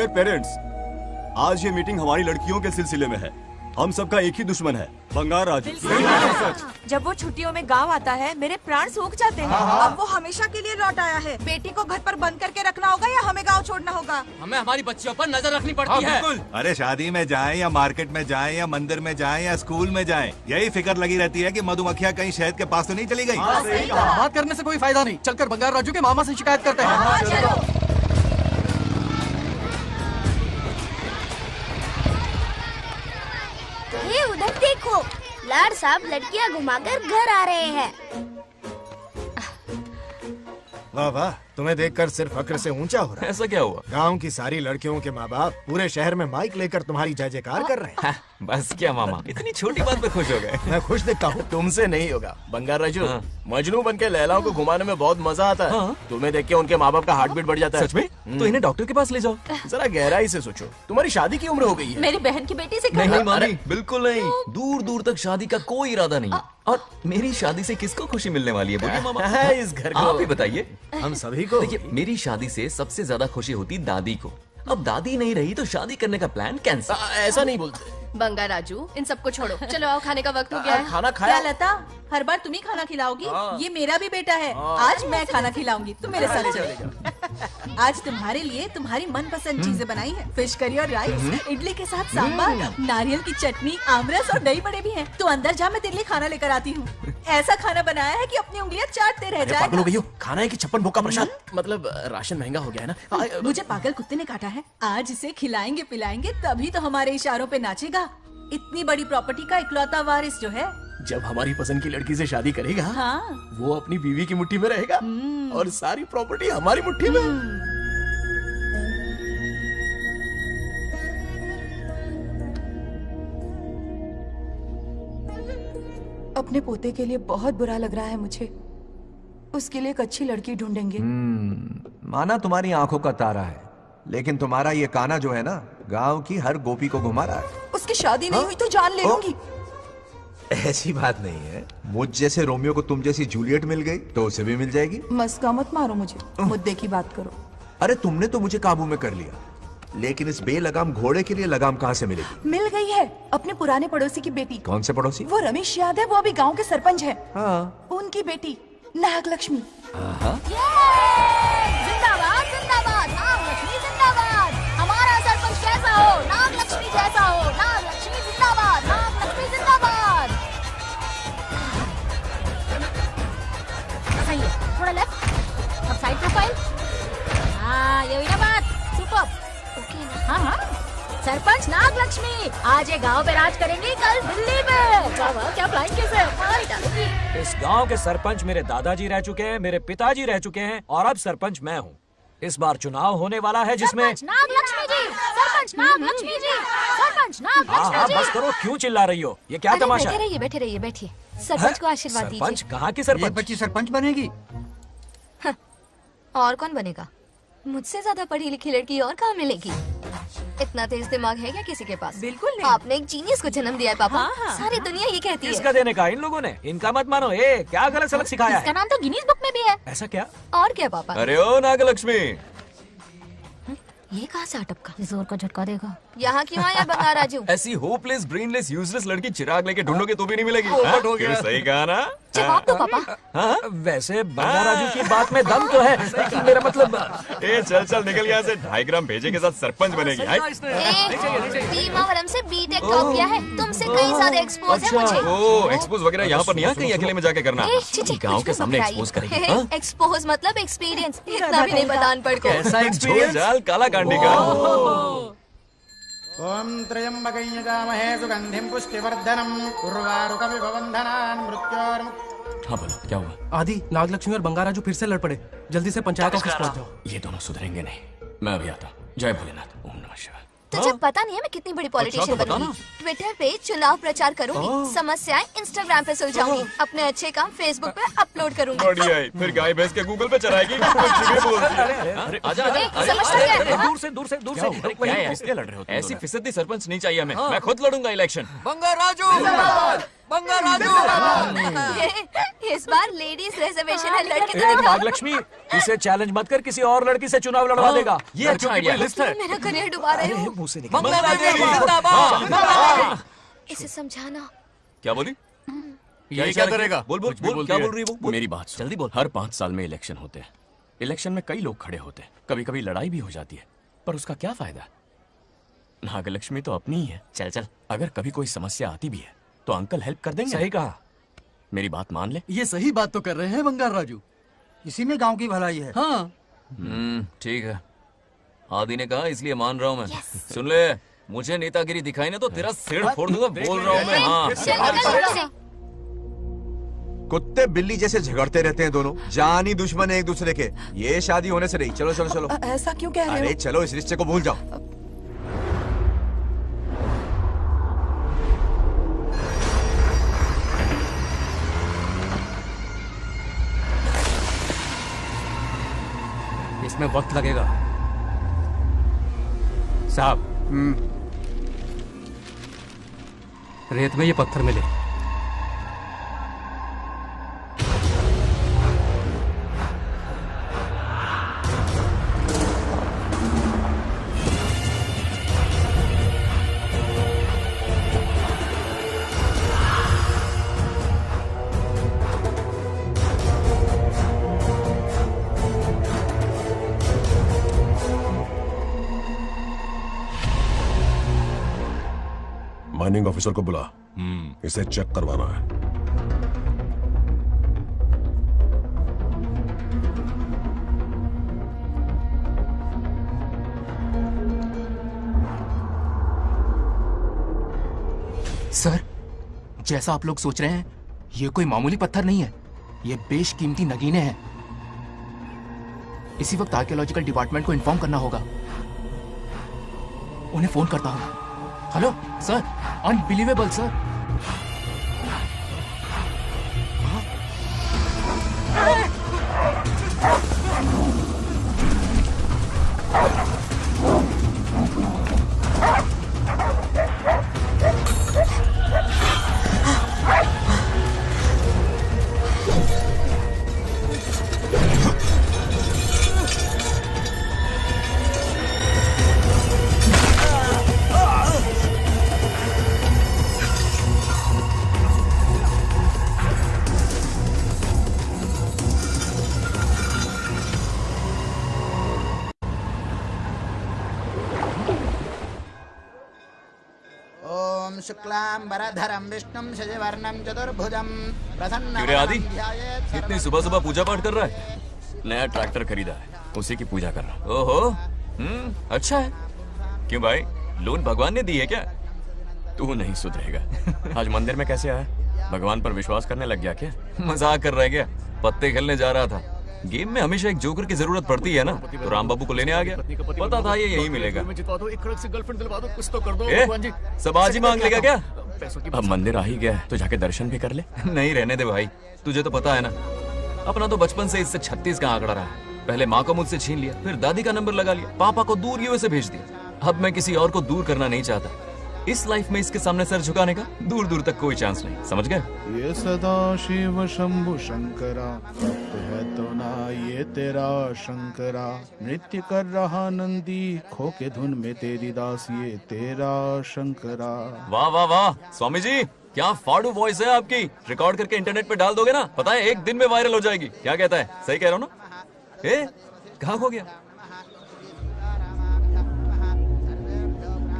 Dear parents, आज ये meeting हमारी लड़कियों के सिलसिले में है। हम सबका एक ही दुश्मन है, बंगार राजू। जब वो छुट्टियों में गांव आता है मेरे प्राण सूख जाते हैं। अब वो हमेशा के लिए लौट आया है। बेटी को घर पर बंद करके रखना होगा या हमें गांव छोड़ना होगा? हमें हमारी बच्चियों पर नजर रखनी पड़ती है। अरे शादी में जाएं या मार्केट में जाएं या मंदिर में जाएं या स्कूल में जाएं, यही फिक्र लगी रहती है कि मधुमक्खियाँ कहीं शहद के पास तो नहीं चली गई। बात करने से कोई फायदा नहीं, चलकर बंगार राजू के मामा से शिकायत करते हैं। ये उधर देखो, लाड साहब लड़कियां घुमाकर घर आ रहे हैं। वाह वाह, तुम्हें देखकर सिर्फ फक्र से ऊंचा हो रहा है। ऐसा क्या हुआ? गांव की सारी लड़कियों के माँ बाप पूरे शहर में माइक लेकर तुम्हारी जय जयकार कर रहे हैं। बस क्या मामा, इतनी छोटी बात पे खुश हो गए। मैं खुश दिखता हूँ। तुमसे नहीं होगा बंगार राजू। मजनू बन के लैलाओं को घुमाने में बहुत मजा आता है। तुम्हें देख के उनके माँ बाप का हार्ट बीट बढ़ जाता है। सच में? तो इन्हें डॉक्टर के पास ले जाओ। जरा गहराई से सोचो, तुम्हारी शादी की उम्र हो गई है। मेरी बहन की बेटी से नहीं मामी, बिल्कुल नहीं। दूर दूर तक शादी का कोई इरादा नहीं है। और मेरी शादी से किसको खुशी मिलने वाली है बोलिए मामा? इस घर को आप ही बताइए। हम सभी को। देखिए, मेरी शादी से सबसे ज्यादा खुशी होती दादी को। अब दादी नहीं रही तो शादी करने का प्लान कैंसिल। ऐसा नहीं बोलते। बंगार राजू, इन सबको छोड़ो, चलो आओ, खाने का वक्त हो गया है। खाना खाया? क्या लता, हर बार तुम ही खाना खिलाओगी? ये मेरा भी बेटा है। आज मैं खाना खिलाऊंगी, तुम मेरे साथ चलो। आज तुम्हारे लिए तुम्हारी मनपसंद चीजें बनाई है। फिश करी और राइस, इडली के साथ सांभर, नारियल की चटनी, आमरस और दही बड़े भी हैं। तू अंदर जा, मैं तेरे लिए खाना लेकर आती हूँ। ऐसा खाना बनाया है कि अपनी उंगलियां चाटते रह जाएगा। पागल हो गई हो? खाना है कि 56 भोग का प्रसाद? मतलब राशन महंगा हो गया है ना। मुझे पागल कुत्ते ने काटा है। आज इसे खिलाएंगे पिलाएंगे तभी तो हमारे इशारों पे नाचेगा। इतनी बड़ी प्रॉपर्टी का इकलौता वारिस जो है। जब हमारी पसंद की लड़की से शादी करेगा, हाँ, वो अपनी बीवी की मुट्ठी में रहेगा और सारी प्रॉपर्टी हमारी मुट्ठी में। अपने पोते के लिए बहुत बुरा लग रहा है मुझे। उसके लिए एक अच्छी लड़की ढूंढेंगे। माना तुम्हारी आंखों का तारा है, लेकिन तुम्हारा ये काना जो है ना, गांव की हर गोपी को घुमा रहा है। उसकी शादी नहीं हुई तो जान ले लूंगी। ऐसी बात नहीं है। मुझ जैसे रोमियो को तुम जैसी जूलियट मिल गई तो उसे भी मिल जाएगी। मस्का मत मारो मुझे, मुद्दे की बात करो। अरे तुमने तो मुझे काबू में कर लिया, लेकिन इस बेलगाम घोड़े के लिए लगाम कहाँ से मिलेगी? मिल गई है, अपने पुराने पड़ोसी की बेटी। कौन से पड़ोसी? वो रमेश याद है, वो अभी गांव के सरपंच है। हाँ। उनकी बेटी नागलक्ष्मी। जिंदाबाद जिंदाबाद, नागलक्ष्मी जिंदाबाद। हमारा सरपंच कैसा हो? नागलक्ष्मी जैसा हो। नागलक्ष्मी जिंदाबाद, नागलक्ष्मी जिंदाबाद। सही है, थोड़ा लेफ्ट, अब साइड प्रोफाइल। हाँ, ये हुई ना बात। सुपर। ओके ना? हाँ हाँ। सरपंच नागलक्ष्मी आज ये गांव पे राज करेंगी, कल दिल्ली में। क्या फ्लाइंग किस है? मारी डालेंगी। इस गांव के सरपंच मेरे दादाजी रह चुके हैं, मेरे पिताजी रह चुके हैं और अब सरपंच मैं हूँ। इस बार चुनाव होने वाला है जिसमें सरपंच नागलक्ष्मी जी, सरपंच नागलक्ष्मी जी, सरपंच नागलक्ष्मी जी। बस करो, क्यों चिल्ला रही हो? ये क्या तमाशा है? बैठे रहिए बैठिए। सरपंच को आशीर्वाद दीजिए। सरपंच कहाँ की सरपंच? बच्ची सरपंच बनेगी। और कौन बनेगा? मुझसे ज्यादा पढ़ी लिखी लड़की और कहाँ मिलेगी? इतना तेज दिमाग है क्या किसी के पास? बिल्कुल नहीं। आपने एक जीनियस को जन्म दिया है पापा। हाँ। सारी दुनिया ये कहती है। किसका देने का? इन लोगों ने। इनका मत मानो। क्या गलत सलत सिखाया इसका है? नाम तो गिनीज बुक में भी है। ऐसा क्या? और क्या पापा? अरे ओ नागलक्ष्मी, ये कहाँ से अटपका? जोर का झटका देगा। यहाँ क्यों आया बंगार राजू? ऐसी होपलेस ब्रेनलेस यूजलेस लड़की चिराग लेके ढूंढोगे तो भी नहीं मिलेगी। पोपट हाँ? हो गया। क्यों, सही कहा ना? जवाब दो पापा। हाँ? वैसे बंगार राजू की बात में दम तो है, लेकिन मेरा मतलब। चल चल निकल यहाँ से। 2.5 ग्राम भेजे के साथ सरपंच बनेगी। भीमावरम से बीटेक टॉप किया है, तुमसे कई ज्यादा एक्सपोज है मुझे। ओ एक्सपोज वगैरह यहाँ पर नहीं है, कहीं अकेले में जाके करना। गाँव के सामने एक्सपोज करेगी। हाँ? एक्सपोज मतलब एक्सपीरियंस, इतना भी नहीं बता अनपढ़ को। ऐसा एक्सपीरियंस? जाल काला कांडी का। ओम त्र्यंबकं यजामहे सुगंधिं पुष्टिवर्धनम् उर्वारुकमिव बन्धनान् मृत्योर्मुक्तिः। हाँ बोलो, क्या हुआ? आदि, नागलक्ष्मी और बंगार राजू फिर से लड़ पड़े। जल्दी से पंचायत ऑफिस पहुंच जाओ। ये दोनों सुधरेंगे नहीं। मैं अभी आता हूँ। जय भोलेनाथ। ओम नमः शिवाय। तुझे पता नहीं है मैं कितनी बड़ी पॉलिटिशियन तो बनूंगी। ट्विटर पे चुनाव प्रचार करूंगी, समस्याएं इंस्टाग्राम पे सुलझाऊंगी, अपने अच्छे काम फेसबुक पे अपलोड करूंगी। बढ़िया है। फिर गाय भैंस के गूगल पे चराएगी। कुछ भी बोलती है। अरे आजा आजा। समझता क्या है? दूर से दूर से दूर से। क्या है? इसलिए लड़ रहे हो? ऐसी फिसदी सरपंच नहीं चाहिए हमें। मैं खुद लड़ूंगा इलेक्शन। बंगार राजू इस बार लेडीज रिजर्वेशन है, लड़के तो ए, दिखाओ। नागलक्ष्मी, इसे चैलेंज मत कर, किसी और लड़की से चुनाव लड़वा देगा। ये अच्छा आइडिया है। तुम मेरा करियर डुबा रहे हो। मुंह से इसे समझाना। क्या बोली? ये क्या करेगा? बोल बोल बोल, क्या बोल रही है वो? मेरी बात सुन। जल्दी बोल। हर 5 साल में इलेक्शन होते हैं। इलेक्शन में कई लोग खड़े होते हैं, कभी कभी लड़ाई भी हो जाती है, पर उसका क्या फायदा? नागलक्ष्मी तो अपनी ही है। चल चल, अगर कभी कोई समस्या आती भी है तो अंकल हेल्प कर देंगे। सही कहा। मेरी बात मान ले। ये सही बात तो कर रहे हैं बंगार राजू। इसी में गांव की भलाई है। हाँ ठीक है, आदि ने कहा इसलिए मान रहा हूँ मैं। सुन ले, मुझे नेतागिरी दिखाई ना तो तेरा सिर फोड़ दूंगा, बोल रहा हूँ मैं। हाँ, कुत्ते बिल्ली जैसे झगड़ते रहते हैं दोनों, जानी दुश्मन है एक दूसरे के। ये शादी होने से नहीं। चलो चलो चलो। ऐसा क्यों कह रहे हो? अरे चलो, इस रिश्ते को भूल जाओ। इसमें वक्त लगेगा साहब। रेत में ये पत्थर मिले। माइनिंग ऑफिसर को बुला, इसे चेक करवाना है। सर, जैसा आप लोग सोच रहे हैं, ये कोई मामूली पत्थर नहीं है, ये बेशकीमती नगीने हैं। इसी वक्त आर्कियोलॉजिकल डिपार्टमेंट को इन्फॉर्म करना होगा। उन्हें फोन करता हूं। Hello sir, unbelievable sir. ओम शुक्लांबरधरं विष्णुं शशिवर्णं चतुर्भुजं प्रसन्नं क्यों आदि, इतनी सुबह सुबह पूजा पाठ कर रहा है? नया ट्रैक्टर खरीदा है, उसी की पूजा कर रहा हूँ। ओहो, अच्छा है। क्यों भाई, लोन भगवान ने दी है क्या? तू नहीं सुधरेगा। आज मंदिर में कैसे आया? भगवान पर विश्वास करने लग गया क्या? मजाक कर रहा है क्या? पत्ते खेलने जा रहा था। गेम में हमेशा एक जोकर की जरूरत पड़ती है ना, तो राम बाबू को लेने आ गया। पता था ये यही मिलेगा। सब आज ही मांग लेगा क्या? अब मंदिर आ ही गया है तो जाके दर्शन भी कर ले। नहीं, रहने दे भाई, तुझे तो पता है ना, अपना तो बचपन से इससे 36 का आंकड़ा रहा है। पहले माँ को मुझसे छीन लिया, फिर दादी का नंबर लगा लिया, पापा को दूर यूएसए भेज दिया। अब मैं किसी और को दूर करना नहीं चाहता। इस लाइफ में इसके सामने सर झुकाने का दूर दूर तक कोई चांस नहीं, समझ गए? ये सदा शिव शंभु शंकरा, है तो ना ये तेरा शंकरा। नृत्य कर रहा नंदी, खो के धुन में तेरी दास, ये तेरा शंकरा। वाह वाह वाह, स्वामी जी क्या फाड़ू वॉइस है आपकी। रिकॉर्ड करके इंटरनेट पे डाल दोगे ना, पता है एक दिन में वायरल हो जाएगी। क्या कहता है? सही कह रहा हूँ ना? ए, कहाँ खो गया?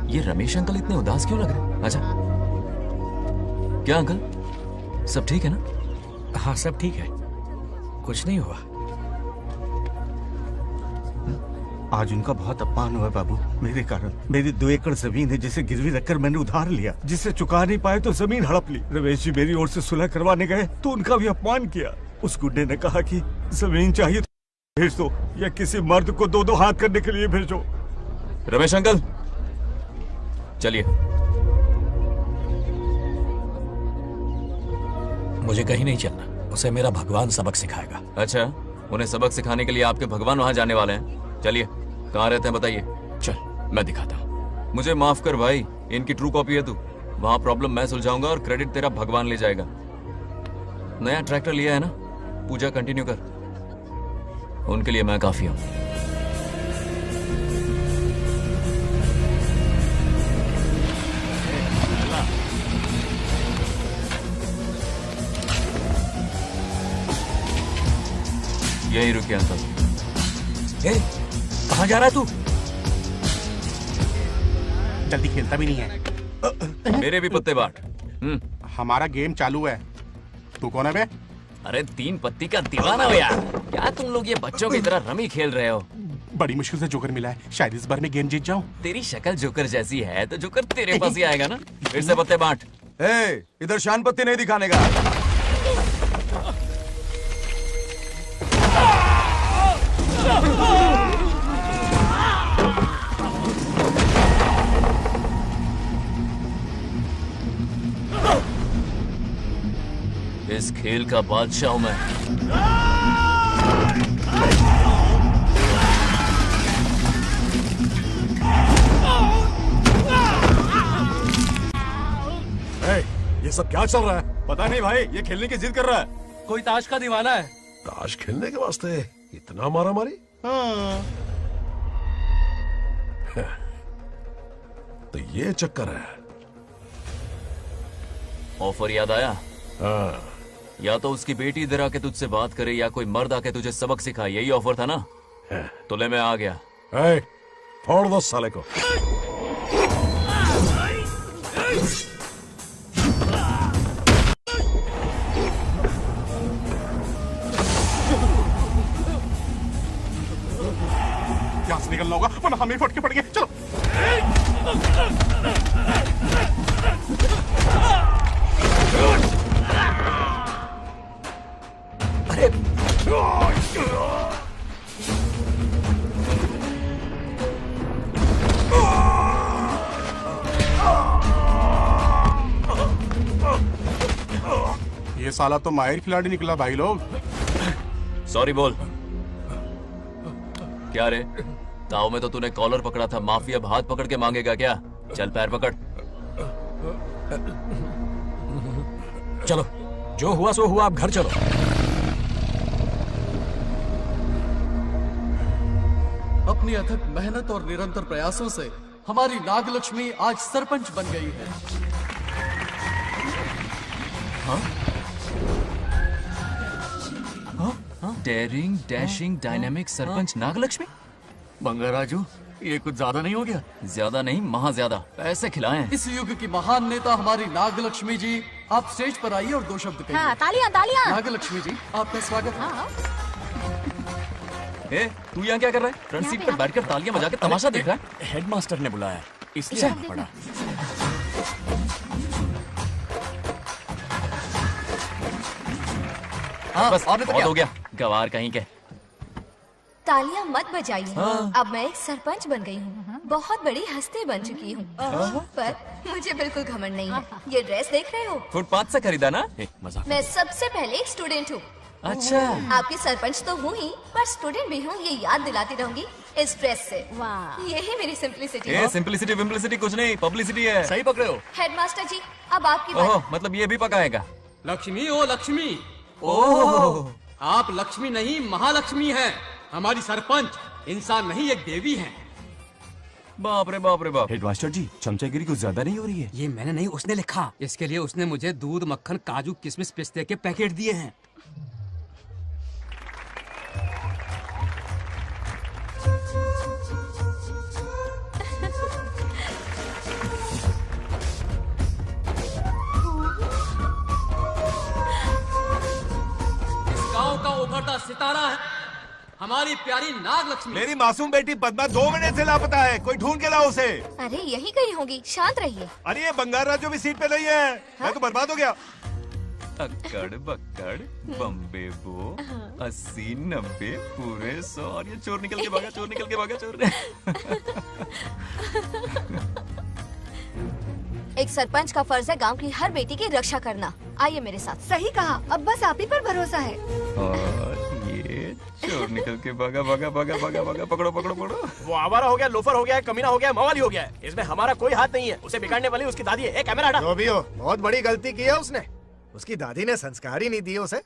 ये रमेश अंकल इतने उदास क्यों लग रहे हैं? अच्छा, क्या अंकल, सब ठीक है ना? हाँ सब ठीक है, कुछ नहीं हुआ। आज उनका बहुत अपमान हुआ बाबू, मेरे कारण। मेरी 2 एकड़ जमीन है जिसे गिरवी रखकर मैंने उधार लिया, जिसे चुका नहीं पाए तो जमीन हड़प ली। रमेश जी मेरी ओर से सुलह करवाने गए तो उनका भी अपमान किया। उस गुड्डे ने कहा कि जमीन चाहिए तो भेज दो, या किसी मर्द को 2-2 हाथ करने के लिए भेजो। रमेश अंकल चलिए। मुझे कहीं नहीं चलना, उसे मेरा भगवान सबक सिखाएगा। अच्छा, उन्हें सबक सिखाने के लिए आपके भगवान वहां जाने वाले हैं? चलिए, कहाँ रहते हैं बताइए। चल मैं दिखाता हूँ। मुझे माफ कर भाई, इनकी ट्रू कॉपी है तू। वहां प्रॉब्लम मैं सुलझाऊंगा और क्रेडिट तेरा भगवान ले जाएगा। नया ट्रैक्टर लिया है ना, पूजा कंटिन्यू कर, उनके लिए मैं काफी हूं। यही रुकिए अंकल। कहाँ जा रहा है तू? जल्दी खेलता भी नहीं है। मेरे भी पत्ते बांट। हमारा गेम चालू है। तू कौन है बे? अरे 3 पत्ती का दीवाना हो यार। क्या तुम लोग ये बच्चों की तरह रमी खेल रहे हो? बड़ी मुश्किल से जोकर मिला है, शायद इस बार में गेम जीत जाऊं। तेरी शक्ल जोकर जैसी है तो जोकर तेरे पास ही आएगा ना। फिर से पत्ते बांट। इधर शान पत्ती नहीं दिखाने का। इस खेल का बादशाह हूं मैं। ये सब क्या चल रहा है? पता नहीं भाई, ये खेलने की जिद कर रहा है। कोई ताश का दीवाना है। ताश खेलने के वास्ते इतना मारा मारी? तो ये चक्कर है। ऑफर याद आया? हाँ। या तो उसकी बेटी इधर आके तुझसे बात करे या कोई मर्द आके तुझे सबक सिखाए, यही ऑफर था ना? तो ले मैं आ गया। फोड़ दो साले को। यहाँ से निकलना होगा वरना हम ही फट के पड़ गए। चलो। अरे ये साला तो माहिर खिलाड़ी निकला भाई लोग। सॉरी बोल। क्या रे, ताऊ में तो तूने कॉलर पकड़ा था, माफी अब हाथ पकड़ के मांगेगा क्या? चल पैर पकड़। चलो, जो हुआ सो हुआ, आप घर चलो। अपनी अथक मेहनत और निरंतर प्रयासों से हमारी नागलक्ष्मी आज सरपंच बन गई है। Daring dashing dynamic sarpanch Nagalakshmi. Bangaraju, ये कुछ ज्यादा नहीं हो गया? ज्यादा नहीं, महा ज्यादा। पैसे खिलाएं। इस युग की महान नेता हमारी नागलक्ष्मी जी, आप स्टेज पर आइए और 2 शब्द कहिए। हाँ, तालियां तालियां। नागलक्ष्मी जी, आपका स्वागत है। तू यहाँ क्या कर रहा है? फ्रंट सीट पर बैठकर तालियां बजा के तमाशा देख रहा है? हेडमास्टर ने बुलाया, इसलिए आना पड़ा। बस बहुत हो गया, गवार कहीं के। तालियां मत बजाइए। अब मैं एक सरपंच बन गई हूँ, बहुत बड़ी हस्ती बन चुकी हूँ। पर मुझे बिल्कुल घमंड नहीं है। ये ड्रेस देख रहे हो? फुटपाथ से खरीदा ना? मजाक। मैं सबसे पहले एक स्टूडेंट हूँ। अच्छा। आपकी सरपंच तो हूँ ही, पर स्टूडेंट भी हूँ, ये याद दिलाती रहूंगी इस ड्रेस से। यही मेरी सिंपलिसिटी है। सिंपलिसिटी विम्पलिसिटी कुछ नहीं, पब्लिसिटी है। सही पकड़े हो। हेडमास्टर जी, अब आपकी बात। मतलब ये भी पकाएगा? लक्ष्मी, ओ लक्ष्मी। ओह, आप लक्ष्मी नहीं, महालक्ष्मी हैं। हमारी सरपंच इंसान नहीं, एक देवी हैं। बाप रे बाप रे बाप। हेडमास्टर जी, चमचागिरी कुछ ज्यादा नहीं हो रही है? ये मैंने नहीं, उसने लिखा। इसके लिए उसने मुझे दूध, मक्खन, काजू, किशमिश, पिस्ते के पैकेट दिए हैं। गांव का उभरता सितारा है हमारी प्यारी नागलक्ष्मी। मेरी मासूम बेटी पद्मा 2 महीने से लापता है, कोई ढूंढ के लाओ उसे। अरे यही कहीं होगी, शांत रहिए। अरे ये बंगार राजू भी सीट पे नहीं है। मैं तो बर्बाद हो गया। अक्कड़ बक्कड़ बम्बे बो 80 90 पूरे 100 और ये चोर निकल के भागा, चोर निकल के भागा, चोर। एक सरपंच का फर्ज है गांव की हर बेटी की रक्षा करना। आइए मेरे साथ। सही कहा, अब बस आप ही पर भरोसा है। और ये चोर और निकल के भागा भागा भागा भागा भागा, पकड़ो पकड़ो पकड़ो। वो आवारा हो गया, लोफर हो गया, कमीना हो गया, मवाली हो गया है। इसमें हमारा कोई हाथ नहीं है। उसे बिगाड़ने वाली उसकी दादी है। कैमरा हटा। जो भी हो, बहुत बड़ी गलती की है उसने। उसकी दादी ने संस्कार ही नहीं दिए उसे।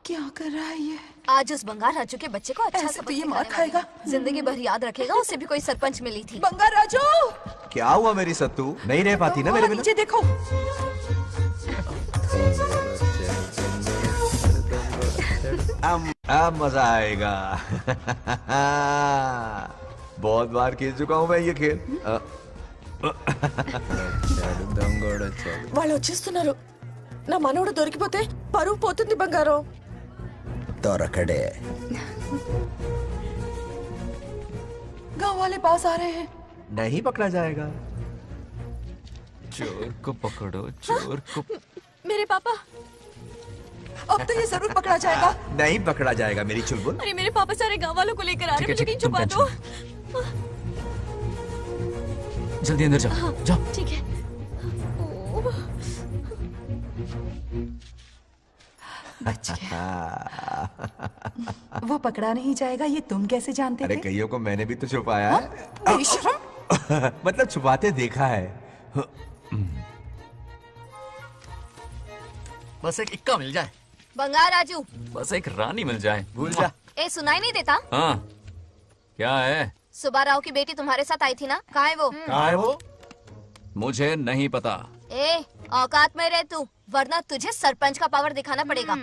क्या कर रहा है ये? आज उस बंगाल राजू के बच्चे को अच्छा ऐसे तो ये मार खाएगा। जिंदगी भर याद रखेगा। उसे भी कोई सरपंच मिली थी। बंगाल राजू, क्या हुआ मेरी सत्तू? नहीं रह पाती ना मेरे बिना? नीचे देखो। अब मजा आएगा। बहुत बार खेल चुका हूँ मैं ये खेल। వాళ్ళు వచ్చేస్తున్నారు. నా మనవడు దొరికిపోతే పరువు పోతుంది బంగారం. दौरखड़े गाँव वाले पास आ रहे हैं। नहीं पकड़ा जाएगा। चोर को पकड़ो, चोर को। मेरे पापा, अब तो ये जरूर पकड़ा जाएगा। नहीं पकड़ा जाएगा मेरी चुलबुल। अरे मेरे पापा सारे गांव वालों को लेकर आ रहे हैं, मुझे कहीं छुपा दो। जल्दी अंदर जाओ। हाँ, जाओ। ठीक है। वो पकड़ा नहीं जाएगा, ये तुम कैसे जानते अरे थे? कईयों को मैंने भी तो छुपाया है। बेशरम। मतलब छुपाते देखा है। बस एक इक्का मिल जाए। बंगाल राजू, बस एक रानी मिल जाए। भूल जा। ए सुनाई नहीं देता? हाँ, क्या है? सुबह राव की बेटी तुम्हारे साथ आई थी ना? कहाँ है वो? कहाँ है वो? मुझे नहीं पता। ए औकात में रह तू, वरना तुझे सरपंच का पावर दिखाना पड़ेगा।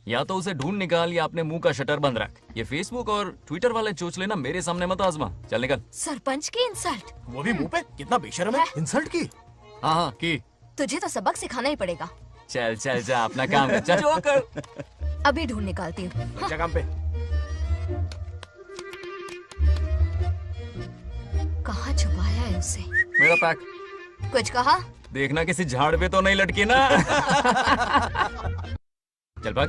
या तो उसे ढूंढ निकाल या अपने मुंह का शटर बंद रख। ये फेसबुक और ट्विटर वाले चोचले ना मेरे सामने मत आजमा। चल निकल। सरपंच की इंसल्ट। वो भी मुंह पे? कितना बेशर्म है। इंसल्ट की? हाँ हाँ की। तुझे तो सबक सिखाना ही पड़ेगा। चल चल जा, अपना काम कर। चल। अभी ढूंढ निकालती हूँ। काम पे। कहाँ छुपाया है उसे? मेरा पैक। कुछ कहा? देखना किसी झाड़ पे तो नहीं लटकी ना। चल भाग।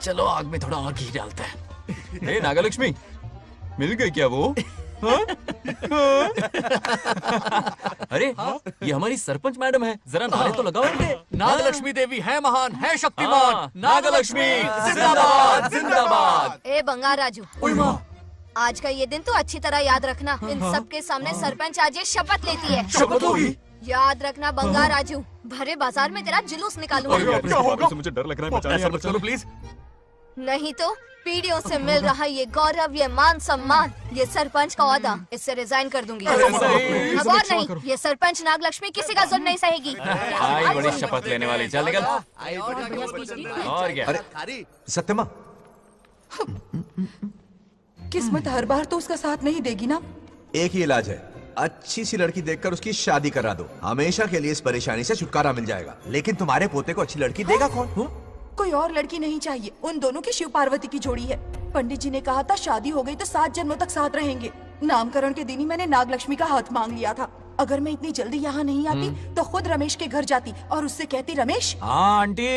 चलो आग में थोड़ा और घी डालते हैं। हे नागलक्ष्मी, मिल गई क्या वो? हाँ? अरे ये हमारी सरपंच मैडम है, जरा नारे तो लगाओ इनके। नागलक्ष्मी देवी है महान, है शक्तिमान। नागलक्ष्मी जिंदाबाद जिंदाबाद। ए बंगाल राजू, आज का ये दिन तो अच्छी तरह याद रखना। इन सब के सामने सरपंच आज ये शपथ लेती है। शपथ होगी? याद रखना बंगाल राजू, भरे बाजार में तेरा जुलूस निकालूंगा। मुझे डर लग रहा है, बचाइए, बचा लो प्लीज। नहीं तो पीढ़ियों से मिल रहा ये गौरव, ये मान सम्मान, ये सरपंच का ओहदा, इससे रिजाइन कर दूंगी। अब और नहीं, ये सरपंच नागलक्ष्मी किसी का जुल्म नहीं सहेगी। आई बड़ी शपथ लेने वाली। चल निकल। और क्या? अरे सत्यमा, किस्मत हर बार तो उसका साथ नहीं देगी ना। एक ही इलाज है, अच्छी सी लड़की देखकर उसकी शादी करा दो। हमेशा के लिए इस परेशानी से छुटकारा मिल जाएगा। लेकिन तुम्हारे पोते को अच्छी लड़की देगा कौन? कोई और लड़की नहीं चाहिए, उन दोनों की शिव पार्वती की जोड़ी है। पंडित जी ने कहा था शादी हो गई तो 7 जन्मों तक साथ रहेंगे। नामकरण के दिन ही मैंने नागलक्ष्मी का हाथ मांग लिया था। अगर मैं इतनी जल्दी यहाँ नहीं आती तो खुद रमेश के घर जाती और उससे कहती, रमेश। हाँ आंटी,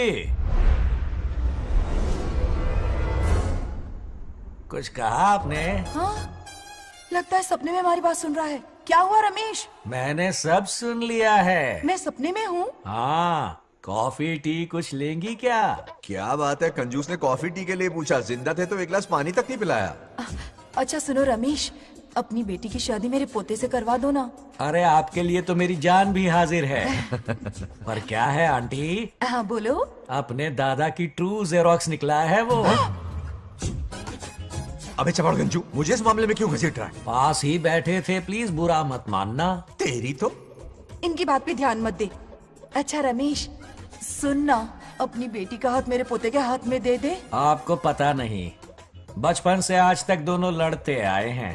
कुछ कहा आपने? हाँ, लगता है सपने में हमारी बात सुन रहा है। क्या हुआ रमेश? मैंने सब सुन लिया है। मैं सपने में हूँ? हाँ, कॉफी टी कुछ लेंगी क्या? क्या बात है, कंजूस ने कॉफी टी के लिए पूछा। जिंदा थे तो एक गिलास पानी तक नहीं पिलाया। अच्छा सुनो रमेश, अपनी बेटी की शादी मेरे पोते से करवा दो ना। अरे आपके लिए तो मेरी जान भी हाजिर है। पर क्या है आंटी? हाँ बोलो। अपने दादा की ट्रू जेरोक्स निकला है वो। अबे चपड़गंजू, मुझे इस मामले में क्यों घसीट रहा है? पास ही बैठे थे, प्लीज बुरा मत मानना। तेरी तो इनकी बात पे ध्यान मत दे। अच्छा रमेश सुन ना, अपनी बेटी का हाथ मेरे पोते के हाथ में दे दे। आपको पता नहीं, बचपन से आज तक दोनों लड़ते आए हैं।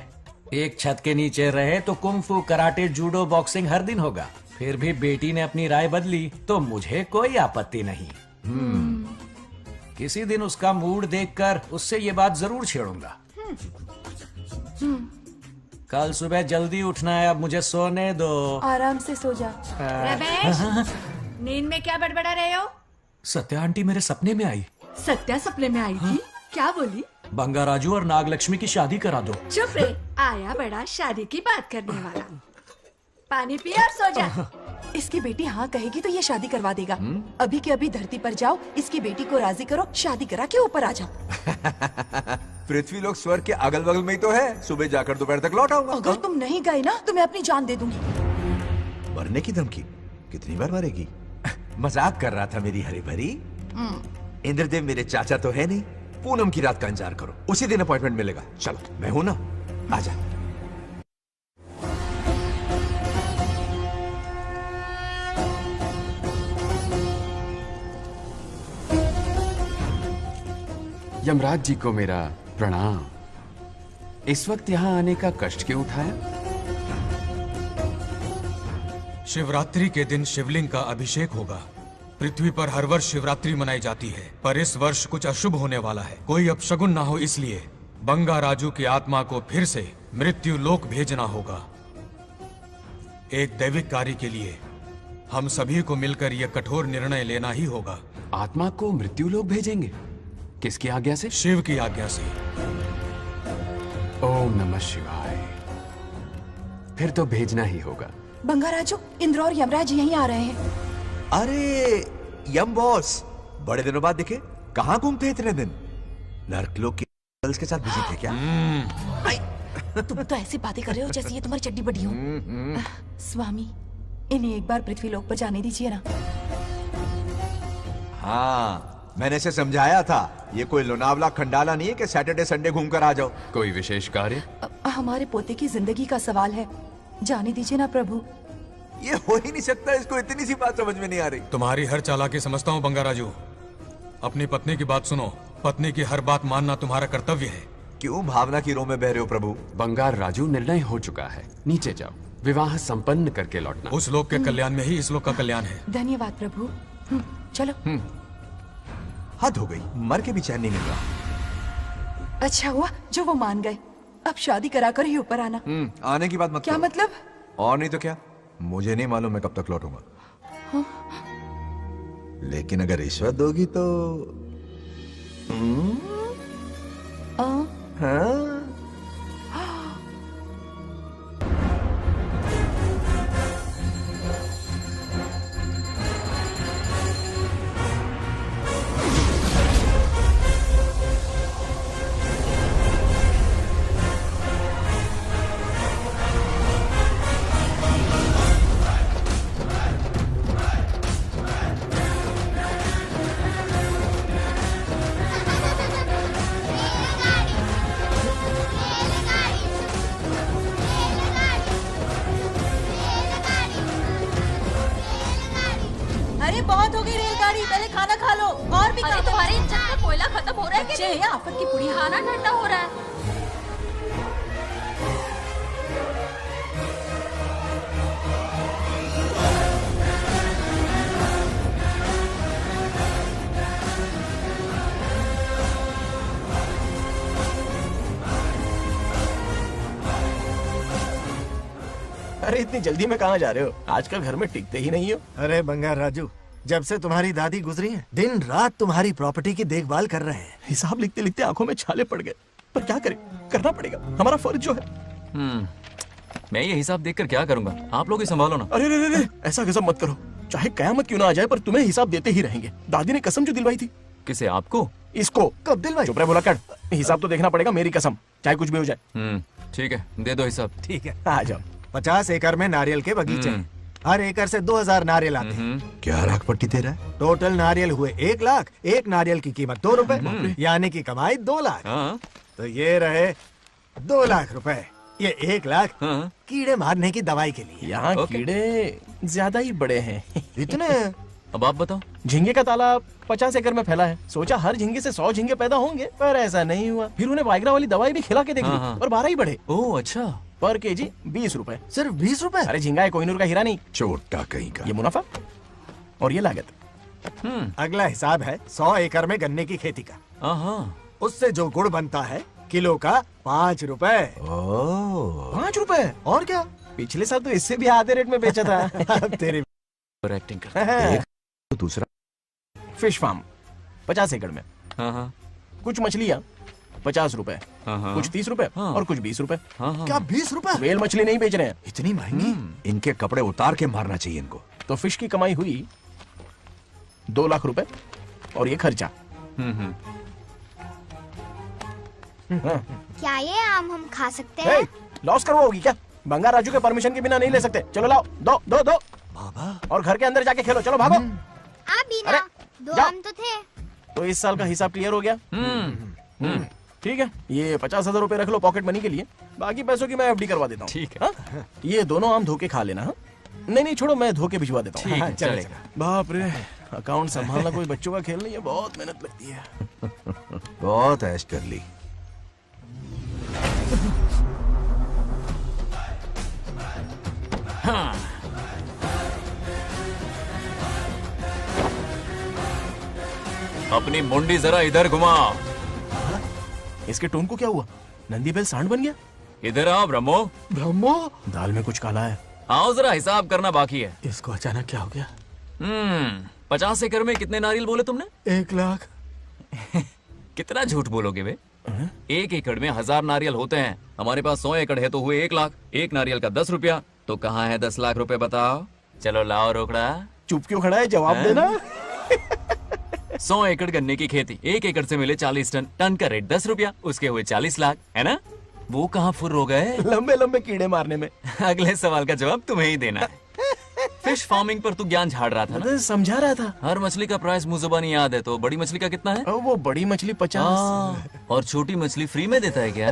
एक छत के नीचे रहे तो कुंफू, कराटे, जूडो, बॉक्सिंग हर दिन होगा। फिर भी बेटी ने अपनी राय बदली तो मुझे कोई आपत्ति नहीं। किसी दिन उसका मूड देखकर उससे ये बात जरूर छेड़ूंगा। कल सुबह जल्दी उठना है, अब मुझे सोने दो। आराम से सो जा। रमेश, नींद में क्या बड़बड़ा रहे हो? सत्या आंटी मेरे सपने में आई। सत्या सपने में आई थी? क्या बोली? बंगा राजू और नागलक्ष्मी की शादी करा दो। चुप रे, आया बड़ा शादी की बात करने वाला। पानी पी और सो जा। इसकी बेटी हाँ कहेगी तो ये शादी करवा देगा। अभी के अभी धरती पर जाओ, इसकी बेटी को राजी करो, शादी करा के ऊपर आ जाओ। पृथ्वी लोग स्वर्ग के अगल बगल में ही तो है। सुबह जाकर दोपहर तक लौट आऊंगा। अगर तुम नहीं गए ना तो मैं अपनी जान दे दूंगी। मरने की धमकी? कितनी बार मरेगी? मजाक कर रहा था मेरी हरी भरी। इंद्रदेव मेरे चाचा तो है नहीं। पूनम की रात का इंतजार करो, उसी दिन अपॉइंटमेंट मिलेगा। चलो, मैं हूं ना, आजा। यमराज जी को मेरा प्रणाम। इस वक्त यहाँ आने का कष्ट क्यों उठाया? शिवरात्रि के दिन शिवलिंग का अभिषेक होगा। पृथ्वी पर हर वर्ष शिवरात्रि मनाई जाती है, पर इस वर्ष कुछ अशुभ होने वाला है। कोई अपशगुन ना हो, इसलिए बंगा राजू की आत्मा को फिर से मृत्यु लोक भेजना होगा। एक दैविक कार्य के लिए हम सभी को मिलकर यह कठोर निर्णय लेना ही होगा। आत्मा को मृत्यु लोक भेजेंगे? किसकी आज्ञा से? शिव की आज्ञा से। ओम नमः शिवाय। फिर तो भेजना ही होगा। बंगा राजू, इंद्र और यमराज यहीं आ रहे हैं। अरे यम बॉस, बड़े दिनों बाद दिखे। कहाँ घूमते इतने दिन? नर्कलोक के गर्ल्स के साथ बिजी थे क्या? तुम तो ऐसी बातें कर रहे हो जैसे ये तुम्हारी चड्डी बड़ी हो। स्वामी, इन्हें एक बार पृथ्वी लोक पर जाने दीजिए ना। हाँ, मैंने इसे समझाया था। ये कोई लोनावला खंडाला नहीं है कि सैटरडे संडे घूम कर आ जाओ। कोई विशेष कार्य? हमारे पोते की जिंदगी का सवाल है, जाने दीजिए ना प्रभु। ये हो ही नहीं सकता। इसको इतनी सी बात समझ में नहीं आ रही। तुम्हारी हर चालाकी समझता हूँ बंगा राजू। अपनी पत्नी की बात सुनो। पत्नी की हर बात मानना तुम्हारा कर्तव्य है। क्यों भावना की रो में बह रहे हो प्रभु? बंगार राजू, निर्णय हो चुका है। नीचे जाओ, विवाह संपन्न करके लौटना। उस लोक के कल्याण में ही इस लोक का कल्याण है। धन्यवाद प्रभु। चलो। हद हो गई, मर के भी चैन नहीं मिल रहा। अच्छा हुआ जो वो मान गए। अब शादी कराकर ही ऊपर आना। आने की बात मत क्या करो। मतलब? और नहीं तो क्या, मुझे नहीं मालूम मैं कब तक लौटूंगा। हाँ? लेकिन अगर रिश्वत दोगी तो हाँ? अरे बहुत हो गई रेलगाड़ी, पहले खाना खा लो। और भी अरे तुम्हारे इंजन का कोयला खत्म हो रहा है कि नहीं? आफत की पुड़ी। खाना ठंडा हो रहा है। अरे इतनी जल्दी में कहाँ जा रहे हो? आजकल घर में टिकते ही नहीं हो। अरे बंगार राजू, जब से तुम्हारी दादी गुजरी है, दिन रात तुम्हारी प्रॉपर्टी की देखभाल कर रहे हैं। हिसाब लिखते लिखते आंखों में छाले पड़ गए, पर क्या करें, करना पड़ेगा, हमारा फर्ज जो है। मैं ये हिसाब देखकर क्या करूंगा? आप लोग ही संभालो ना। अरे रे रे, ऐसा गजब मत करो। चाहे कयामत क्यों ना आ जाए, पर तुम्हें हिसाब देते ही रहेंगे। दादी ने कसम जो दिलवाई थी। किसे? आपको? इसको। कब दिलवाई? चुप रहे, बोला कर। हिसाब तो देखना पड़ेगा, मेरी कसम, चाहे कुछ भी हो जाए। ठीक है, दे दो हिसाब। ठीक है, आ जाओ। 50 एकड़ में नारियल के बगीचे, हर एकड़ से 2000 नारियल आते हैं। क्या लाख पट्टी दे रहा है? टोटल नारियल हुए 1 लाख। एक नारियल की कीमत 2 रुपए, यानी कि कमाई 2 लाख। तो ये रहे 2 लाख रुपए। ये 1 लाख कीड़े मारने की दवाई के लिए। यहाँ कीड़े ज्यादा ही बड़े हैं। इतने? अब आप बताओ। झींगे का तालाब 50 एकड़ में फैला है। सोचा हर झींगे से 100 झींगे पैदा होंगे, पर ऐसा नहीं हुआ। फिर उन्हें वाइग्रा वाली दवाई भी खिला के देख ली, और 12 ही बढ़े। ओह अच्छा। पर केजी 20 रुपए। सिर्फ 20 रुपए? अरे झींगा है, कोहिनूर का हीरा नहीं। छोटा कहीं का। ये मुनाफा और ये लागत। अगला हिसाब है 100 एकड़ में गन्ने की खेती का। उससे जो गुड़ बनता है किलो का 5 रुपए। 5 रुपए? और क्या, पिछले साल तो इससे भी आधे रेट में बेचा था। तेरी एक्टिंग करता। दूसरा फिश फार्म 50 एकड़ में। कुछ मछलियाँ 50 रुपए, कुछ 30 रुपए और कुछ 20 रुपए। क्या 20 रुपए? वेल मछली नहीं बेच रहे हैं। इतनी महंगी? इनके कपड़े उतार के मारना चाहिए इनको। तो फिश की कमाई हुई 2 लाख रुपए और ये खर्चा। क्या ये आम हम खा सकते हैं? लॉस करवाओगी क्या? बंगा राजू के परमिशन के बिना नहीं ले सकते। चलो लाओ, दो दो दो बाबा, और घर के अंदर जाके खेलो। चलो भागो। आप भी ना, 2 आम तो थे। तो इस साल का हिसाब क्लियर हो गया? ठीक है, ये 50,000 रुपए रख लो पॉकेट मनी के लिए, बाकी पैसों की मैं एफडी करवा देता हूँ। ठीक है। ये दोनों आम धो के खा लेना। नहीं नहीं छोड़ो, मैं धो के भिजवा देता हूँ। ठीक है, चलेगा। बाप रे, अकाउंट संभालना कोई बच्चों का खेल नहीं है, बहुत मेहनत लगती है। बहुत ऐश कर ली। हाँ। अपनी मुंडी जरा इधर घुमा। इसके टोन को क्या हुआ? नंदी बैल सांड बन गया? इधर आओ ब्रह्मो। ब्रह्मो, दाल में कुछ काला है। आओ जरा हिसाब करना बाकी है। इसको अचानक क्या हो गया? 50 एकड़ में कितने नारियल बोले तुमने? 1 लाख। कितना झूठ बोलोगे बे? 1 एकड़ में 1000 नारियल होते हैं। हमारे पास 100 एकड़ है तो हुए 1 लाख। एक नारियल का 10 रुपया, तो कहाँ है 10 लाख रुपए बताओ? चलो लाओ रोकड़ा। चुप क्यों खड़ा है, जवाब देना। 100 एकड़ गन्ने की खेती, 1 एकड़ से मिले 40 टन, टन का रेट 10 रुपया, उसके हुए 40 लाख, है ना? वो कहाँ फुर हो गए? लंबे लंबे कीड़े मारने में। अगले सवाल का जवाब तुम्हें ही देना है। फिश फार्मिंग पर तू ज्ञान झाड़ रहा था ना? समझा रहा था। हर मछली का प्राइस मुझे जुबानी याद है, तो बड़ी मछली का कितना है? वो बड़ी मछली 50 और छोटी मछली फ्री में देता है क्या?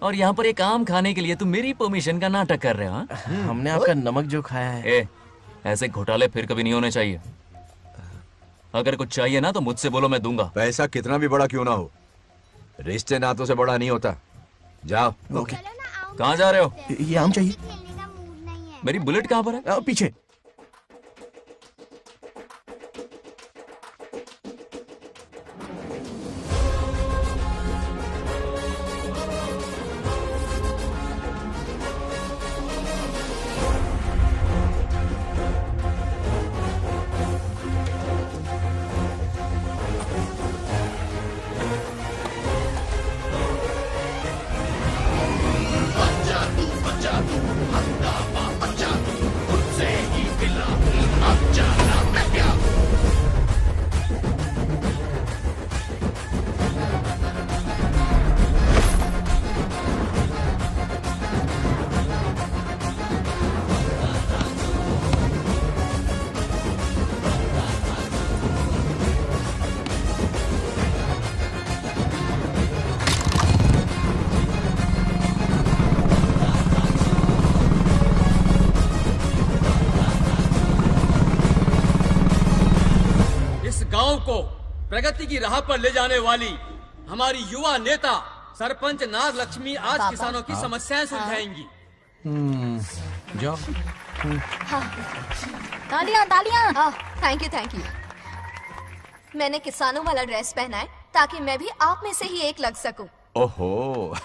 और यहाँ पर एक आम खाने के लिए तुम मेरी परमिशन का नाटक कर रहे हो? हमने आपका नमक जो खाया है। ऐसे घोटाले फिर कभी नहीं होने चाहिए। अगर कुछ चाहिए ना तो मुझसे बोलो, मैं दूंगा। पैसा कितना भी बड़ा क्यों ना हो, रिश्ते नातों से बड़ा नहीं होता। जाओ। ओके। कहाँ जा रहे हो? ये आम चाहिए। मेरी बुलेट कहाँ पर है? पीछे। गांव को प्रगति की राह पर ले जाने वाली हमारी युवा नेता सरपंच नागलक्ष्मी आज किसानों की समस्याएं सुलझाएंगी। जाओ। तालियां तालियां। Thank you. मैंने किसानों वाला ड्रेस पहना है ताकि मैं भी आप में से ही एक लग सकूं। ओहो।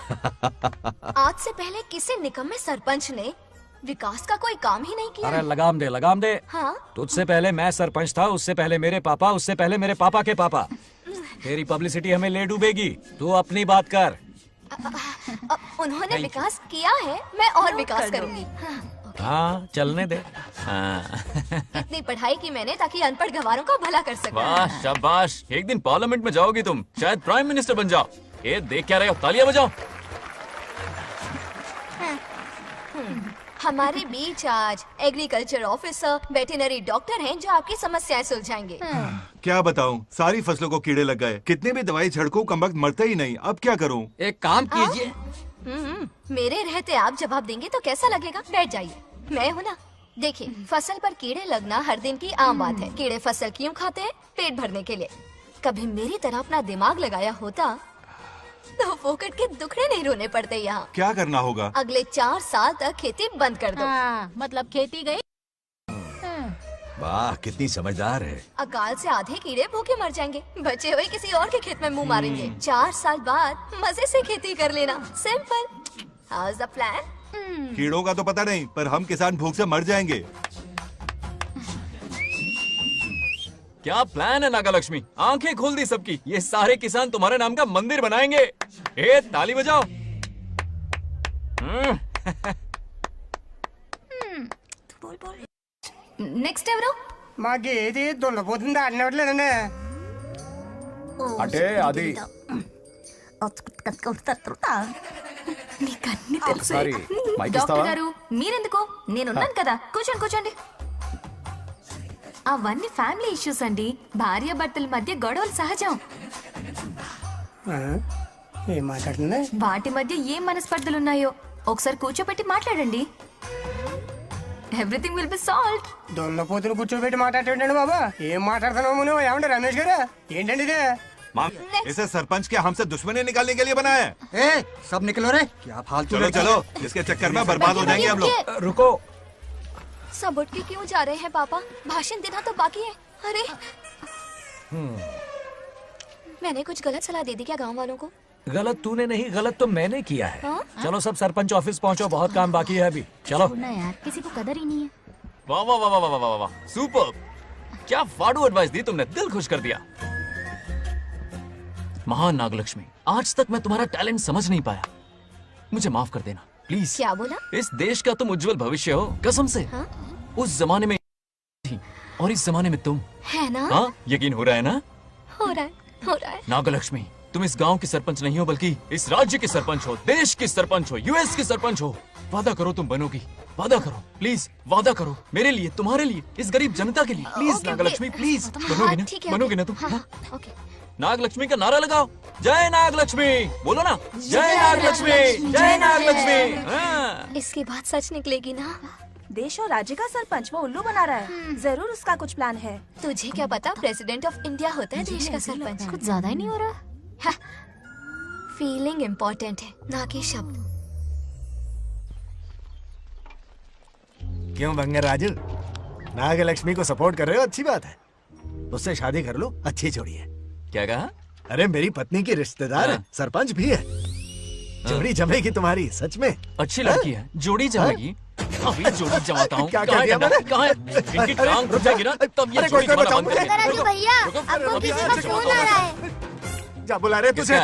आज से पहले किसी निकम्मे सरपंच ने विकास का कोई काम ही नहीं किया। अरे लगाम दे लगाम दे। हाँ? तुझसे पहले मैं सरपंच था, उससे पहले मेरे पापा, उससे पहले मेरे पापा के पापा। तेरी पब्लिसिटी हमें ले डूबेगी, तू अपनी बात कर। उन्होंने विकास किया है, मैं और विकास करूंगी। हाँ चलने दे। इतनी पढ़ाई की मैंने ताकि अनपढ़ गंवारों का भला कर सकूं। वाह शाबाश, एक दिन पार्लियामेंट में जाओगी तुम, शायद प्राइम मिनिस्टर बन जाओ। ये देख क्या रहे हो, तालियां बजाओ। हमारे बीच आज एग्रीकल्चर ऑफिसर, वेटरनरी डॉक्टर हैं जो आपकी समस्याएं सुलझाएंगे। क्या बताऊं, सारी फसलों को कीड़े लग गए। कितने भी दवाई छिड़कूं कमबख्त मरते ही नहीं। अब क्या करूं? एक काम कीजिए। मेरे रहते आप जवाब देंगे तो कैसा लगेगा? बैठ जाइए, मैं हूं ना। देखिए, फसल पर कीड़े लगना हर दिन की आम बात है। कीड़े फसल क्यों खाते हैं? पेट भरने के लिए। कभी मेरी तरह अपना दिमाग लगाया होता तो फोकट के दुखड़े नहीं रोने पड़ते यहाँ। क्या करना होगा? अगले 4 साल तक खेती बंद कर दो। मतलब खेती गई। वाह कितनी समझदार है। अकाल से आधे कीड़े भूखे मर जाएंगे, बचे हुए किसी और के खेत में मुंह मारेंगे। 4 साल बाद मजे से खेती कर लेना। Simple. How is the plan? कीड़ों का तो पता नहीं, पर हम किसान भूख से मर जाएंगे। क्या प्लान है नागालक्ष्मी? आंखें खोल दी सबकी। ये सारे किसान तुम्हारे नाम का मंदिर बनाएंगे। ए ताली बजाओ। నెక్స్ట్ ఎవరు మాకు ఏది దున్నపోతుంది ఆడినట్లేదండి అంటే అది నీకన్నీ తెలుసు. సారీ, మైక్ డాక్టర్ ఇస్తావా? గారు మీరెందుకు? నేనున్నాను కదా, కూర్చోండి కూర్చోండి. అవన్నీ ఫ్యామిలీ ఇష్యూస్ అండి. భార్య భర్తల మధ్య గొడవలు సహజం. ఏం మాట్లాడుతుంది? వాటి మధ్య ఏం మనస్పర్ధలు ఉన్నాయో ఒకసారి కూర్చోబెట్టి మాట్లాడండి. Everything will be solved. దున్నపోతులు కూర్చోబెట్టి మాట్లాడేటండి బాబా. ఏం మాట్లాడుతున్నావు నువ్వు? ఏమంటే రమేష్ గారు ఏంటండి ఇదే? इसे सरपंच के हमसे दुश्मनी निकालने के लिए बनाया है। सब निकलो रे, क्या फालतू। चलो चलो, इसके चक्कर में बर्बाद हो जाएंगे हम लोग। रुको, सब उठ के क्यों जा रहे हैं पापा? भाषण देना तो बाकी है। अरे मैंने कुछ गलत सलाह दे दी क्या गांव वालों को? गलत तूने नहीं, गलत तो मैंने किया है। हाँ? चलो सब सरपंच ऑफिस पहुंचो, बहुत काम बाकी है अभी। चलो यार, किसी को कदर ही नहीं है। वाह वाह वाह वाह वाह वाह, सुपर! क्या फाड़ू एडवाइस दी तुमने, दिल खुश कर दिया। महान नागलक्ष्मी, आज तक मैं तुम्हारा टैलेंट समझ नहीं पाया। मुझे माफ कर देना प्लीज। क्या बोला? इस देश का तुम उज्जवल भविष्य हो, कसम से। हाँ? उस जमाने में थी और इस जमाने में तुम। है ना? हाँ, यकीन हो रहा है ना? हो रहा है, हो रहा है। नागलक्ष्मी, तुम इस गांव की सरपंच नहीं हो, बल्कि इस राज्य की सरपंच हो, देश की सरपंच हो, यूएस की सरपंच हो। वादा करो तुम बनोगी, वादा करो प्लीज, वादा करो मेरे लिए, तुम्हारे लिए, इस गरीब जनता के लिए। Please Nagalakshmi, please. बनोगी ना? बनोगी ना तुम? नागलक्ष्मी का नारा लगाओ। जय नागलक्ष्मी बोलो ना। जय नागलक्ष्मी, जय नागलक्ष्मी। इसकी बात सच निकलेगी ना? देश और राज्य का सरपंच वो उल्लू बना रहा है। जरूर उसका कुछ प्लान है। तुझे क्या पता, प्रेसिडेंट ऑफ इंडिया होता है देश का सरपंच। कुछ ज्यादा ही नहीं हो रहा? फीलिंग इम्पोर्टेंट है, ना कि शब्द। क्यों बंगर राजू, नागलक्ष्मी को सपोर्ट कर रहे हो? अच्छी बात है, उससे शादी कर लो, अच्छी जोड़ी है। क्या कहा? अरे मेरी पत्नी की रिश्तेदार है, सरपंच भी है। जोड़ी जमेगी तुम्हारी, सच में। अच्छी लड़की है, जोड़ी जमेगी। अभी जोड़ी जमाता हूँ। क्या कह दिया मैंने? कहाँ है? इनकी टांग रुक जाएगी ना, तब ये जोड़ी जमाना बंद कर देंगे। राजू भैया, आपको किसी का फोन आ रहा है। जा बुला रहे तुझे।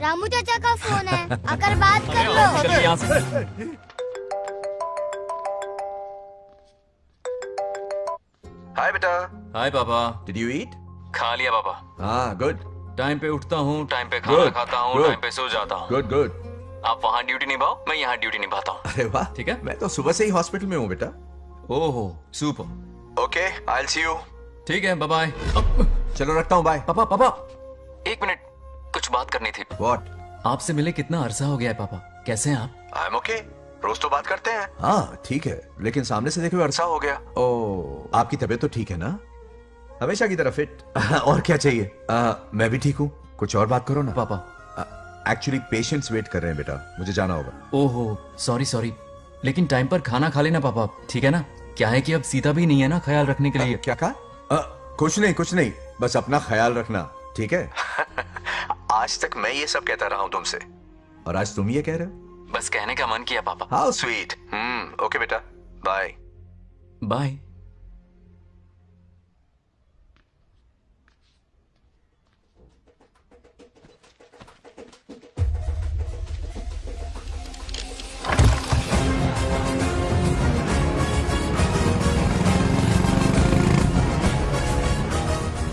रामू चाचा का फोन है, आकर बात कर लो। निकल यहाँ से। हाय बेटा। हाय पापा। Did you eat? खा लिया पापा। हाँ, गुड। टाइम पे उठता हूँ, टाइम पे खाना खाता हूँ, टाइम पे सो जाता हूँ। Good good. आप वहाँ ड्यूटी निभाओ, मैं यहाँ ड्यूटी निभाता हूँ। अरे वाह, ठीक है। मैं तो सुबह से ही हॉस्पिटल में हूँ बेटा। ओहो, super. Okay, I will see you. ठीक है, बाय बाय। चलो रखता हूँ, बाय। पापा पापा, एक मिनट, कुछ बात करनी थी। व्हाट? आपसे मिले कितना अरसा हो गया है पापा, कैसे हैं आप? आई एम ओके, रोज तो बात करते हैं। हाँ ठीक है, लेकिन सामने से देखे हुए अरसा हो गया। ओ, आपकी तबीयत तो ठीक है ना? हमेशा की तरह फिट। और क्या चाहिए? मैं भी ठीक हूँ, कुछ और बात करो ना। पापा एक्चुअली पेशेंट्स वेट कर रहे हैं बेटा, मुझे जाना होगा। ओहो, सॉरी सॉरी, लेकिन टाइम पर खाना खा लेना पापा, ठीक है ना? क्या है कि अब सीता भी नहीं है ना ख्याल रखने के लिए। क्या कहा? कुछ नहीं, बस अपना ख्याल रखना, ठीक है? आज तक मैं ये सब कहता रहा हूँ तुमसे, और आज तुम ये कह रहे हो? बस कहने का मन किया पापा। How sweet. ओके बेटा, बाय बाय।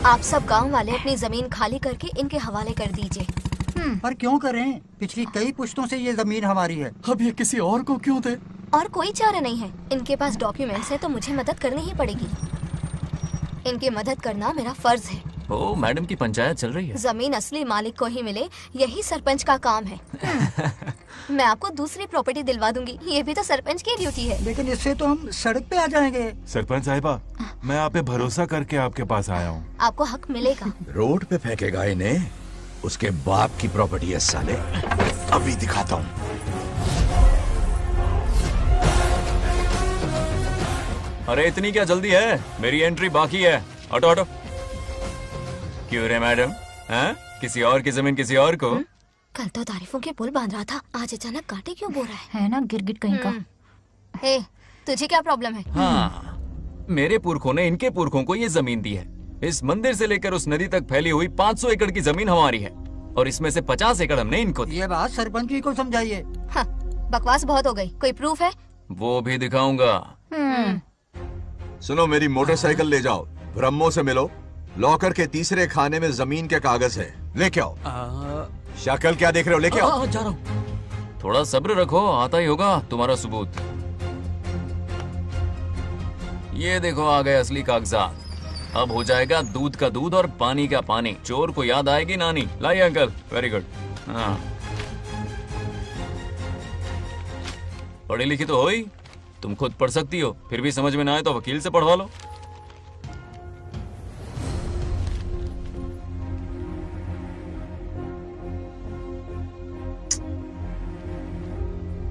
आप सब गांव वाले अपनी जमीन खाली करके इनके हवाले कर दीजिए। पर क्यों करें? पिछली कई पुश्तों से ये जमीन हमारी है। अब ये किसी और को क्यों दे? और कोई चारा नहीं है। इनके पास डॉक्यूमेंट्स है तो मुझे मदद करनी ही पड़ेगी। इनकी मदद करना मेरा फर्ज है। ओ, मैडम की पंचायत चल रही है। जमीन असली मालिक को ही मिले, यही सरपंच का काम है। मैं आपको दूसरी प्रॉपर्टी दिलवा दूंगी, ये भी तो सरपंच की ड्यूटी है। लेकिन इससे तो हम सड़क पे आ जाएंगे। सरपंच साहिबा, मैं आप पे भरोसा करके आपके पास आया हूँ। आपको हक मिलेगा। रोड पे फेंकेगा इन्हें, उसके बाप की प्रॉपर्टी है साले, अभी दिखाता हूँ। अरे इतनी क्या जल्दी है, मेरी एंट्री बाकी है। हटो हटो। क्यों रे मैडम, हैं? किसी और की जमीन किसी और को? कल तो तारीफों के पुल बांध रहा था, आज अचानक कांटे क्यों बो रहा है ना गिरगिट कहीं का। हे, तुझे क्या प्रॉब्लम है? हाँ, मेरे पुरखों ने इनके पुरखों को ये जमीन दी है। इस मंदिर से लेकर उस नदी तक फैली हुई 500 एकड़ की जमीन हमारी है और इसमें से 50 एकड़ हमने इनको दी। ये बात सरपंच जी को समझाइए। हाँ, बकवास बहुत हो गई। कोई प्रूफ है? वो भी दिखाऊंगा। सुनो, मेरी मोटरसाइकिल ले जाओ, ब्रह्मो से मिलो, लॉकर के तीसरे खाने में जमीन के कागज है, लेके आओ। शक्ल क्या देख रहे हो, लेके आओ। जा रहा हूँ। थोड़ा सब्र रखो, आता ही होगा तुम्हारा सबूत। ये देखो आ गए असली कागजात। अब हो जाएगा दूध का दूध और पानी का पानी। चोर को याद आएगी नानी। लाइए अंकल, वेरी गुड। हाँ, पढ़ी लिखी तो हो ही, तुम खुद पढ़ सकती हो, फिर भी समझ में ना आए तो वकील से पढ़वा लो।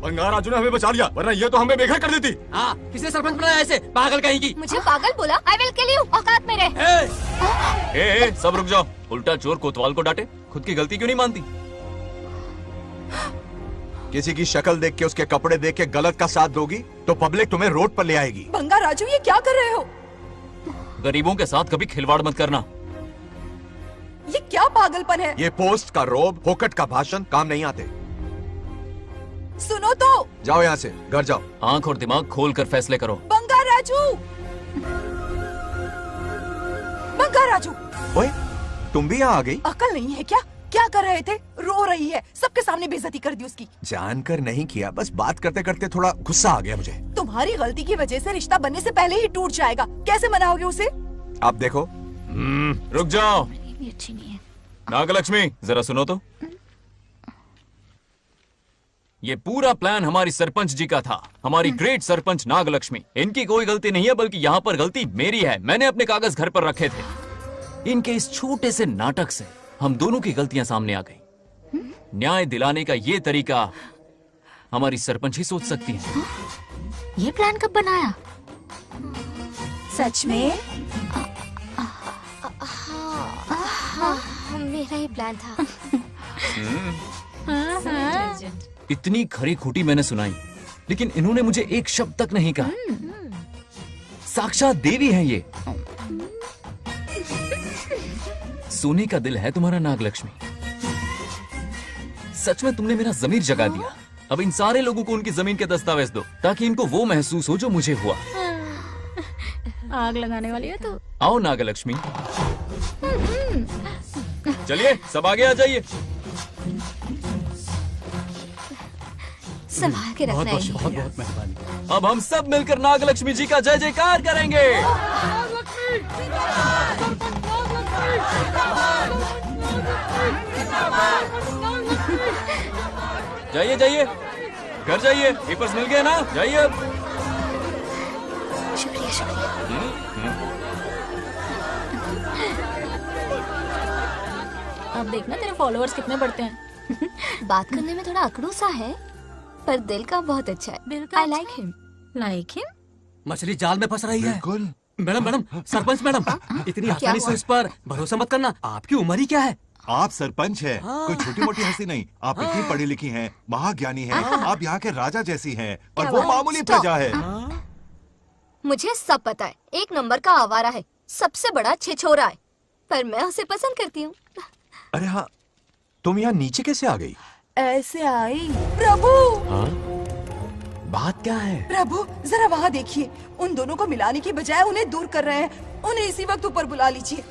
बंगार राजू ने हमें बचा लिया, वरना ये तो हमें बेघर कर देती। हाँ, किसने सरपंच बनाया ऐसे पागल कहीं की? मुझे पागल बोला? I will kill you. औकात में रह। ए, सब रुक जाओ। उल्टा चोर कोतवाल को डांटे, खुद की गलती क्यों नहीं मानती? किसी की शक्ल देख के, उसके कपड़े देख के गलत का साथ दोगी तो पब्लिक तुम्हें रोड पर ले आएगी। बंगार राजू, ये क्या कर रहे हो? गरीबों के साथ कभी खिलवाड़ मत करना। ये क्या पागलपन है? ये पोस्ट का रोब, फोकट का भाषण काम नहीं आते। सुनो तो। जाओ यहाँ से, घर जाओ। आंख और दिमाग खोल कर फैसले करो। बंगार राजू, बंगार राजू। ओए, तुम भी यहाँ आ गई? अकल नहीं है क्या? क्या कर रहे थे? रो रही है, सबके सामने बेइज्जती कर दी उसकी। जानकर नहीं किया, बस बात करते करते थोड़ा गुस्सा आ गया मुझे। तुम्हारी गलती की वजह से रिश्ता बनने से पहले ही टूट जाएगा, कैसे मनाओगे उसे? आप देखो। रुक जाओ। अच्छी नहीं है। नागलक्ष्मी, जरा सुनो तो। ये पूरा प्लान हमारी सरपंच जी का था, हमारी ग्रेट सरपंच नागलक्ष्मी। इनकी कोई गलती नहीं है, बल्कि यहाँ पर गलती मेरी है। मैंने अपने कागज घर पर रखे थे। इनके इस छोटे से नाटक से हम दोनों की गलतियां सामने आ गई। न्याय दिलाने का ये तरीका हमारी सरपंच ही सोच सकती है। ये प्लान कब बनाया? सच में? हाँ, मेरा ही प्लान था। इतनी खरी खोटी मैंने सुनाई, लेकिन इन्होंने मुझे एक शब्द तक नहीं कहा। साक्षात देवी है ये। सोने का दिल है तुम्हारा नागलक्ष्मी। सच में तुमने मेरा जमीर जगा दिया। अब इन सारे लोगों को उनकी जमीन के दस्तावेज दो, ताकि इनको वो महसूस हो जो मुझे हुआ। आग लगाने वाली है तो। आओ नागलक्ष्मी, चलिए सब आगे आ जाइए। संभाल के रखना है। बहुत बहुत मेहरबानी। अब हम सब मिलकर नागलक्ष्मी जी का जय जयकार करेंगे। जाइए जाइए, घर जाइए। पेपर्स मिल गए ना? जाइए अब। शुक्रिया शुक्रिया। अब देखना तेरे फॉलोअर्स कितने बढ़ते हैं। बात करने में थोड़ा अकड़ू सा है, पर दिल का बहुत अच्छा है। I like him. Like him? मछली जाल में फंस रही है। बिल्कुल। मैडम मैडम, सरपंच मैडम, इतनी आसानी से इस पर भरोसा मत करना। आपकी उम्र ही क्या है? आप सरपंच हैं, कोई छोटी मोटी हस्ती नहीं। आप इतनी पढ़ी लिखी हैं, महाज्ञानी हैं, आप यहाँ के राजा जैसी हैं, और वो मामूली प्रजा है। मुझे सब पता है, एक नंबर का आवारा है, सबसे बड़ा छिछोरा है, पर मैं उसे पसंद करती हूँ। अरे हाँ, तुम यहाँ नीचे कैसे आ गई? ऐसे आई। प्रभु, बात क्या है? प्रभु जरा वहाँ देखिए, उन दोनों को मिलाने की बजाय उन्हें दूर कर रहे हैं। उन्हें इसी वक्त ऊपर बुला लीजिए।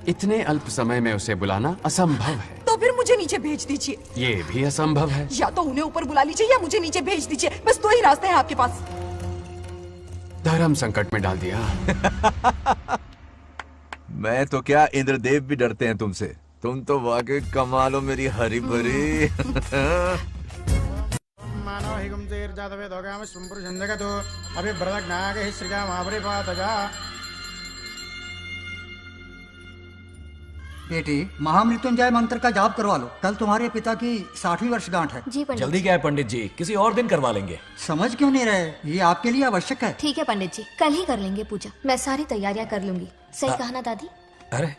इतने अल्प समय में उसे बुलाना असंभव है। तो फिर मुझे नीचे भेज दीजिए। ये भी असंभव है। या तो उन्हें ऊपर बुला लीजिए या मुझे नीचे भेज दीजिए, बस दो ही रास्ते हैं आपके पास। धर्म संकट में डाल दिया। मैं तो क्या, इंद्रदेव भी डरते हैं तुमसे। तुम तो वाकई कमाल हो मेरी हरी भरी। मानव हिगम तेर जातवे दोगाम सुंपुर जंदगतो अभी ब्रदक नागे श्रीगा मावरे पातगा। बेटी, महामृत्युंजय मंत्र का जाप करवा लो, कल तुम्हारे पिता की 60वीं वर्षगांठ है। जी पंडित। जल्दी क्या है पंडित जी, किसी और दिन करवा लेंगे। समझ क्यों नहीं रहे? ये आपके लिए आवश्यक है। ठीक है पंडित जी, कल ही कर लेंगे पूजा। मैं सारी तैयारियां कर लूंगी। सही कहा ना दादी? अरे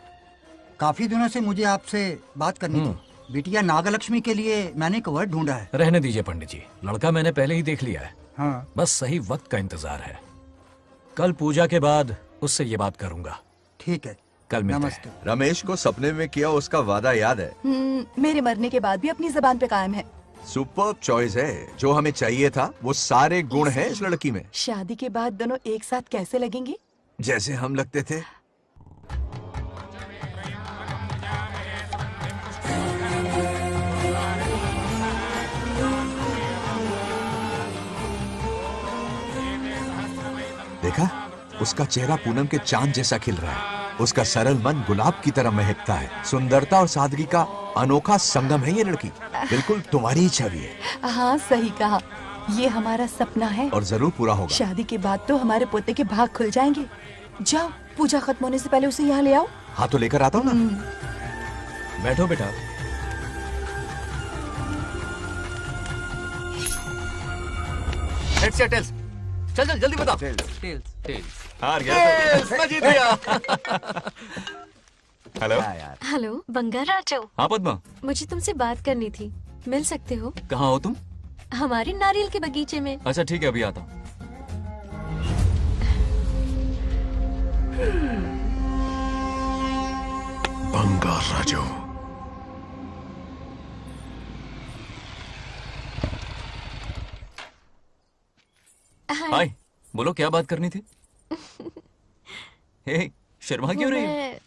काफी दिनों से मुझे आपसे बात करनी थी। बिटिया नागलक्ष्मी के लिए मैंने एक वर्ड ढूंढा है। रहने दीजिए पंडित जी, लड़का मैंने पहले ही देख लिया है। हाँ। बस सही वक्त का इंतजार है। कल पूजा के बाद उससे ये बात करूंगा। ठीक है, कल मिलते नमस्ते। हैं। रमेश को सपने में किया उसका वादा याद है? मेरे मरने के बाद भी अपनी जबान पे कायम है। सुपर्ब चॉइस है। जो हमें चाहिए था वो सारे गुण हैं इस लड़की में। शादी के बाद दोनों एक साथ कैसे लगेंगे? जैसे हम लगते थे। देखा, उसका चेहरा पूनम के चांद जैसा खिल रहा है। उसका सरल मन गुलाब की तरह महकता है। सुंदरता और सादगी का अनोखा संगम है ये लड़की। बिल्कुल तुम्हारी ही छवि है। हाँ सही कहा, ये हमारा सपना है और जरूर पूरा होगा। शादी के बाद तो हमारे पोते के भाग खुल जाएंगे। जाओ, पूजा खत्म होने से पहले उसे यहाँ ले आओ। हाँ तो लेकर आता हूँ ना। बैठो बेटा। हेड्स या टेल्स? चल चल जल्दी बता। टेल्स। हार गया। मैं जीत गया। हेलो। हेलो बंगाराजू। हाँ पद्मा। मुझे तुमसे बात करनी थी, मिल सकते हो? कहाँ हो तुम? हमारे नारियल के बगीचे में। अच्छा ठीक है, अभी आता हूँ। बंगाराजू। हाय, बोलो क्या बात करनी थी? हे, शर्मा क्यों रही है?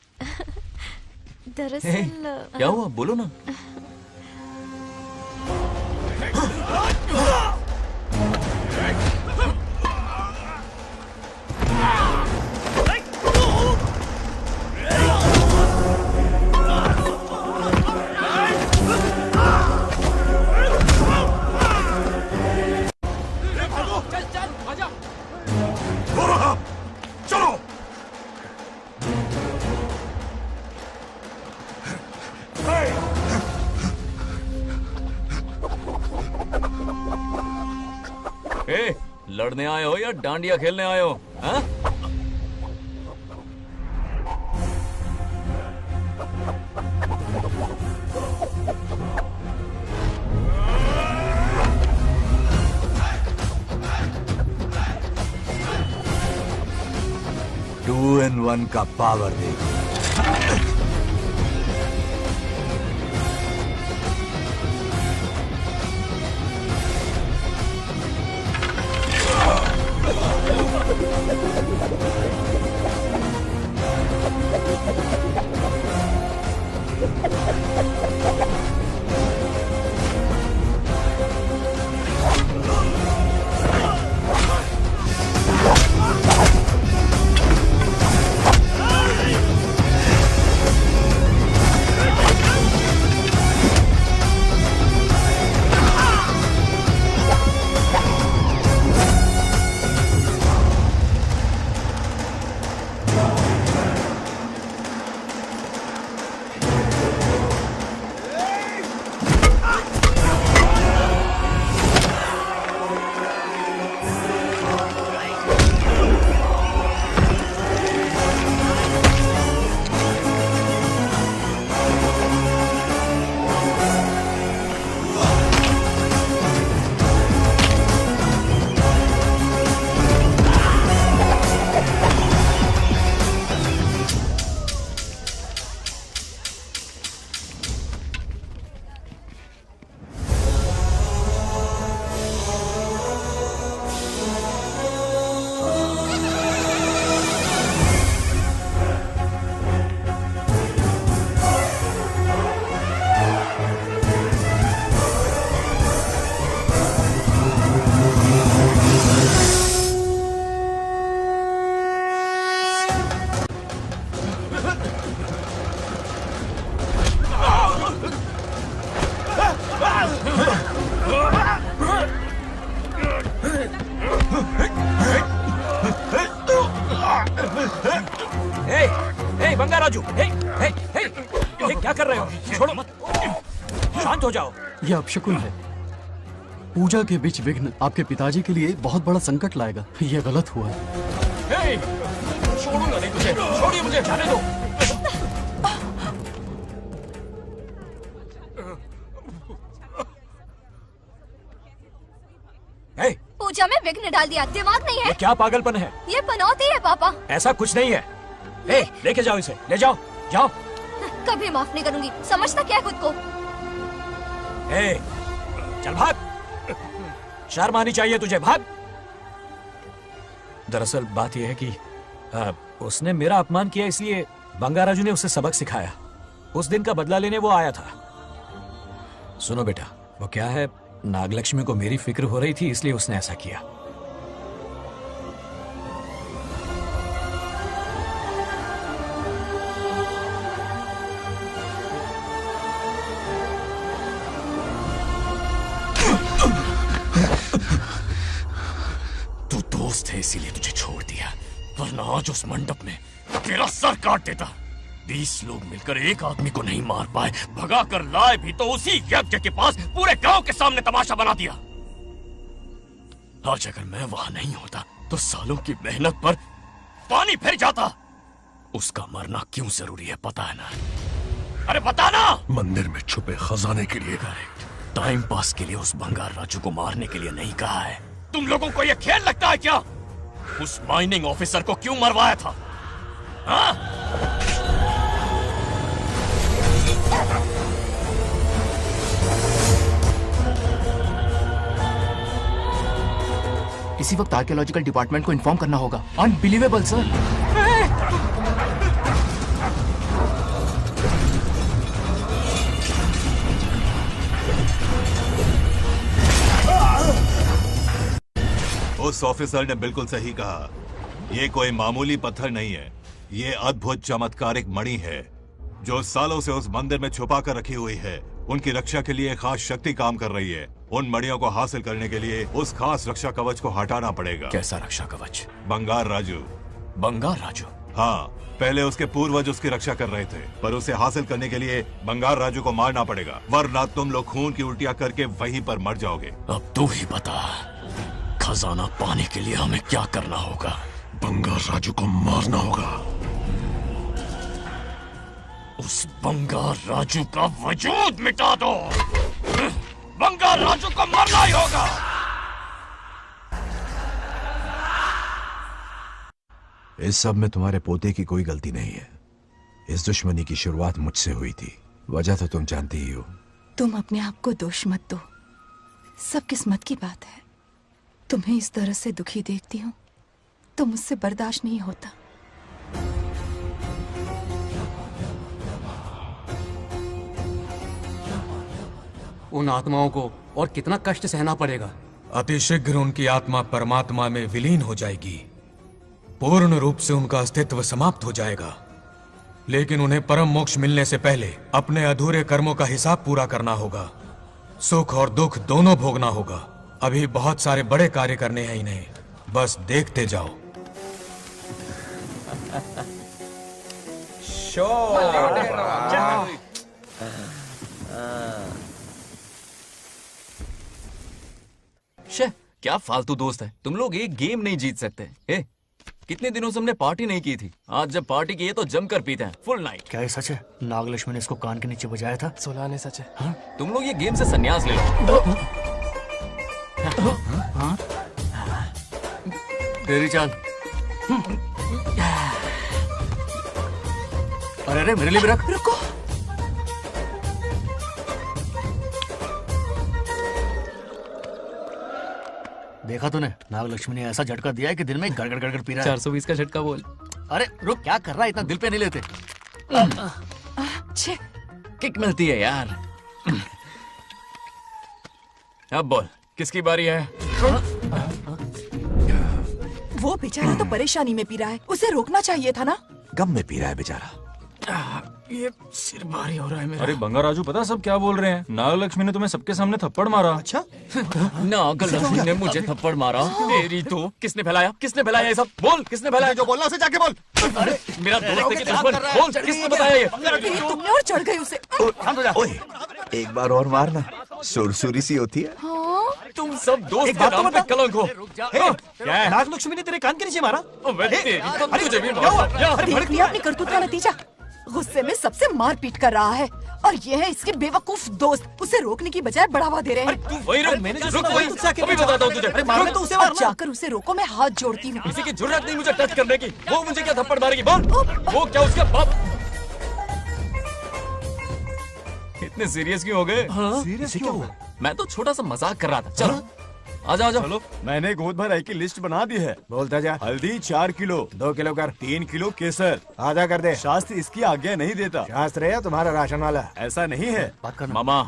दरअसल क्या हुआ, बोलो ना। लड़ने आए हो या डांडिया खेलने आए हो? हाँ? टू इन वन का पावर देखो। बंगाराजू, क्या कर रहे हो? छोड़ो मत, शांत हो जाओ। यह अपशकुन है। पूजा के बीच विघ्न आपके पिताजी के लिए बहुत बड़ा संकट लाएगा। यह गलत हुआ। छोड़ूंगा नहीं तुझे, छोड़िए मुझे, जाने दो। पूजा में विघ्न डाल दिया, दिमाग नहीं है? ये क्या पागलपन है? ये पनौती है पापा। ऐसा कुछ नहीं है। लेके जाओ इसे, ले जाओ, जाओ। कभी माफ नहीं करूंगी, समझता क्या है खुद को? चल भाग, शर्म आनी चाहिए तुझे, भाग। दरअसल बात यह है कि उसने मेरा अपमान किया, इसलिए बंगाराजू ने उसे सबक सिखाया। उस दिन का बदला लेने वो आया था। सुनो बेटा, वो क्या है, नागलक्ष्मी को मेरी फिक्र हो रही थी, इसलिए उसने ऐसा किया। तू दोस्त है इसीलिए तुझे छोड़ दिया, वरना आज उस मंडप में तेरा सर काट देता। 20 लोग मिलकर एक आदमी को नहीं मार पाए, भगा कर लाए भी तो उसी यज्ञ के पास पूरे गांव के सामने तमाशा बना दिया। आज अगर मैं वहां नहीं होता तो सालों की मेहनत पर पानी फिर जाता। उसका मरना क्यों जरूरी है पता है ना? अरे बता ना। मंदिर में छुपे खजाने के लिए। टाइम पास के लिए उस बंगार राजू को मारने के लिए नहीं कहा है। तुम लोगों को यह खेल लगता है क्या? उस माइनिंग ऑफिसर को क्यों मरवाया था? हाँ? इसी वक्त आर्कियोलॉजिकल डिपार्टमेंट को इन्फॉर्म करना होगा। Unbelievable sir. उस ऑफिसर ने बिल्कुल सही कहा। ये कोई मामूली पत्थर नहीं है, ये अद्भुत चमत्कारिक मणि है जो सालों से उस मंदिर में छुपा कर रखी हुई है। उनकी रक्षा के लिए खास शक्ति काम कर रही है। उन मणियों को हासिल करने के लिए उस खास रक्षा कवच को हटाना पड़ेगा। कैसा रक्षा कवच? बंगार राजू। बंगार राजू? हाँ, पहले उसके पूर्वज उसकी रक्षा कर रहे थे, पर उसे हासिल करने के लिए बंगार राजू को मारना पड़ेगा, वरना तुम लोग खून की उल्टियां करके वहीं पर मर जाओगे। अब तू ही बता, खजाना पाने के लिए हमें क्या करना होगा? बंगार राजू को मारना होगा। उस बंगार राजू का वजूद मिटा दो। बंगार राजू को मारना ही होगा। इस सब में तुम्हारे पोते की कोई गलती नहीं है। इस दुश्मनी की शुरुआत मुझसे हुई थी, वजह तो तुम जानती ही हो। तुम अपने आप को दोष मत दो, सब किस्मत की बात है। तुम्हें इस तरह से दुखी देखती हूँ तो मुझसे बर्दाश्त नहीं होता। उन आत्माओं को और कितना कष्ट सहना पड़ेगा। अतिशीघ्र उनकी आत्मा परमात्मा में विलीन हो जाएगी, पूर्ण रूप से उनका अस्तित्व समाप्त हो जाएगा। लेकिन उन्हें परम मोक्ष मिलने से पहले अपने अधूरे कर्मों का हिसाब पूरा करना होगा। सुख और दुख दोनों भोगना होगा। अभी बहुत सारे बड़े कार्य करने हैं इन्हें, बस देखते जाओ। शे, क्या फालतू दोस्त है। तुम लोग एक गेम नहीं जीत सकते। कितने दिनों से हमने पार्टी नहीं की थी, आज जब पार्टी की है तो जमकर पीते हैं, फुल नाइट। क्या ये सच है? नागलक्ष्मी ने इसको कान के नीचे बजाया था। सोलह ने सच है। हाँ? तुम लोग ये गेम से संन्यास ले लो। हाँ? तेरी चाल। अरे अरे मेरे लिए भी रख। रुको, देखा तूने, नागलक्ष्मी ने ऐसा झटका दिया है कि दिन में गड़गड़ गड़गड़ पी रहा है। 420 का झटका बोल। अरे रुक, क्या कर रहा है, इतना दिल पे नहीं लेते। किक मिलती है यार। अब बोल, किसकी बारी है? वो बेचारा तो परेशानी में पी रहा है, उसे रोकना चाहिए था ना। गम में पी रहा है बेचारा। ये सिर भारी हो रहा है मेरा। अरे बंगा राजू, पता सब क्या बोल रहे हैं? नागलक्ष्मी ने तुम्हें सबके सामने थप्पड़ मारा। अच्छा? नागलक्ष्मी ने मुझे थप्पड़ मारा? तेरी तो किसने फैलाया? किसने फैलाया ये सब? बोल, किसने फैलाया? जो बोलना उसे जाके बोल। अरे मेरा दोस्त है कि दुश्मन? बोल, किसने बताया ये? तुमने और चढ़ गई उसे। ओए, एक बार और मारना, सुरसुरी सी होती है। तुम सब दोस्त के नाम पे कलंक हो। क्या है? नागलक्ष्मी ने तेरे कान के नीचे मारा? देखिए अपनी करतूत का नतीजा। गुस्से में सबसे मार पीट कर रहा है। और ये है इसके बेवकूफ दोस्त, उसे रोकने की बजाय बढ़ावा दे रहे हैं। वही रुक, मैंने जो सुना वही अभी बताता हूँ तुझे। अरे मारना तो उसे मार, जाकर उसे रोको, मैं हाथ जोड़ती हूँ। किसी की जुर्रत नहीं मुझे टच करने की। वो मुझे क्या थप्पड़ मारेगी बोल? वो क्या उसका बाप? इतने सीरियस क्यों हो गए? सीरियस क्यों हुआ? मैं तो छोटा सा मजाक कर रहा था। चलो आ जाओ चलो। मैंने गोद भराई की लिस्ट बना दी है। बोलता जा। हल्दी 4 किलो, 2 किलो कर, 3 किलो केसर, आधा कर दे। शास्त्र इसकी आज्ञा नहीं देता। शास्त्र है तुम्हारा राशन वाला? ऐसा नहीं है मामा।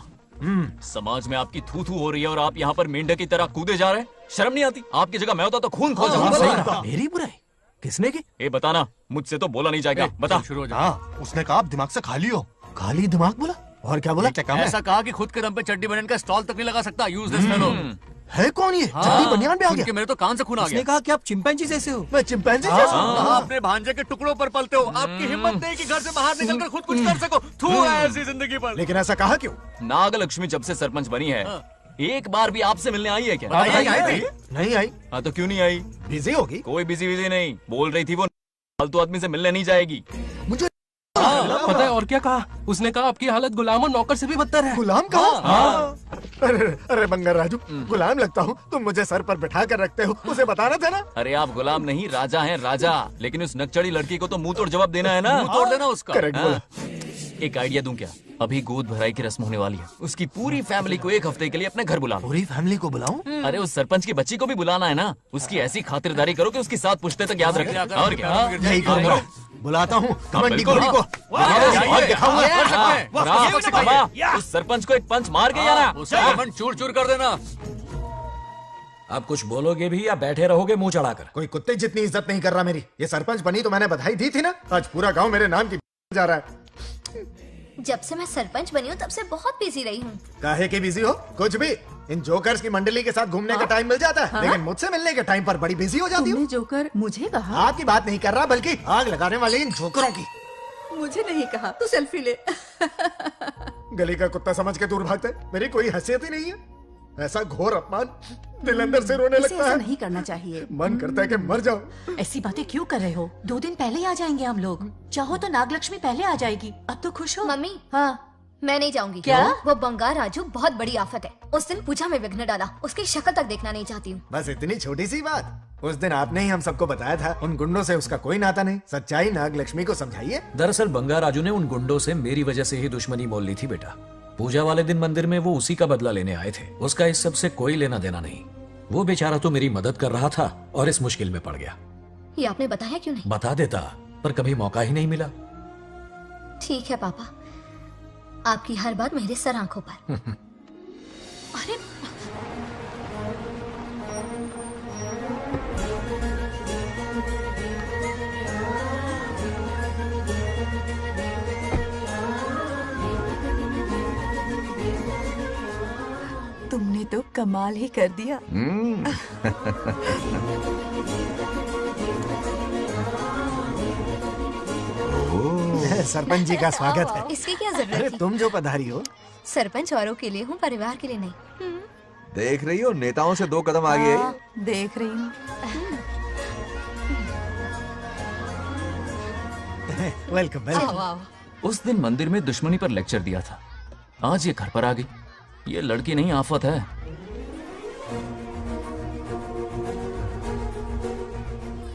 समाज में आपकी थू थू हो रही है और आप यहाँ पर मेंढक की तरह कूदे जा रहे हैं। शर्म नहीं आती? आपकी जगह मैं होता तो खून खोल जाता। मेरी बुराई किसने की? ए बताना, मुझसे तो बोला नहीं जाएगा। बता। उसने कहा आप दिमाग से खाली हो। खाली दिमाग बोला? और क्या बोला? ऐसा कहा कि खुद के दम पे चड्डी बनियान का स्टॉल तक नहीं लगा सकता। Useless fellow. है कौन ये? हाँ। चड्डी बनियान पे आ गया। मेरे तो कान से खून आ गया। उसने कहा कि आप चिंपैंजी जैसे हो। मैं चिंपैंजी जैसा हूँ? हाँ, अपने भांजे के टुकड़ों पर पलते हो। आपकी हिम्मत नहीं कि घर से बाहर निकलकर खुद कुछ कर सको। थू है ऐसी जिंदगी पर। लेकिन ऐसा कहा क्यों? नागलक्ष्मी जब से सरपंच बनी है, एक बार भी आपसे मिलने आई है क्या? नहीं आई। हाँ तो क्यों नहीं आई? बिजी होगी। कोई बिजी नहीं, बोल रही थी वो फालतू आदमी से मिलने नहीं जाएगी। मुझे पता है और क्या कहा? उसने कहा आपकी हालत गुलाम और नौकर से भी बदतर है। गुलाम कहा? अरे बंगर राजू, गुलाम लगता हूँ? तुम मुझे सर पर बिठा कर रखते हो, उसे बताना था ना। अरे आप गुलाम नहीं, राजा हैं राजा। लेकिन उस नकचड़ी लड़की को तो मुंह तोड़ जवाब देना है ना। मुंह तोड़ देना उसका। करेक्ट बोला। एक आइडिया दूं क्या? अभी गोद भराई की रस्म होने वाली है, उसकी पूरी फैमिली को 1 हफ्ते के लिए अपने घर बुला। पूरी फैमिली को बुलाऊं? अरे उस सरपंच की बच्ची को भी बुलाना है ना। उसकी ऐसी खातिरदारी करो कि उसकी 7 पुश्ते तक याद रखे। और क्या? यही करूंगा। बुलाता हूँ कबड्डी घोड़ी को। उस सरपंच को एक पंच मार के जाना। उसका मन चूर चूर कर देना। आप कुछ बोलोगे भी या बैठे रहोगे मुंह चढ़ाकर? कोई कुत्ते जितनी इज्जत नहीं कर रहा मेरी। ये सरपंच बनी तो मैंने बधाई दी थी ना। आज पूरा गांव मेरे नाम की जा रहा है। जब से मैं सरपंच बनी हूँ तब से बहुत बिजी रही हूँ। काहे की बिजी हो? कुछ भी। इन जोकर्स की मंडली के साथ घूमने का टाइम मिल जाता है, लेकिन मुझसे मिलने के टाइम पर बड़ी बिजी हो जाती हूँ। जोकर मुझे कहा? आपकी बात नहीं कर रहा, बल्कि आग लगाने वाले इन जोकरों की। मुझे नहीं कहा। तू सेल्फी ले। गली का कुत्ता समझ के दूर भागते, मेरी कोई हैसियत ही नहीं है। ऐसा घोर अपमान, दिल अंदर से रोने लगता ऐसा है। नहीं करना चाहिए। मन करता है कि मर जाओ। ऐसी बातें क्यों कर रहे हो? 2 दिन पहले ही आ जाएंगे हम लोग। चाहो तो नागलक्ष्मी पहले आ जाएगी। अब तो खुश हो? मम्मी। हाँ मैं नहीं जाऊंगी। क्या? वो बंगार राजू बहुत बड़ी आफत है। उस दिन पूजा में विघ्न डाला, उसकी शक्ल तक देखना नहीं चाहती हूँ। बस इतनी छोटी सी बात। उस दिन आपने ही हम सबको बताया था उन गुंडों से उसका कोई नाता नहीं। सच्चाई नागलक्ष्मी को समझाइए। दरअसल बंगार राजू ने उन गुंडों से मेरी वजह से ही दुश्मनी मोल ली थी बेटा। पूजा वाले दिन मंदिर में वो उसी का बदला लेने आए थे। उसका इस सब से कोई लेना देना नहीं। वो बेचारा तो मेरी मदद कर रहा था और इस मुश्किल में पड़ गया। ये आपने बताया क्यों नहीं? बता देता, पर कभी मौका ही नहीं मिला। ठीक है पापा, आपकी हर बात मेरे सर आंखों पर। अरे तुमने तो कमाल ही कर दिया। सरपंच जी का स्वागत है। इसकी क्या जरूरत अरे थी? तुम जो पधारी हो। सरपंच औरों के लिए हूँ, परिवार के लिए नहीं। देख रही हो, नेताओं से 2 कदम आगे है। देख रही हूँ। Welcome welcome. उस दिन मंदिर में दुश्मनी पर लेक्चर दिया था, आज ये घर पर आ गई। ये लड़की नहीं आफत है।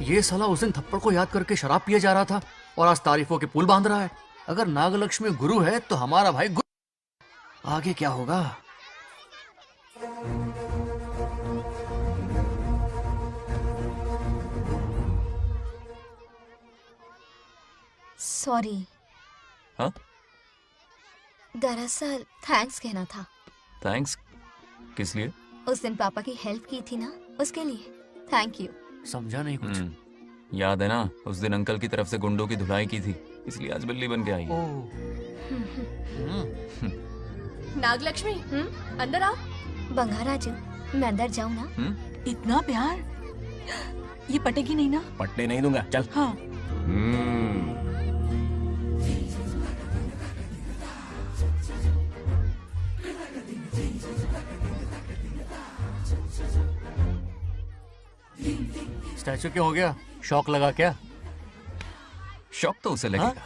ये साला उस दिन थप्पड़ को याद करके शराब पिए जा रहा था और आज तारीफों के पुल बांध रहा है। अगर नागलक्ष्मी गुरु है तो हमारा भाई गुरु। आगे क्या होगा? सॉरी। हाँ? दरअसल थैंक्स कहना था। थैंक्स किस लिए? उस दिन पापा की हेल्प की थी ना, उसके लिए थैंक यू। समझा नहीं कुछ। याद है ना, उस दिन अंकल की तरफ से गुंडों की धुलाई की थी, इसलिए आज बिल्ली बन के आई है। नागलक्ष्मी अंदर आओ। बंगार राजू, मैं अंदर जाऊँ ना? इतना प्यार, ये पटेगी नहीं ना? पटने नहीं दूंगा, चल। हाँ। स्टैचू क्यों हो गया? शौक लगा क्या? शौक तो उसे लगेगा।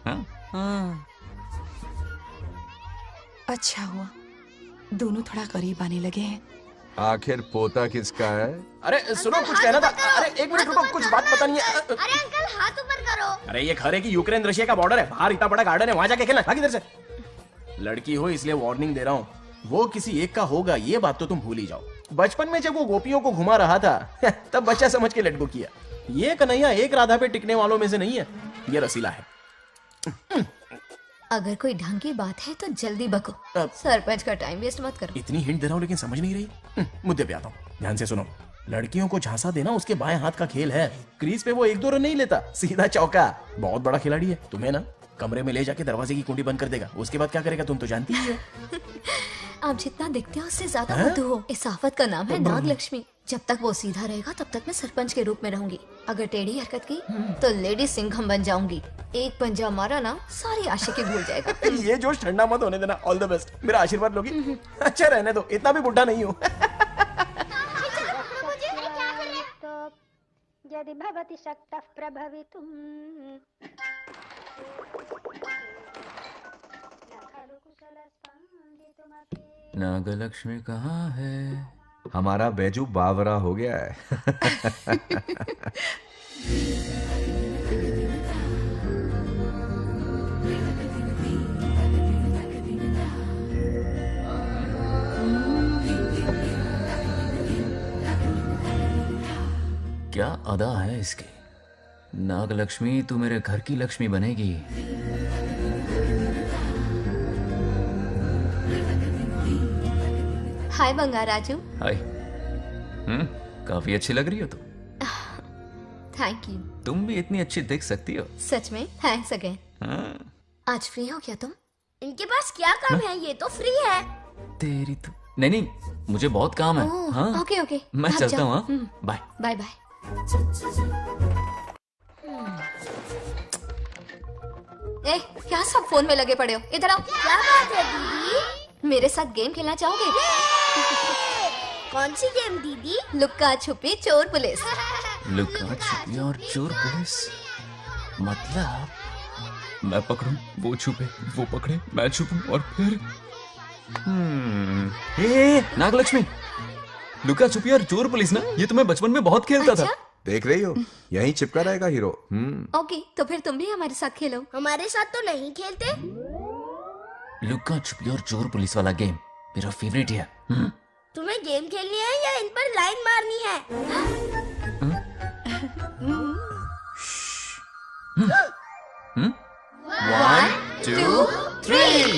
हाँ? अच्छा हुआ दोनों थोड़ा करीब आने लगे हैं। आखिर पोता किसका है? अरे सुनो, कुछ कहना था। अरे एक मिनट रुको, कुछ बात बतानी है। अरे अंकल हाथ ऊपर करो। अरे ये घर है कि यूक्रेन रशिया का बॉर्डर है? बाहर इतना बड़ा गार्डन है, वहां जाके खेलना। भाग इधर से। लड़की हो इसलिए वार्निंग दे रहा हूँ, वो किसी एक का होगा ये बात तो तुम भूल ही जाओ। बचपन में जब वो गोपियों को घुमा रहा था तब बच्चा समझ के लटको किया। ये कन्हैया एक राधा पे टिकने वालों में से नहीं है, ये रसीला है। अगर कोई ढंग की बात है तो जल्दी बको, सरपंच का टाइम वेस्ट मत करो। इतनी हिंट दे रहा हूँ लेकिन समझ नहीं रही। मुद्दे पे आता हूँ, ध्यान से सुनो। लड़कियों को झांसा देना उसके बाएं हाथ का खेल है। क्रीज पे वो 1-2 रन नहीं लेता, सीधा चौका। बहुत बड़ा खिलाड़ी है। तुम्हें ना कमरे में ले जाके दरवाजे की कुंडी बंद कर देगा, उसके बाद क्या करेगा तुम तो जानती ही हो। आप जितना दिखते हो उससे ज्यादा बुद्धू हो। इस आफत का नाम है नाग लक्ष्मी। जब तक वो सीधा रहेगा तब तक मैं सरपंच के रूप में रहूंगी। अगर टेढ़ी हरकत की तो लेडी सिंघम बन जाऊंगी। एक पंजा मारा ना सारी आशिकी भूल जाएगा। ये जोश ठंडा मत होने देना। All the best. मेरा आशीर्वाद लोगी? अच्छा रहने दो, इतना भी बुढ़ा नहीं हूँ। यदि भवति शक्तः प्रभवितुम्। नागलक्ष्मी कहाँ है? हमारा बैजू बावरा हो गया है। क्या अदा है इसकी। नागलक्ष्मी तू मेरे घर की लक्ष्मी बनेगी। हाय बंगार राजू। हाय। काफी अच्छी लग रही हो तुम। Thank you. तुम भी इतनी अच्छी दिख सकती हो। सच में थैंक्स अगेन। आज फ्री हो क्या तुम? इनके पास क्या काम है, ये तो फ्री है। तेरी तो नहीं, मुझे बहुत काम है। हाँ ओके ओके, मैं चलता हूँ। Bye bye bye. ए, क्या सब फोन में लगे पड़े हो? इधर आओ। क्या बात है दीदी? मेरे साथ गेम खेलना चाहोगे? कौन सी गेम दीदी? लुक्का छुपी चोर पुलिस। लुक्का छुपी और चोर पुलिस मतलब मैं पकड़ूं, वो छुपे, वो पकड़े, मैं छुपूं और फिर नागलक्ष्मी, लुक्का छुपी और चोर पुलिस ना, ये तो मैं बचपन में बहुत खेलता था। देख रही हो, यहीं चिपका रहेगा हीरो। ओके, तो फिर तुम भी हमारे साथ खेलो। हमारे साथ तो नहीं खेलते। लुक्का छुपी और चोर पुलिस वाला गेम मेरा फेवरेट है। तुम्हें गेम खेलनी है या इन पर लाइन मारनी है? 1 2 3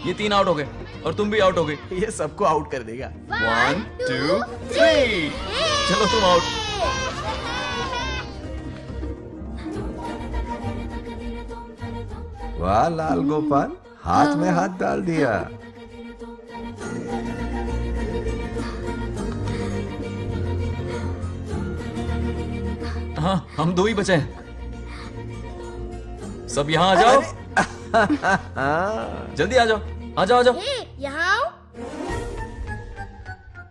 ये 3 आउट हो गए और तुम भी आउट हो गए। ये सबको आउट कर देगा। 1 2 3 चलो तुम आउट। वाह लाल गोपाल, हाथ में हाथ डाल दिया। हाँ, हम 2 ही बचे हैं। सब यहाँ आ जाओ। जल्दी आ जाओ, आ जाओ, आ जाओ। यहाँ आओ।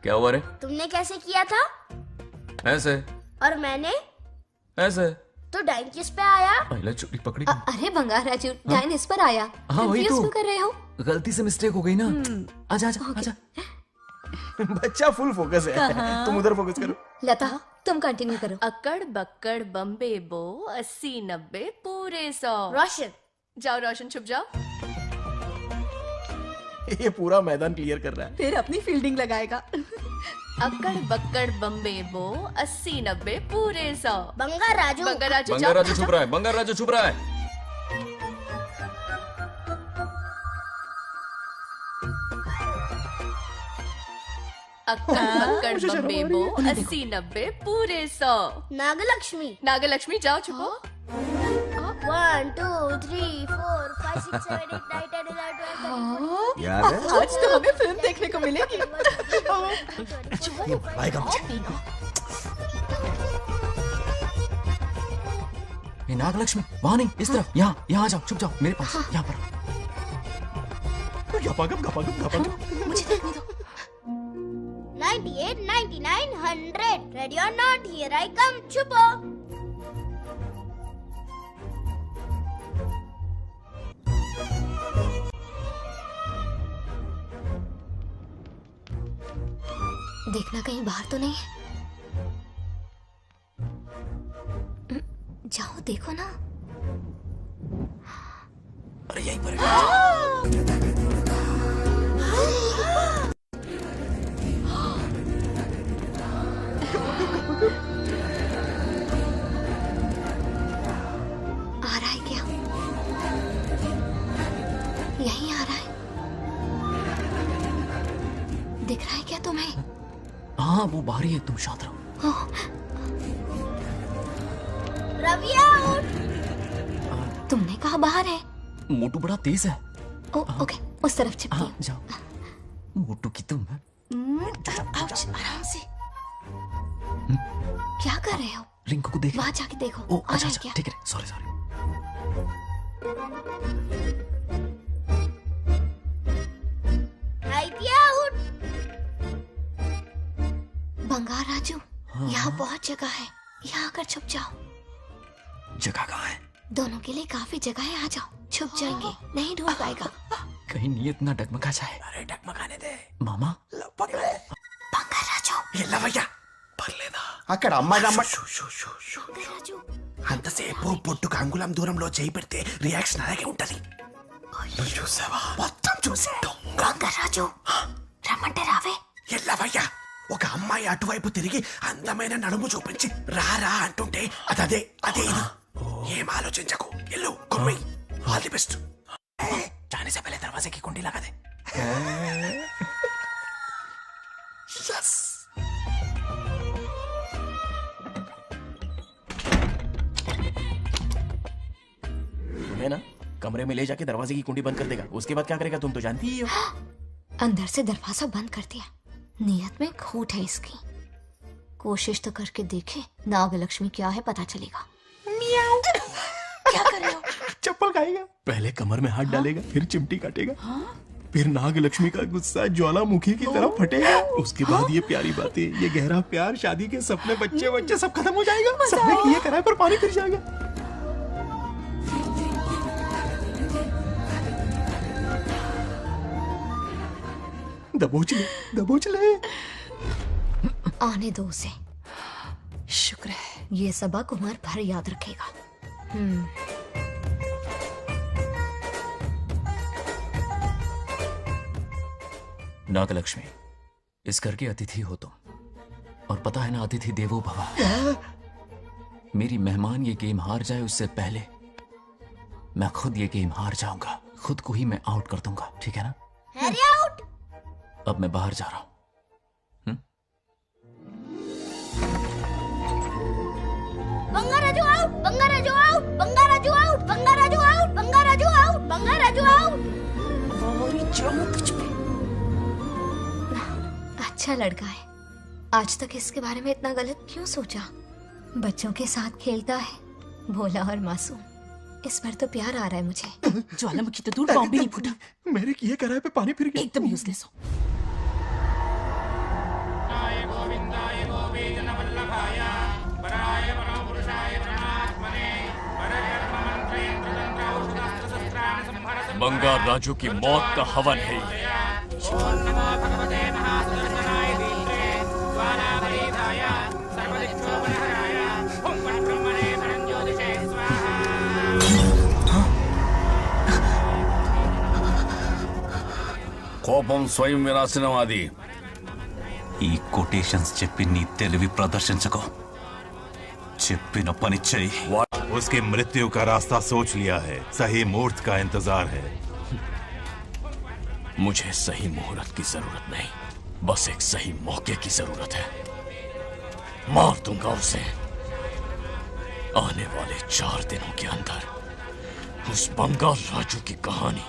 क्या हुआ रे? तुमने कैसे किया था? ऐसे। और मैंने? ऐसे। तो डाइन किस पे आया? पहले चोरी पकड़ी। अरे बंगार राजू, डाइन इस पर आया। हाँ वही तो। कर रहे हो? गलती से मिस्टेक हो गई ना। आजा आजा आजा। बच्चा फुल फोकस है। तुम उधर फोकस करो। लता, तुम कंटिन्यू करो। अक्कड़ बक्कड़ बम्बे बो 80-90 पूरे 100। रोशन जाओ, रोशन छुप जाओ। ये पूरा मैदान क्लियर कर रहा है। फिर अपनी फील्डिंग लगाएगा। अक्कड़ बक्कड़ बम्बे बो 80-90 पूरे 100। बंगार राजू, बंगार राजू, बंगार राजू छुप रहा है, बंगार राजू छुप रहा है। अक्कड़ बक्कड़ बम्बे बो 80-90 पूरे 100। नागलक्ष्मी, नागलक्ष्मी जाओ छुपो। 1 2 3 4 5 6 7 8 9 10 11 12 याद है? आज तो हमें फिल्म देखने को मिलेगी। ये नागलक्ष्मी वहां नहीं, इस तरफ, यहाँ यहाँ आ जाओ, छुप जाओ मेरे पास, यहाँ पर। मुझे देखने दो। 98 99 100 ready or not, here I come, छुपो। देखना कहीं बाहर तो नहीं है। जाओ देखो ना। अरे यहीं पर आ रहा है क्या? यहीं आ रहा है। दिख रहा है क्या तुम्हें? हाँ वो बाहर ही है, तुम शांत रहो। रवि आउट। तुमने कहा बाहर है? मोटू बड़ा तेज है। ओके उस तरफ छिपती हूँ। जाओ। मोटू की तुम है। आउच, आराम से। क्या कर रहे हो? रिंकू को देख। वहाँ जाके देखो। ओ आ रहा अच्छा है अच्छा क्या? ठीक है, सॉरी सॉरी। आउट। बंगार राजू, यहाँ बहुत जगह है, यहाँ आकर छुप जाओ। जगह कहाँ है? दोनों के लिए काफी जगह है, आ जाओ। छुप जाएंगे, नहीं ढूंढ पाएगा। कहीं नीयत ना डगमगा जाए। अरे डगमगाने दे मामा। बंगार राजू, ये लवయ్య పర్లేదా? అక్కడ అమ్మాయి రాజు అంతసేపు పొట్టుకు అంగుళం దూరంలో చేయి పెడితే రియాక్షన్ అలాగే ఉంటది. చూసావా? మొత్తం చూసా. బొంగర్ రాజు రమ్మంటే రావే. ఎల్లవయ్య ఒక అమ్మాయి అటువైపు తిరిగి అందమైన నడుము చూపించి రారా అంటుంటే అదే అదే ఇది. ఏం ఆలోచించకు, ఎల్లు కుమ్మి. All the best. जाने से पहले दरवाजे की कुंडी लगा दे. यस. तुम्हें ना कमरे में ले जाके दरवाजे की कुंडी बंद कर देगा. उसके बाद क्या करेगा तुम तो जानती ही हो. अंदर से दरवाजा बंद कर दिया. नियत में खोट है इसकी. कोशिश तो करके देखे, नागलक्ष्मी क्या है पता चलेगा. क्या कर रहे हो? चप्पल खाएगा. पहले कमर में हाथ डालेगा, फिर चिमटी काटेगा. फिर नागलक्ष्मी का गुस्सा ज्वालामुखी की तरह फटेगा. उसके बाद ये प्यारी बातें, ये गहरा प्यार, शादी के सपने, बच्चे बच्चे सब खत्म हो जाएगा. सबने किए कराए पर पानी फिर जाएगा. दबोच ले, दबोच ले. आने दो उसे. शुक्र है ये सबक उम्र भर याद रखेगा. नागलक्ष्मी, इस घर के अतिथि हो तुम, और पता है ना अतिथि देवो भव. मेरी मेहमान ये गेम हार जाए उससे पहले मैं खुद ये गेम हार जाऊंगा. खुद को ही मैं आउट कर दूंगा, ठीक है ना? Harry out. अब मैं बाहर जा रहा हूं. Bangaraju out, Bangaraju out, Bangaraju out, Bangaraju out, Bangaraju out, Bangaraju out. अच्छा लड़का है. आज तक इसके बारे में इतना गलत क्यों सोचा? बच्चों के साथ खेलता है, भोला और मासूम. इस पर तो प्यार आ रहा है मुझे. ज्वालामुखी तो दूर, बॉम्ब भी नहीं फूटा. मेरे किए कराए पे पानी फिर गया. एकदम यूजलेस हो. बंगार राजू की मौत का हवन है ये. కోపం స్వయం వినాశనవాది. ఈ కొటేషన్స్ చెప్పి నీ తెలివి ప్రదర్శించకు. చెప్పిన పని చెయ్యి. उसकी मृत्यु का रास्ता सोच लिया है. सही मुहूर्त का इंतजार है. मुझे सही मुहूर्त की जरूरत नहीं, बस एक सही मौके की जरूरत है. मार दूंगा उसे. आने वाले 4 दिनों के अंदर उस बंगाल राजू की कहानी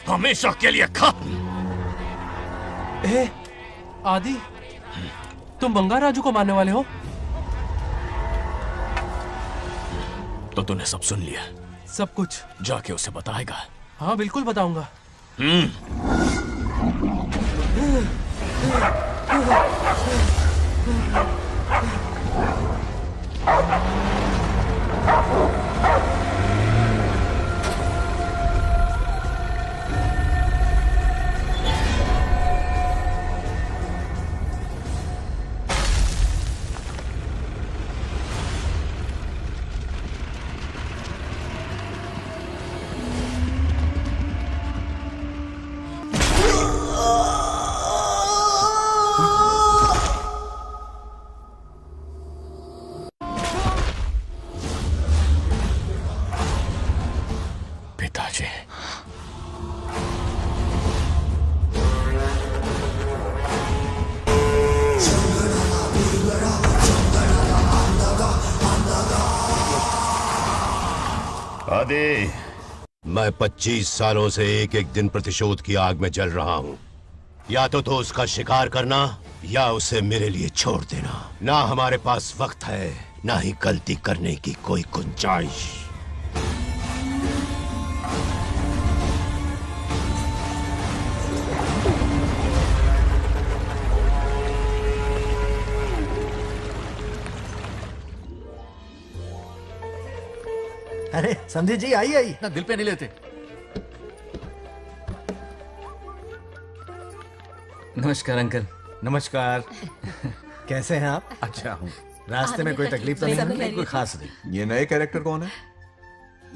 हमेशा के लिए खत्म. आदि, तुम बंगार राजू को मारने वाले हो? तो तूने सब सुन लिया? सब कुछ. जाके उसे बताएगा? हाँ बिल्कुल बताऊंगा. आदि, मैं 25 सालों से एक एक दिन प्रतिशोध की आग में जल रहा हूँ। या तो उसका शिकार करना या उसे मेरे लिए छोड़ देना। ना हमारे पास वक्त है, ना ही गलती करने की कोई गुंजाइश। अरे समझी जी, आई आई। ना दिल पे नहीं लेते। नमस्कार अंकल। नमस्कार। कैसे हैं आप? अच्छा हूँ। रास्ते में कोई तकलीफ तो नहीं है? कोई खास नहीं। ये नए कैरेक्टर कौन है?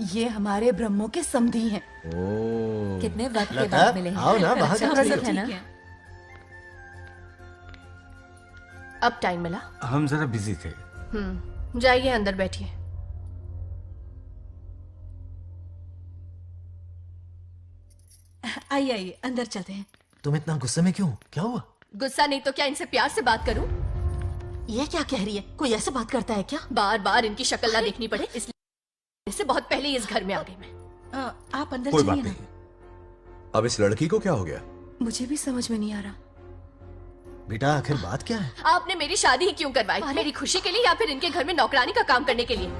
ये हमारे ब्रह्मों के समधी हैं। ओ, कितने वक्त के बाद मिले हैं। आओ ना, बाहर अच्छा, कर रही सब है ना? अब टाइम मिला? हम जरा बिजी थे। जाइए अंदर बैठिए। आइए आइए, अंदर चलते हैं। तुम इतना गुस्से में क्यों? क्या हुआ? गुस्सा नहीं तो क्या इनसे प्यार से बात करूं? ये क्या कह रही है? कोई ऐसे बात करता है क्या? बार बार इनकी शक्ल ना देखनी पड़े इसलिए से बहुत पहले ही इस घर में आ गई मैं। आप अंदर कोई बात चलिए ना। नहीं। अब इस लड़की को क्या हो गया? मुझे भी समझ में नहीं आ रहा। बेटा आखिर बात क्या है? आपने मेरी शादी ही क्यों करवाई? मेरी खुशी के लिए या फिर इनके घर में नौकरानी का काम करने के लिए?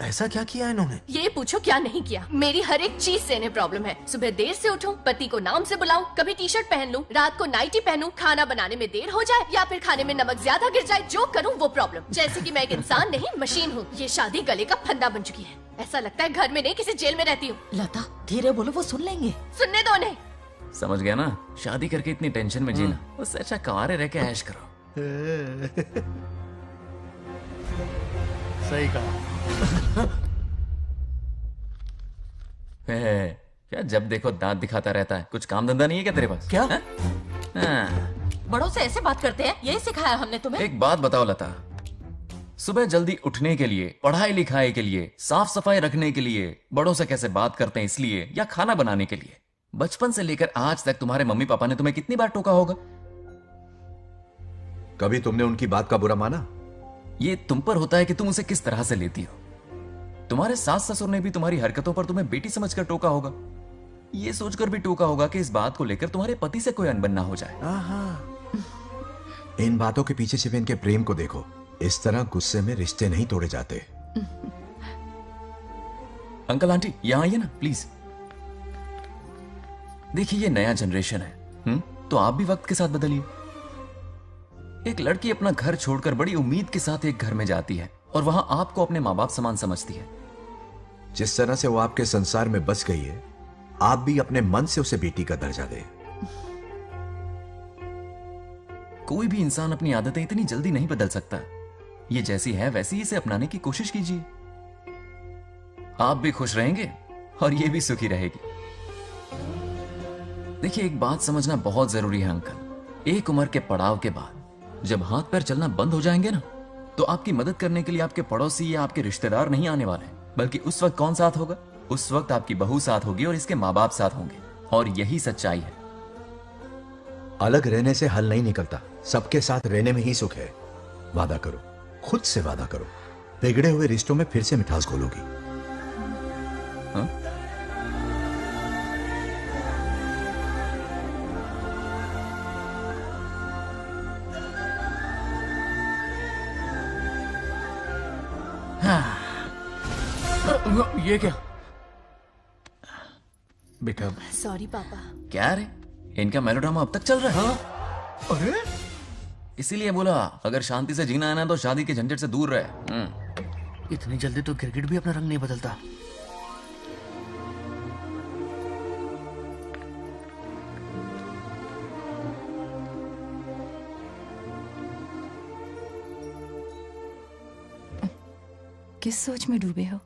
ऐसा क्या किया इन्होंने? ये पूछो क्या नहीं किया। मेरी हर एक चीज से इन्हें प्रॉब्लम है। सुबह देर से उठूं, पति को नाम से बुलाऊं, कभी टी शर्ट पहन लूं, रात को नाइटी पहनूं, खाना बनाने में देर हो जाए या फिर खाने में नमक ज्यादा गिर जाए, जो करूं वो प्रॉब्लम। जैसे कि मैं एक इंसान नहीं मशीन हूँ। ये शादी गले का फंदा बन चुकी है। ऐसा लगता है घर में नहीं किसी जेल में रहती हूँ। लता धीरे बोलो, वो सुन लेंगे। सुनने दो उन्हें। समझ गया ना? शादी करके इतनी टेंशन में जीना, उससे अच्छा कुंवारे रह के ऐश करो। सही कहा। क्या जब देखो दांत दिखाता रहता है? कुछ काम धंधा नहीं है क्या तेरे पास? क्या? बड़ों से ऐसे बात करते हैं? यही सिखाया हमने तुम्हें? एक बात बताओ लता, सुबह जल्दी उठने के लिए, पढ़ाई लिखाई के लिए, साफ सफाई रखने के लिए बड़ों से कैसे बात करते हैं इसलिए, या खाना बनाने के लिए? बचपन से लेकर आज तक तुम्हारे मम्मी पापा ने तुम्हें कितनी बार टोका होगा? कभी तुमने उनकी बात का बुरा माना? ये तुम पर होता है कि तुम उसे किस तरह से लेती हो। तुम्हारे सास ससुर ने भी तुम्हारी हरकतों पर तुम्हें बेटी समझकर टोका होगा। ये सोचकर भी टोका होगा कि इस बात को लेकर तुम्हारे पति से कोई अनबन ना हो जाए। इन बातों के पीछे सिर्फ इनके प्रेम को देखो। इस तरह गुस्से में रिश्ते नहीं तोड़े जाते। अंकल आंटी यहां आइए ना प्लीज। देखिए ये नया जनरेशन है, तो आप भी वक्त के साथ बदलिए। एक लड़की अपना घर छोड़कर बड़ी उम्मीद के साथ एक घर में जाती है और वहां आपको अपने माँ बाप समान समझती है। जिस तरह से वो आपके संसार में बस गई है, आप भी अपने मन से उसे बेटी का दर्जा दें। कोई भी इंसान अपनी आदतें इतनी जल्दी नहीं बदल सकता। ये जैसी है वैसी ही इसे अपनाने की कोशिश कीजिए। आप भी खुश रहेंगे और ये भी सुखी रहेगी। देखिए एक बात समझना बहुत जरूरी है अंकल। एक उम्र के पड़ाव के बाद जब हाथ पैर चलना बंद हो जाएंगे ना, तो आपकी मदद करने के लिए आपके पड़ोसी या आपके रिश्तेदार नहीं आने वाले, बल्कि उस वक्त कौन साथ होगा? उस वक्त आपकी बहू साथ होगी और इसके माँ बाप साथ होंगे। और यही सच्चाई है। अलग रहने से हल नहीं निकलता, सबके साथ रहने में ही सुख है। वादा करो, खुद से वादा करो, बिगड़े हुए रिश्तों में फिर से मिठास घोलोगी। ये क्या? बेटा सॉरी पापा। क्या रे, इनका मेलोड्रामा अब तक चल रहा है? अरे इसीलिए बोला अगर शांति से जीना है ना तो शादी के झंझट से दूर रहे। इतनी जल्दी तो गिरगिट भी अपना रंग नहीं बदलता। किस सोच में डूबे हो?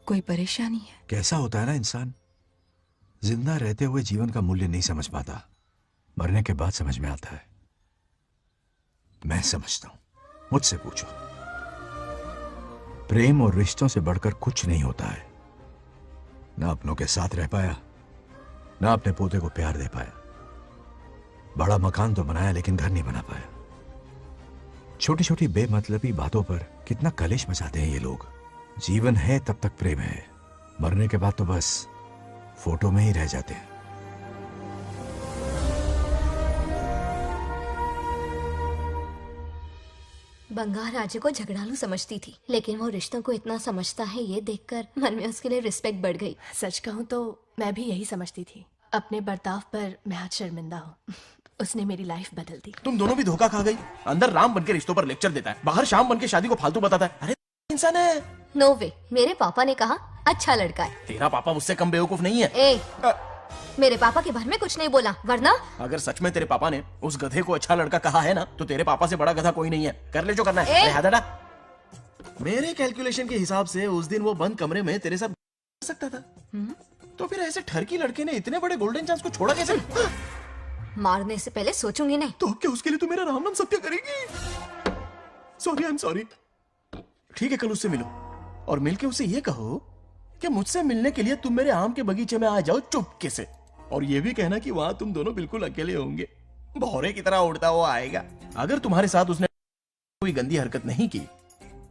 कोई परेशानी है? कैसा होता है ना इंसान, जिंदा रहते हुए जीवन का मूल्य नहीं समझ पाता, मरने के बाद समझ में आता है। मैं समझता हूं, मुझसे पूछो। प्रेम और रिश्तों से बढ़कर कुछ नहीं होता है। ना अपनों के साथ रह पाया, ना अपने पोते को प्यार दे पाया। बड़ा मकान तो बनाया लेकिन घर नहीं बना पाया। छोटी छोटी बेमतलबी बातों पर कितना कलेश मचाते हैं ये लोग। जीवन है तब तक प्रेम है, मरने के बाद तो बस फोटो में ही रह जाते हैं। बंगार राजू को झगड़ालू समझती थी, लेकिन वो रिश्तों को इतना समझता है ये देखकर मन में उसके लिए रिस्पेक्ट बढ़ गई। सच कहूँ तो मैं भी यही समझती थी। अपने बर्ताव पर मैं आज शर्मिंदा हूँ। उसने मेरी लाइफ बदल दी। तुम दोनों भी धोखा खा गई। अंदर राम बनके रिश्तों पर लेक्चर देता है, बाहर शाम बनके शादी को फालतू बताता है। अरे इंसान है। नो वे, मेरे पापा ने कहा अच्छा लड़का है। तेरा पापा मुझसे कम बेवकूफ नहीं है। मेरे पापा के बारे में कुछ नहीं बोला, वरना अगर सच में तेरे पापा ने उस गधे को अच्छा लड़का कहा है ना, तो तेरे पापा से बड़ा गधा कोई नहीं है। कर ले जो करना है। अरे हाथ हटा। मेरे कैलकुलेशन के हिसाब से उस दिन वो बंद कमरे में तेरे साथ कर सकता था। तो फिर ऐसे ठरकी लड़के ने इतने बड़े गोल्डन चांस को छोड़ा कैसे? मारने से पहले सोचूंगी नहीं। तो क्या उसके लिए तू मेरा राम नाम सत्य करेगी? Sorry, I am sorry. ठीक है, कल उससे मिलो और मिलके उसे ये कहो कि मुझसे मिलने के लिए तुम मेरे आम के बगीचे में आ जाओ चुपके से। और ये भी कहना कि वहां तुम दोनों बिल्कुल अकेले होंगे। भौरे की तरह उड़ता हुआ आएगा। अगर तुम्हारे साथ उसने कोई गंदी हरकत नहीं की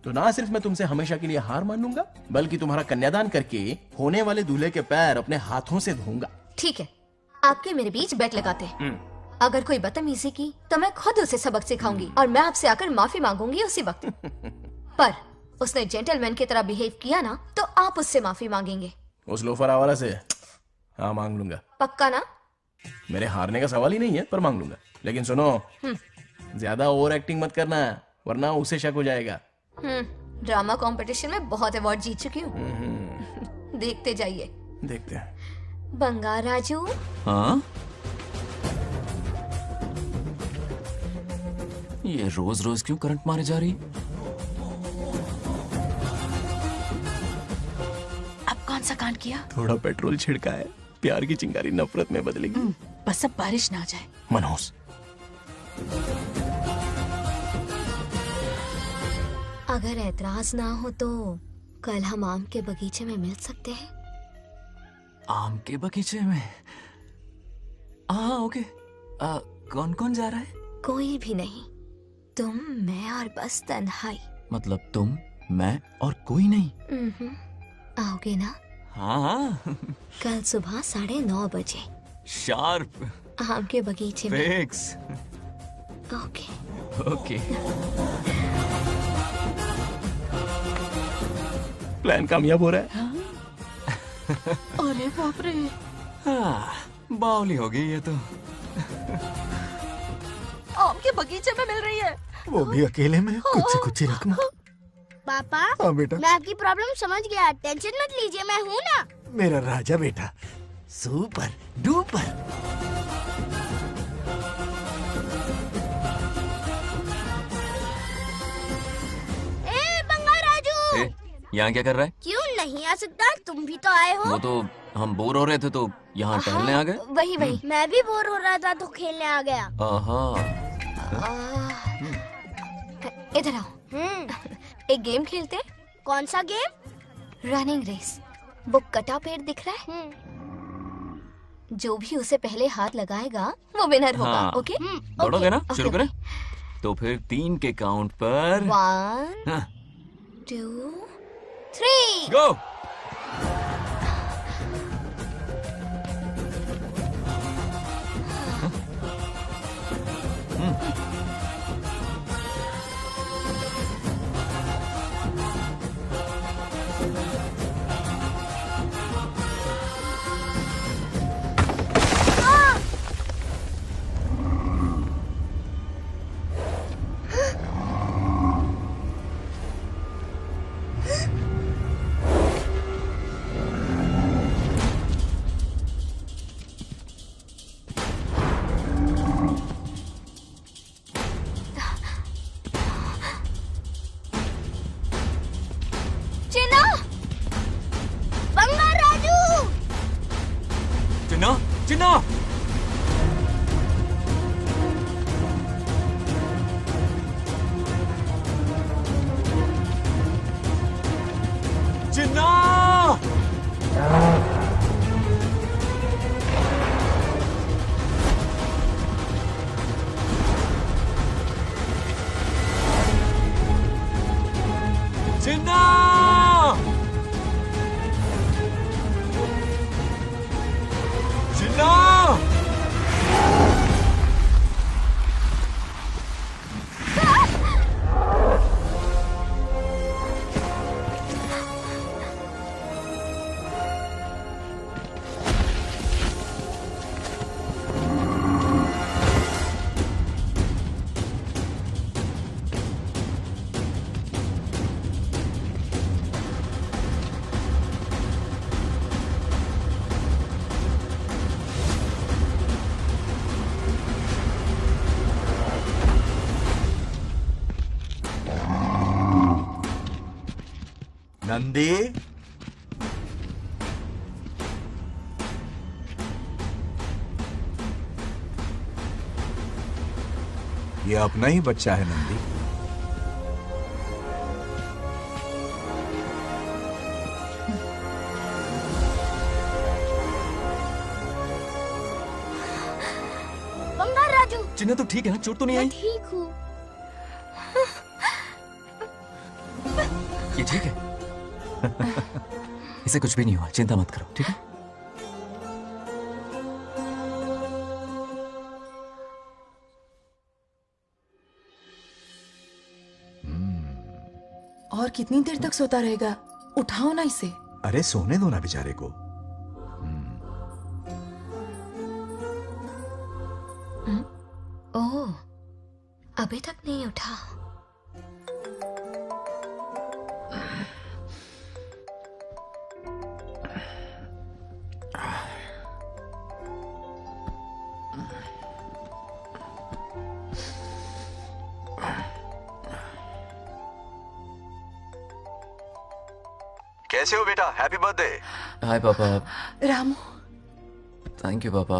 तो ना सिर्फ मैं तुमसे हमेशा के लिए हार मान लूंगा, बल्कि तुम्हारा कन्यादान करके होने वाले दूल्हे के पैर अपने हाथों से धोऊंगा। ठीक है, आपके मेरे बीच बेट लगाते हैं। अगर कोई बदतमीजी की तो मैं खुद उसे सबक सिखाऊंगी और मैं आपसे आकर माफी मांगूंगी उसी वक्त। पर उसने जेंटलमैन की तरह बिहेव किया ना, तो आप उससे माफी मांगेंगे। उस लोफर आवारा से हाँ मांग लूंगा। पक्का ना? मेरे हारने का सवाल ही नहीं है, पर मांग लूंगा। लेकिन सुनो, ज्यादा ओवर एक्टिंग मत करना, वरना उसे शक हो जाएगा। ड्रामा कंपटीशन में बहुत अवार्ड जीत चुकी हूँ। देखते जाइए। देखते हैं। बंगार राजू। हाँ? ये रोज रोज क्यों करंट मारे जा रही? अब कौन सा कांड किया? थोड़ा पेट्रोल छिड़का है। प्यार की चिंगारी नफरत में बदलेगी। बस अब बारिश ना जाए। मनोज, अगर ऐतराज ना हो तो कल हम आम के बगीचे में मिल सकते हैं। आम के बगीचे में? हाँ ओके। कौन कौन जा रहा है? कोई भी नहीं, तुम, मैं और बस तन्हाई। मतलब तुम, मैं और कोई नहीं? आओगे ना? हाँ। कल सुबह 9:30 बजे शार्प। आम के बगीचे में। फिक्स। ओके। ओके। प्लान कामयाब हो रहा है। अरे बाप रे। हाँ, बावली हो गई ये तो। आम के बगीचे में मिल रही है। वो भी अकेले में, कुछ से कुछ ही रखना। पापा, हाँ बेटा। मैं आपकी प्रॉब्लम समझ गया, टेंशन मत लीजिए, मैं हूँ ना। मेरा राजा बेटा, सुपर डुपर। ए बंगार राजू, यहाँ क्या कर रहा है? क्यों नहीं आ सकता? तुम भी तो आए हो। वो तो हम बोर हो रहे थे तो यहाँ टहलने आ गए। वही। मैं भी बोर हो रहा था तो खेलने आ गया। इधर आओ। एक गेम खेलते हैं। कौन सा गेम? Running race. वो कटा पेड़ दिख रहा है? जो भी उसे पहले हाथ लगाएगा वो विनर होगा। हाँ। ओके? दौड़ोगे ना? शुरू करें? तो फिर 3 के काउंट पर 1 2 3 गो। चिन्ना! चिन्ना! चिन्ना! चिन्ना! नंदी, ये अपना ही बच्चा है नंदी। बंगार राजू। चिन्ना तो ठीक है ना? चोट तो नहीं आई? ठीक हूँ। ये ठीक है? इसे कुछ भी नहीं हुआ, चिंता मत करो, ठीक है? और कितनी देर तक सोता रहेगा? उठाओ ना इसे। अरे सोने दो ना बेचारे को। ओह, अभी तक नहीं उठा। कैसे हो बेटा? Happy birthday. हाय पापा। रामू। थैंक यू पापा,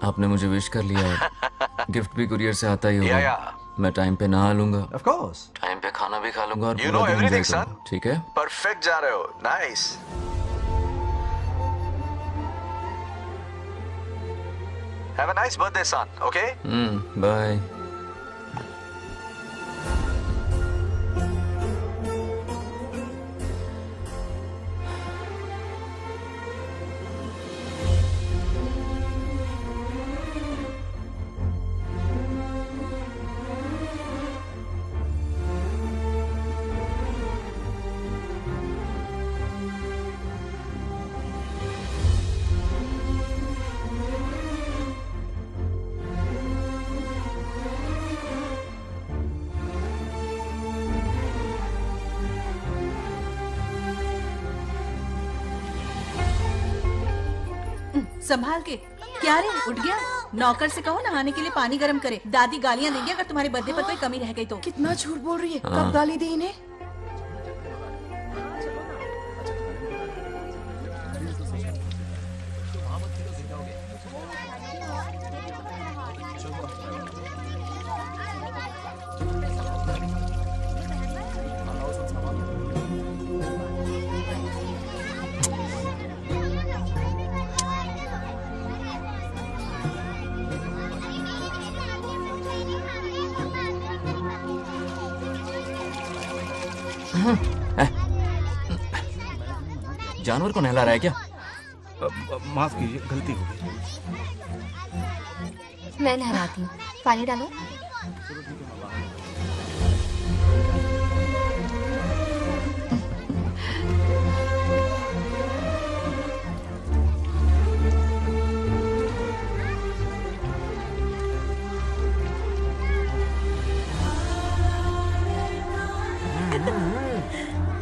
आपने मुझे विश कर लिया। गिफ्ट भी कुरियर से आता ही होगा। मैं टाइम पे नहा लूंगा, ऑफ कोर्स। टाइम पे खाना भी खा लूंगा और You पूरा know दिन everything, enjoy करूंगा, ठीक है? परफेक्ट जा रहे हो। Nice. Have a nice birthday son, okay? Bye. संभाल के। क्या रे, उठ गया? नौकर से कहो नहाने के लिए पानी गर्म करे। दादी गालियां देंगे अगर तुम्हारे बर्थडे पर कोई कमी रह गई तो। कितना झूठ बोल रही है। कब गाली दी इन्हें? जानवर को नहला रहा है क्या? माफ कीजिए, गलती हो गई। मैं नहलाती हूँ। पानी डालो।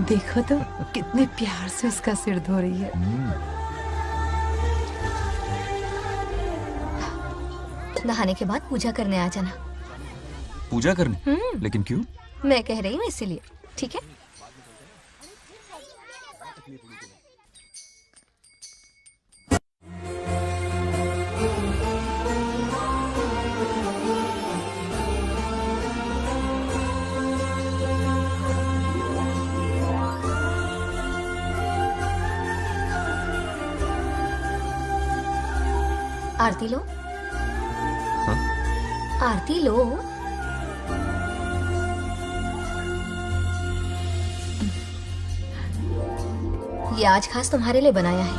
देखो तो कितने प्यार से उसका सिर धो रही है। नहाने के बाद पूजा करने आ जाना। पूजा करने? लेकिन क्यों? मैं कह रही हूँ इसीलिए, ठीक है? आरती लो। आरती लो। ये आज खास तुम्हारे लिए बनाया है।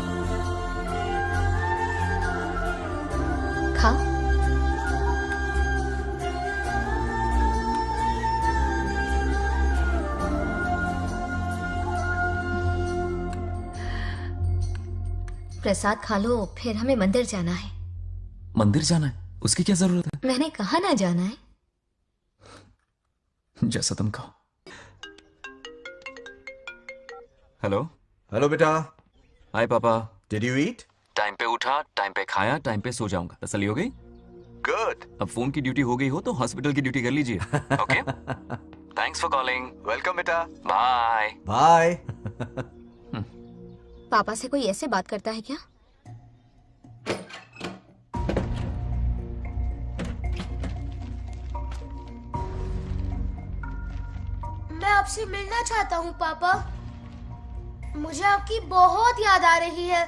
खा। प्रसाद खा लो, फिर हमें मंदिर जाना है। मंदिर जाना है? उसकी क्या जरूरत है? मैंने कहा ना जाना है। जैसा तुम कहो। हेलो हेलो बेटा। हाय पापा। Did you eat? टाइम पे उठा, टाइम पे खाया, टाइम पे सो जाऊंगा। तसल्ली हो गई? गुड। अब फोन की ड्यूटी हो गई हो तो हॉस्पिटल की ड्यूटी कर लीजिए। Okay, thanks for calling. Welcome बेटा। Bye bye. पापा से कोई ऐसे बात करता है क्या? मैं आपसे मिलना चाहता हूँ पापा। मुझे आपकी बहुत याद आ रही है।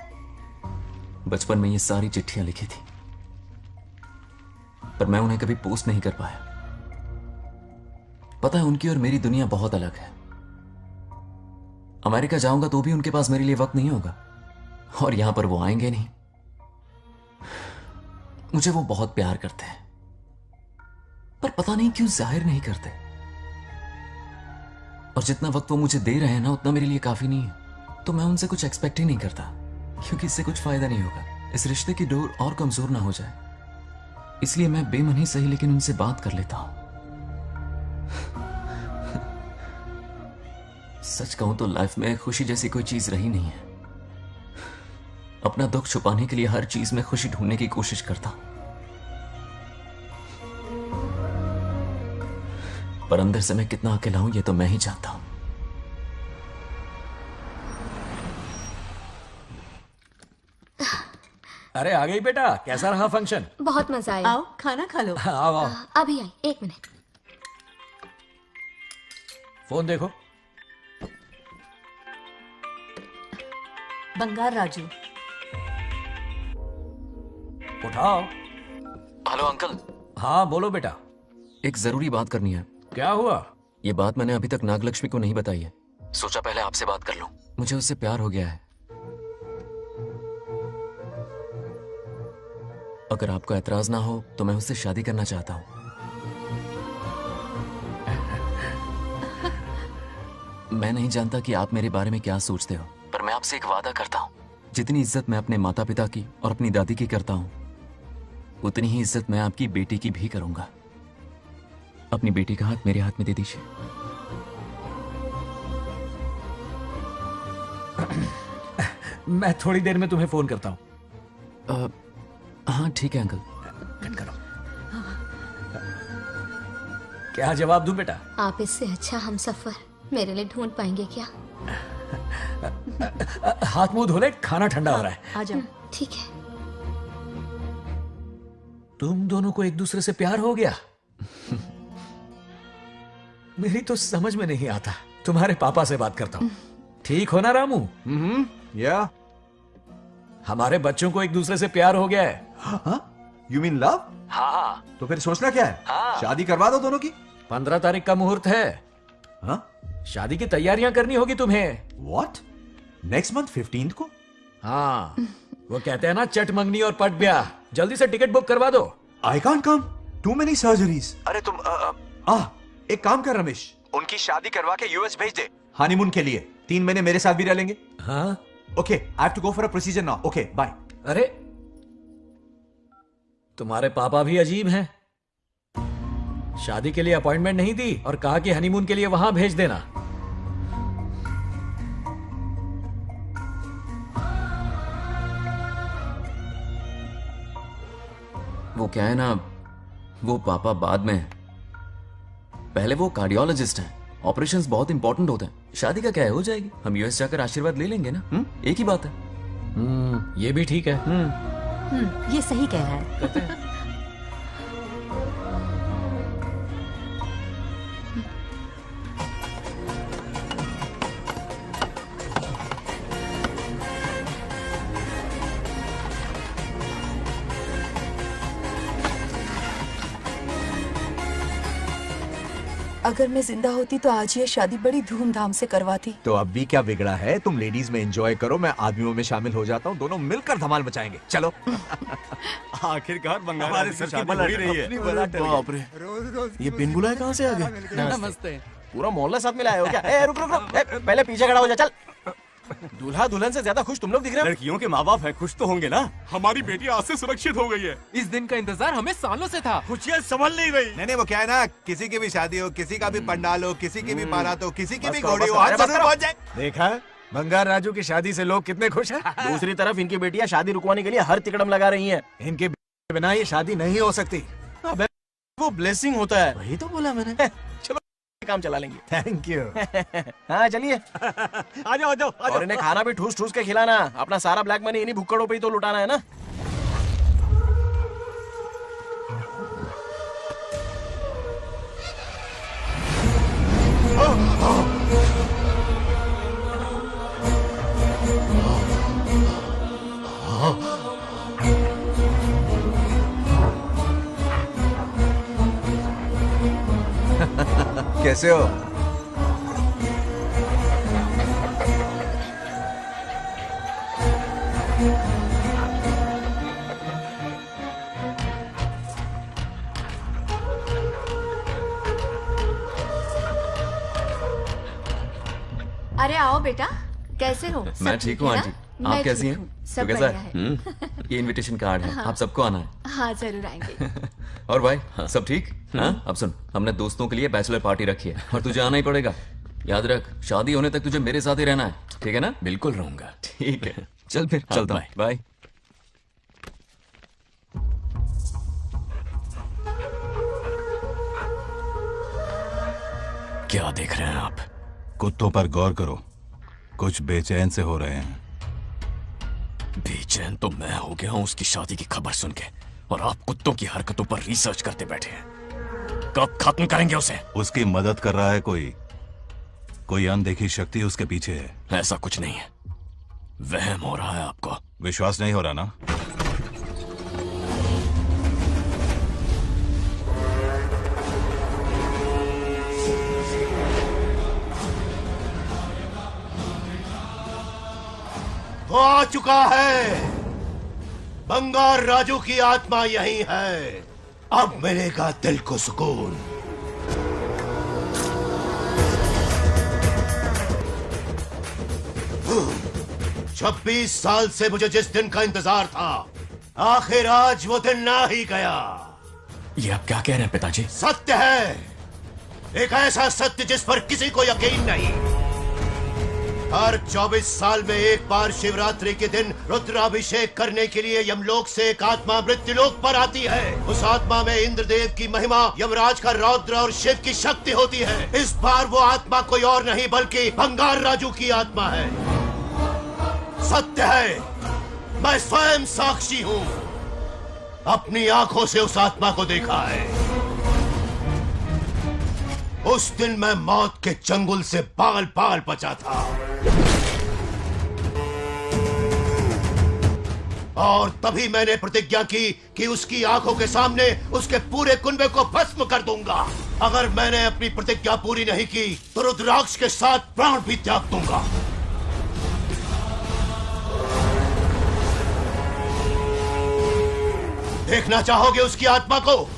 बचपन में ये सारी चिट्ठियां लिखी थी, पर मैं उन्हें कभी पोस्ट नहीं कर पाया। पता है, उनकी और मेरी दुनिया बहुत अलग है। अमेरिका जाऊंगा तो भी उनके पास मेरे लिए वक्त नहीं होगा, और यहां पर वो आएंगे नहीं। मुझे वो बहुत प्यार करते हैं, पर पता नहीं क्यों जाहिर नहीं करते। और जितना वक्त वो मुझे दे रहे हैं ना, उतना मेरे लिए काफी नहीं है। तो मैं उनसे कुछ एक्सपेक्ट ही नहीं करता, क्योंकि इससे कुछ फायदा नहीं होगा। इस रिश्ते की डोर और कमजोर ना हो जाए, इसलिए मैं बेमन ही सही लेकिन उनसे बात कर लेता हूं। सच कहूं तो लाइफ में खुशी जैसी कोई चीज रही नहीं है। अपना दुख छुपाने के लिए हर चीज में खुशी ढूंढने की कोशिश करता हूं, पर अंदर से मैं कितना अकेला हूं ये तो मैं ही जानता हूं। अरे आ गई बेटा, कैसा रहा फंक्शन? बहुत मजा आया। आओ खाना खा लो। आओ आओ। अभी आई, 1 मिनट। फोन देखो। बंगार राजू। उठाओ। Hello uncle. हाँ बोलो बेटा। एक जरूरी बात करनी है। क्या हुआ? ये बात मैंने अभी तक नागलक्ष्मी को नहीं बताई है। सोचा पहले आपसे बात कर लूं। मुझे उससे प्यार हो गया है। अगर आपको ऐतराज ना हो तो मैं उससे शादी करना चाहता हूं। मैं नहीं जानता कि आप मेरे बारे में क्या सोचते हो, पर मैं आपसे एक वादा करता हूं। जितनी इज्जत मैं अपने माता पिता की और अपनी दादी की करता हूं, उतनी ही इज्जत मैं आपकी बेटी की भी करूंगा। अपनी बेटी का हाथ मेरे हाथ में दे दीजिए। मैं थोड़ी देर में तुम्हें फोन करता हूं। हाँ ठीक है अंकल। कट करो। क्या जवाब दूं बेटा? आप इससे अच्छा हम सफर मेरे लिए ढूंढ पाएंगे क्या? हाथ मुंह धो ले, खाना ठंडा हो रहा है। आ जाओ। ठीक है। तुम दोनों को एक दूसरे से प्यार हो गया? मेरी तो समझ में नहीं आता। तुम्हारे पापा से बात करता हूं। ठीक हो ना रामू? या हमारे बच्चों को एक दूसरे से प्यार हो गया है। You mean love? हाँ। तो फिर सोचना क्या है? हाँ। शादी करवा दो दोनों की। 15 तारीख का मुहूर्त है। हाँ? शादी की तैयारियां करनी होगी तुम्हें। What? नेक्स्ट मंथ 15 को? हाँ, वो कहते हैं ना चट मंगनी और पट ब्याह। जल्दी से टिकट बुक करवा दो। I can't come. Too many surgeries. अरे तुम एक काम कर रमेश, उनकी शादी करवा के यूएस भेज दे हनीमून के लिए। 3 महीने मेरे साथ भी रह लेंगे। हाँ? Okay, I have to go for a procedure now. Okay, bye. अरे तुम्हारे पापा भी अजीब हैं। शादी के लिए अपॉइंटमेंट नहीं दी और कहा कि हनीमून के लिए वहां भेज देना। वो क्या है ना, वो पापा बाद में, पहले वो कार्डियोलॉजिस्ट हैं। ऑपरेशंस बहुत इंपॉर्टेंट होते हैं। शादी का क्या है, हो जाएगी। हम यूएस जाकर आशीर्वाद ले लेंगे ना। एक ही बात है। ये भी ठीक है। ये सही कह रहा है। अगर मैं जिंदा होती तो आज ये शादी बड़ी धूमधाम से करवाती। तो अब भी क्या बिगड़ा है? तुम लेडीज में एंजॉय करो, मैं आदमियों में शामिल हो जाता हूँ, दोनों मिलकर धमाल मचाएंगे। चलो। आखिरकार बंगाल हमारे सर की बल रही है। बाप रे, ये बिन बुलाए कहाँ से आ गए? नमस्ते। पूरा मोहल्ला साथ में लाए हो क्या? ए, रुक रुक रुक, ए, पहले पीछे खड़ा हो जा, चल। दूल्हा दुल्हन से ज्यादा खुश तुम लोग दिख रहे हो। लड़कियों के माँ बाप है, खुश तो होंगे ना। हमारी बेटी आज से सुरक्षित हो गई है। इस दिन का इंतजार हमें सालों से था। खुशियाँ संभल नहीं गई। नहीं वो क्या है ना, किसी की भी शादी हो, किसी का भी पंडाल हो, किसी की भी बारात हो, किसी की बस भी करो, घोड़ी बस हो, करो, आज बस जरूर करो। पहुंच जाए। देखा, बंगार राजू की शादी से लोग कितने खुश हैं। दूसरी तरफ इनकी बेटियां शादी रुकवाने के लिए हर तिकड़म लगा रही हैं। इनके बिना ये शादी नहीं हो सकती। अबे वो ब्लेसिंग होता है। वही तो बोला मैंने। चलो काम चला लेंगे। Thank you. हाँ चलिए। आ जाओ, आ जाओ। और इन्हें खाना भी ठूस ठूस के खिलाना। अपना सारा ब्लैक मनी इन्हीं भुक्कड़ों पे ही तो लुटाना है ना। कैसे हो? अरे आओ बेटा, कैसे हो? मैं ठीक हूँ आंटी, आप कैसी हैं? सब तो कैसा बढ़िया है। ये इनविटेशन कार्ड है, हाँ। आप सबको आना है। हाँ जरूर आएंगे। और भाई सब ठीक? हाँ अब सुन, हमने दोस्तों के लिए बैचलर पार्टी रखी है और तुझे आना ही पड़ेगा। याद रख, शादी होने तक तुझे मेरे साथ ही रहना है, ठीक है ना? बिल्कुल रहूंगा। ठीक है, चल फिर चलता हूँ, बाय। क्या देख रहे हैं आप? कुत्तों पर गौर करो, कुछ बेचैन से हो रहे हैं। बेचैन तो मैं हो गया हूं उसकी शादी की खबर सुन के, और आप कुत्तों की हरकतों पर रिसर्च करते बैठे हैं। कब खत्म करेंगे उसे? उसकी मदद कर रहा है कोई अनदेखी शक्ति उसके पीछे है। ऐसा कुछ नहीं है, वहम हो रहा है आपको। विश्वास नहीं हो रहा ना? वो आ चुका है। बंगार राजू की आत्मा यही है। अब मिलेगा दिल को सुकून। छब्बीस साल से मुझे जिस दिन का इंतजार था, आखिर आज वो दिन ना ही गया। ये आप क्या कह रहे हैं पिताजी? सत्य है, एक ऐसा सत्य जिस पर किसी को यकीन नहीं। हर 24 साल में एक बार शिवरात्रि के दिन रुद्राभिषेक करने के लिए यमलोक से एक आत्मा मृत्युलोक पर आती है। उस आत्मा में इंद्रदेव की महिमा, यमराज का रौद्र और शिव की शक्ति होती है। इस बार वो आत्मा कोई और नहीं बल्कि बंगार राजू की आत्मा है। सत्य है, मैं स्वयं साक्षी हूँ, अपनी आंखों से उस आत्मा को देखा है। उस दिन मैं मौत के चंगुल से बाल बाल बचा था, और तभी मैंने प्रतिज्ञा की कि उसकी आंखों के सामने उसके पूरे कुनबे को भस्म कर दूंगा। अगर मैंने अपनी प्रतिज्ञा पूरी नहीं की तो रुद्राक्ष के साथ प्राण भी त्याग दूंगा। देखना चाहोगे उसकी आत्मा को?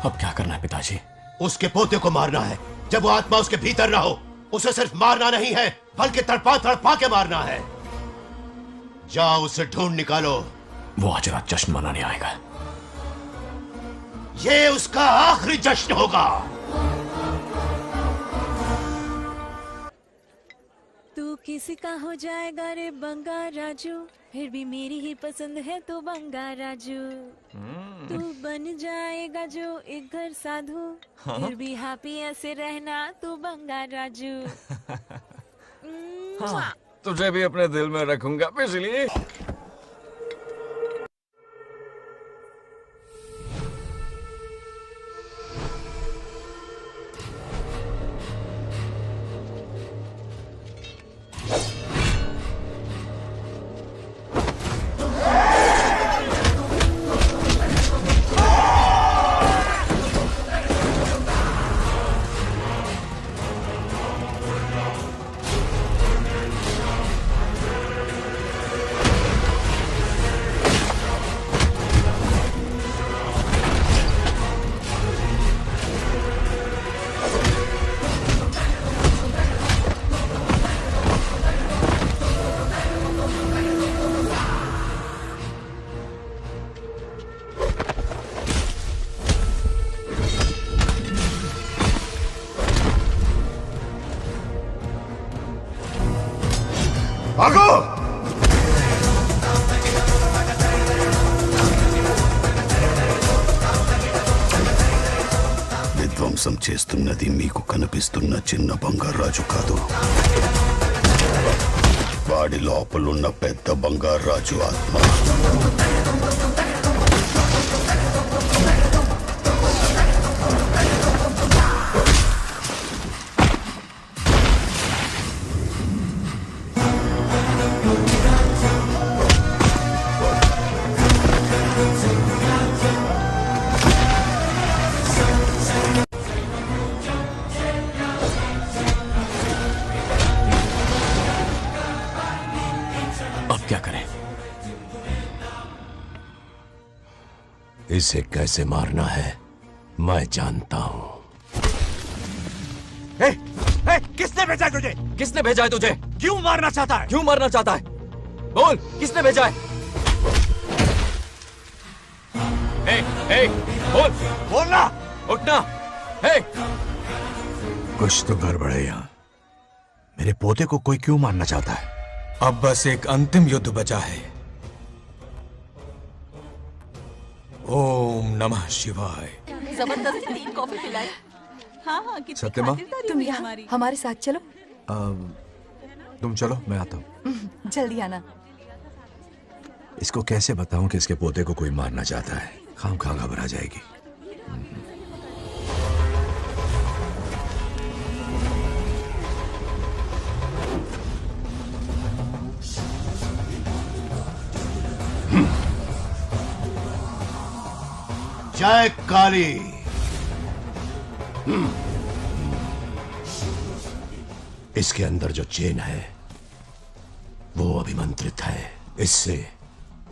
अब क्या करना है पिताजी? उसके पोते को मारना है। जब वो आत्मा उसके भीतर ना हो, उसे सिर्फ मारना नहीं है, बल्कि तड़पा तड़पा के मारना है। जाओ उसे ढूंढ निकालो। वो आज रात जश्न मनाने आएगा। ये उसका आखिरी जश्न होगा। तू किसी का हो जाएगा रे बंगा राजू, फिर भी मेरी ही पसंद है तो बंगा राजू। तू बन जाएगा जो एक घर साधु, हाँ? फिर भी हैप्पी ऐसे रहना तू बंगा राजू। हाँ, तुझे भी अपने दिल में रखूंगा इसलिए। भागो! విధ్వంసం చేస్తున్నది మీకు కనిపిస్తున్న చిన్న బంగారాజు కాదు, వాడి లోపలున్న పెద్ద బంగారాజు ఆత్మ. इसे कैसे मारना है मैं जानता हूं। किसने भेजा है तुझे? किसने भेजा है तुझे? क्यों मारना चाहता है? क्यों मारना चाहता है? बोल, किसने भेजा है? बोल, बोलना, उठना। कुछ तो गड़बड़ है यहाँ। मेरे पोते को कोई क्यों मारना चाहता है? अब बस एक अंतिम युद्ध बचा है। ओम नमः शिवाय। जबरदस्ती 3 कॉफी पिलाई। हाँ हाँ कितनी सत्यमा? खातिरदारी तुम यहाँ हमारे साथ चलो। तुम चलो, मैं आता हूँ। जल्दी आना। इसको कैसे बताऊं कि इसके पोते को कोई मारना चाहता है? खामखा घबरा जाएगी। जय काली। इसके अंदर जो चेन है वो अभिमंत्रित है। इससे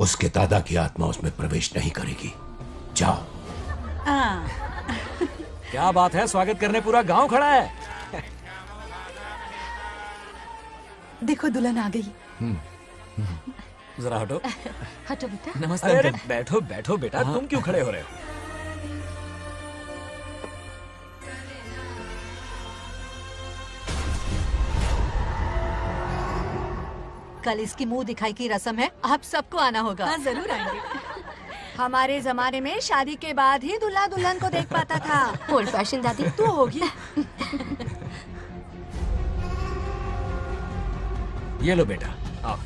उसके दादा की आत्मा उसमें प्रवेश नहीं करेगी। जाओ। क्या बात है, स्वागत करने पूरा गांव खड़ा है। देखो दुल्हन आ गई। जरा हटो। हटो बेटा। नमस्ते। अरे बैठो बैठो बेटा, तुम क्यों खड़े हो रहे हो? कल इसकी मुंह दिखाई की रस्म है, आप सबको आना होगा। हाँ जरूर आएंगे। हमारे जमाने में शादी के बाद ही दूल्हा दुल्हन को देख पाता था। ओल्ड फैशन दादी तू होगी। ये लो बेटा, आओ।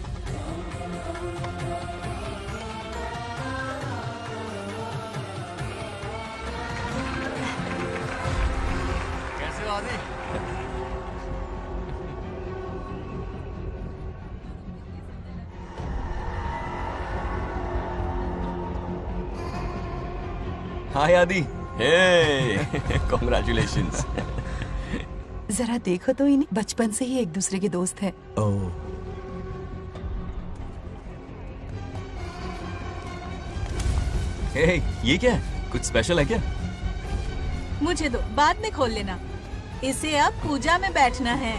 कैसे हो आदि? हाय आदि। कॉन्ग्रेचुलेशंस। जरा देखो तो इन्हें, बचपन से ही एक दूसरे के दोस्त हैं। ये क्या है? कुछ स्पेशल है क्या? मुझे दो, बाद में खोल लेना। इसे अब पूजा में बैठना है।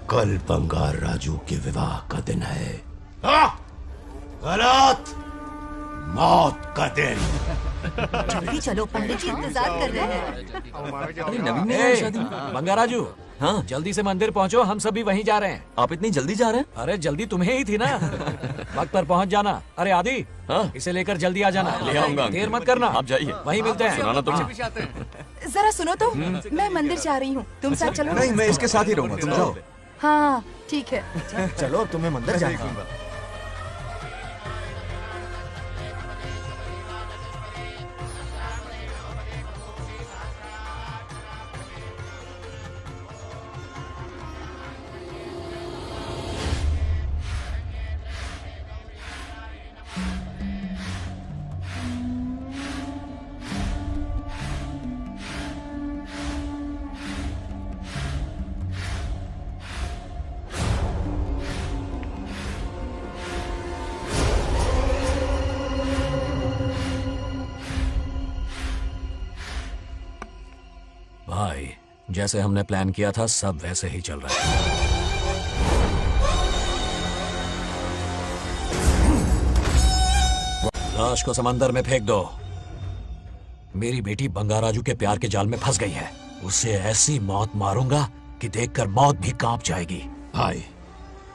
कल बंगार राजू के विवाह का दिन है। गलत, मौत का दिन। जल्दी चलो, पंडित जी इंतजार कर रहे हैं। अरे नवीन ने ए, शादी में। बंगाराजू, हाँ जल्दी से मंदिर पहुंचो, हम सभी वहीं जा रहे हैं। आप इतनी जल्दी जा रहे हैं? अरे जल्दी तुम्हें ही थी ना। वक्त पर पहुंच जाना। अरे आदि, हाँ? इसे लेकर जल्दी आ जाना। ले आऊंगा। देर मत करना, आप जाइए। वहीं मिलते हैं। सुनाना तुम। जरा सुनो तो, मैं मंदिर जा रही हूँ, तुम साथ चलो। नहीं, मैं इसके साथ ही रहूंगा, तुम जाओ। हाँ ठीक है। चलो, अब तुम्हें मंदिर जाना है। भाई, जैसे हमने प्लान किया था सब वैसे ही चल रहा है। लाश को समंदर में फेंक दो। मेरी बेटी बंगाराजू के प्यार के जाल में फंस गई है। उसे ऐसी मौत मारूंगा कि देखकर मौत भी कांप जाएगी। भाई,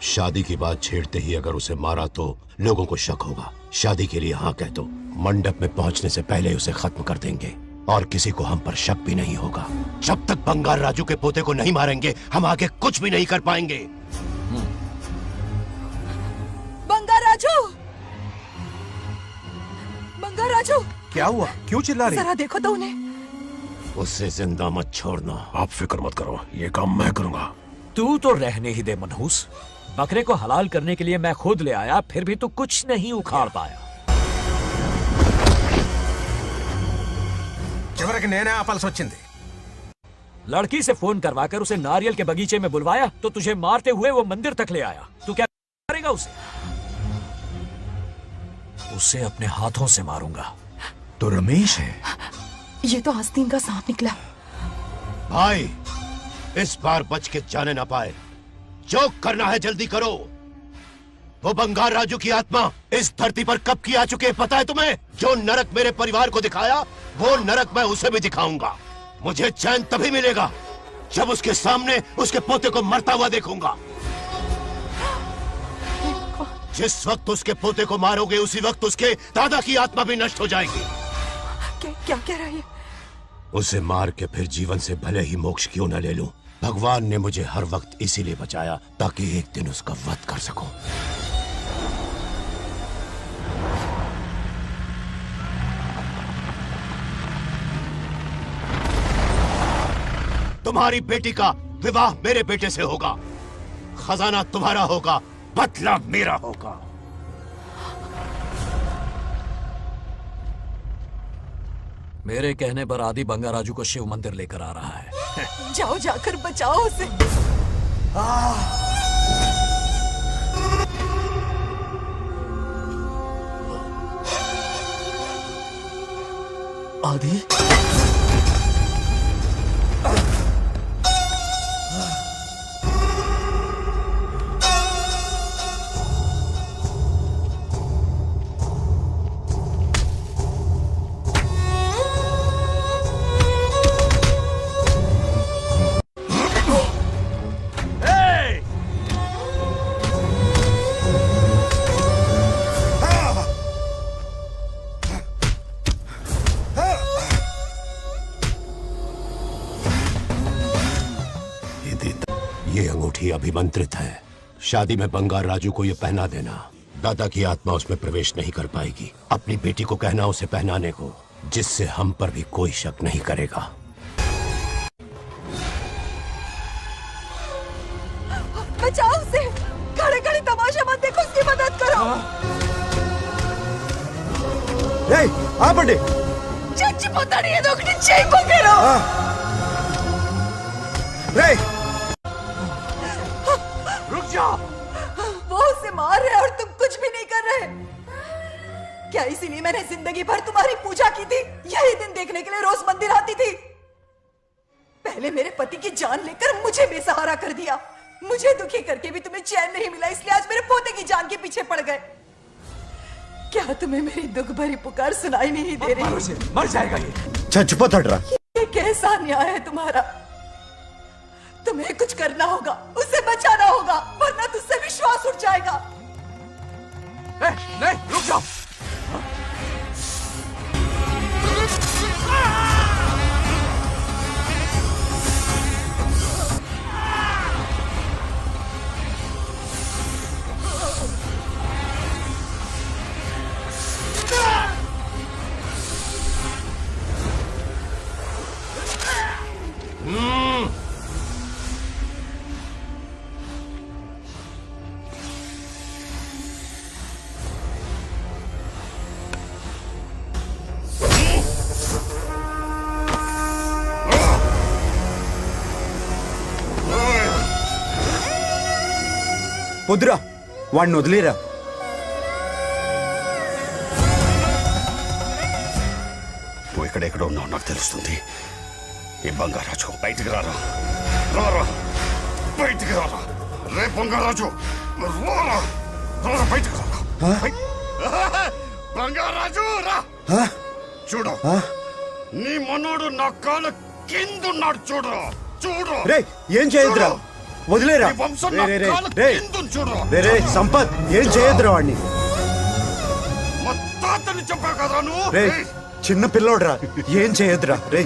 शादी की बात छेड़ते ही अगर उसे मारा तो लोगों को शक होगा। शादी के लिए हाँ कह दो। मंडप में पहुंचने से पहले उसे खत्म कर देंगे और किसी को हम पर शक भी नहीं होगा। जब तक बंगार राजू के पोते को नहीं मारेंगे हम आगे कुछ भी नहीं कर पाएंगे। बंगाराजू, बंगाराजू, क्या हुआ? क्यों चिल्ला रही? जरा देखो तो उन्हें। उससे जिंदा मत छोड़ना। आप फिक्र मत करो, ये काम मैं करूंगा। तू तो रहने ही दे मनहूस। बकरे को हलाल करने के लिए मैं खुद ले आया, फिर भी तू कुछ नहीं उखाड़ पाया। చివరికి నేనే ఆపాల్సి వచ్చింది। लड़की से फोन करवाकर उसे नारियल के बगीचे में बुलवाया तो तुझे मारते हुए वो मंदिर तक ले आया। तू क्या करेगा उसे? उसे अपने हाथों से मारूंगा। तो रमेश है। ये तो आस्तीन का सांप निकला। भाई, इस बार बच के जाने ना पाए। जो करना है जल्दी करो। वो बंगार राजू की आत्मा इस धरती पर कब की आ चुके पता है तुम्हें? जो नरक मेरे परिवार को दिखाया वो नरक मैं उसे भी दिखाऊंगा। मुझे चैन तभी मिलेगा जब उसके सामने उसके पोते को मरता हुआ देखूंगा। जिस वक्त उसके पोते को मारोगे उसी वक्त उसके दादा की आत्मा भी नष्ट हो जाएगी। क्या कह रहा है? उसे मार के फिर जीवन से भले ही मोक्ष क्यों न ले लूं, भगवान ने मुझे हर वक्त इसीलिए बचाया ताकि एक दिन उसका वध कर सकूं। तुम्हारी बेटी का विवाह मेरे बेटे से होगा। खजाना तुम्हारा होगा, बदला मेरा होगा। मेरे कहने पर आदि बंगाराजू को शिव मंदिर लेकर आ रहा है। जाओ, जाकर बचाओ उसे। आदि, ये अंगूठी अभिमंत्रित है। शादी में बंगार राजू को ये पहना देना। दादा की आत्मा उसमें प्रवेश नहीं कर पाएगी। अपनी बेटी को कहना उसे पहनाने को, जिससे हम पर भी कोई शक नहीं करेगा। बचाओ उसे। खड़े खड़े तमाशा मत देखो, उसकी मदद करो। आ पंडित। चच्ची पोतानी ये दोगटी चेई पकड़ो। रे मार रहे और तुम कुछ भी नहीं कर रहे। क्या इसीलिए मैंने जिंदगी भर तुम्हारी पूजा की थी? यही दिन देखने के लिए रोज मंदिर आती थी। पहले मेरे पति की जान लेकर मुझे बेसहारा कर दिया। मुझे दुखी करके भी तुम्हें चैन नहीं मिला, इसलिए आज मेरे पोते की जान के पीछे पड़ गए। क्या तुम्हें मेरी दुख भरी पुकार सुनाई नहीं दे रही? मर जाएगा ये। చచ్చిపోతాడు రా। ये कैसा न्याय है तुम्हारा? तुम्हें कुछ करना होगा, उसे बचाना होगा, वरना तुझसे विश्वास उठ जाएगा। नहीं, रुक जाओ। వద్దురా, వాడిని వదిలేరా। నువ్వు ఎక్కడెక్కడో ఉన్నావు నాకు తెలుస్తుంది। ఈ బంగారాజు బయటికి రారా, రారా బయటికి రారా, రే బంగారాజు రారా, రారా బయటికి రారా, బంగారాజు రా। చూడు, నీ మనోడు నా కాళ్ళ కిందున్నాడు, చూడు చూడు। రే ఏం చేయొద్దురా, వదిలేరా। రే సంపత్, ఏం చేయొద్దురా వాడిని। తాతని చెప్పావు కదరా నువ్వు। రే చిన్న పిల్లోడ్రా, ఏం చేయొద్దురా। రే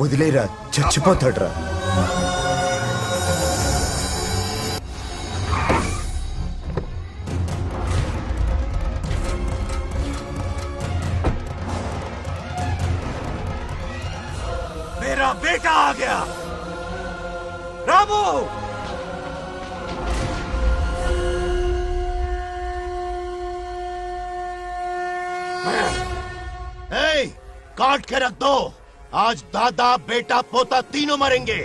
వదిలేరా, చచ్చిపోతాడురా। मेरा बेटा आ गया। रामू, काट के रख दो। आज दादा बेटा पोता तीनों मरेंगे।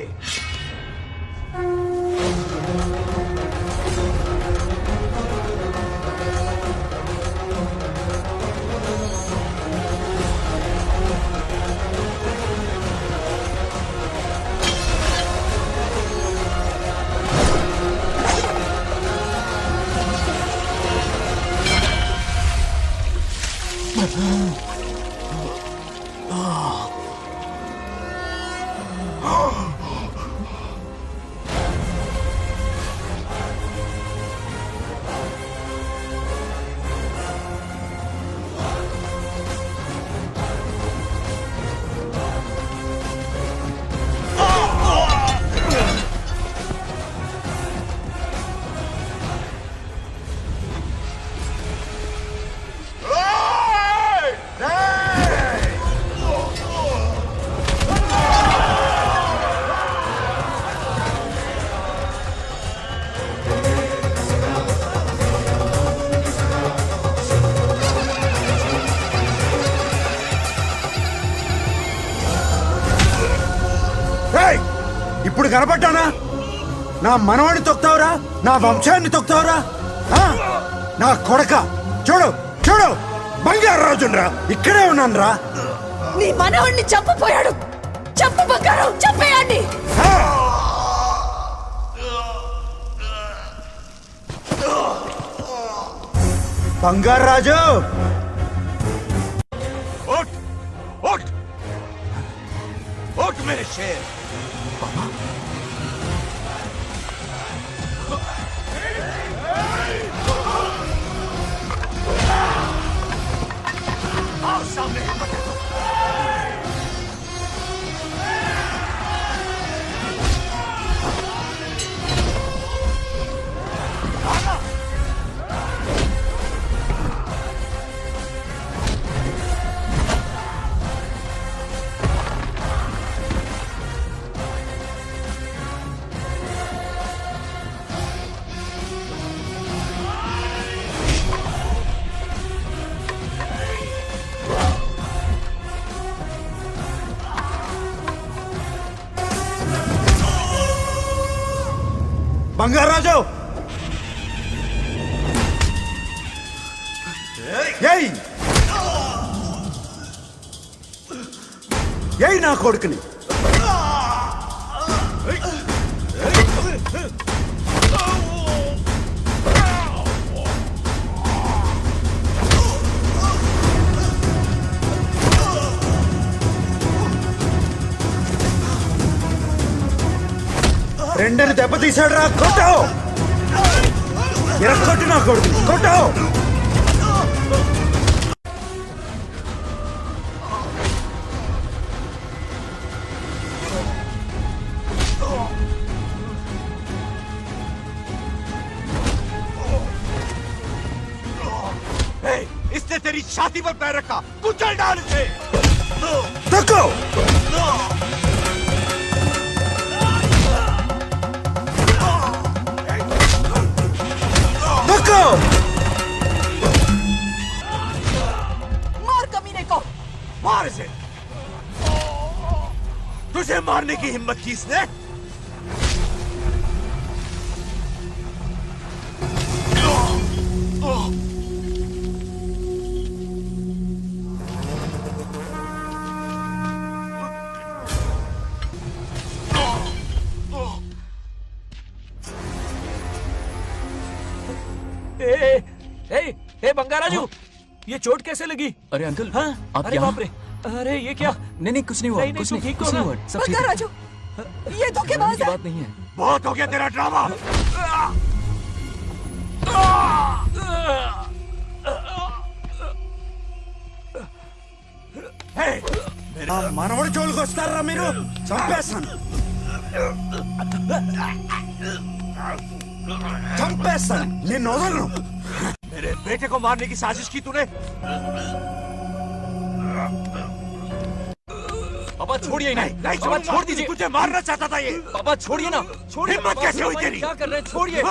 ఇప్పుడు కనపడ్డానా? నా మనవాడిని తొక్తావురా, నా వంశాన్ని తొక్తావురా, నా కొడక। చూడు చూడు, బంగారాజురా, ఇక్కడే ఉన్నాను రా। నీ మనవాడిని చంపపోయాడు, చంపు బంగారం, చంపేయండి। బంగారాజు, उठ उठ उठ मेरे शेर। आओ सामने, बंगाराजो, यही यही ना कोडकनी రెండని దెబ్బతీసాడు రా కొట్టావు ఎరక్కొట్టి నా కొడుకు కొట్టావు इसने तेरी छाती पर पैर रखा, कुचल डाल इसे। देखो देखो मार कमीने को। मार इसे। तुझे मारने की हिम्मत की इसने? बंगाराजू, ये चोट कैसे लगी? अरे अंकल, हाँ? आप अरे यहाँ? बाप रे, अरे ये क्या? नहीं नहीं कुछ नहीं हुआ, कुछ नहीं, कुछ नहीं हुआ, सब ठीक है। बंगाराजू, ये धोखेबाज की है। बात नहीं है। बहुत हो गया तेरा ड्रामा। మనవడి జోలికి వస్తారా మీరు? చంపేస్తాను చంపేస్తాను, నిన్ను వదలను। मेरे बेटे को मारने की साजिश की तूने? पापा छोड़िए इन्हें। नहीं पापा छोड़ दीजिए। तुझे मारना चाहता था ये। पापा छोड़िए ना, छोड़िए। हिम्मत पापा, कैसे हुई पापा, तेरी? क्या कर रहे हैं? छोड़िए।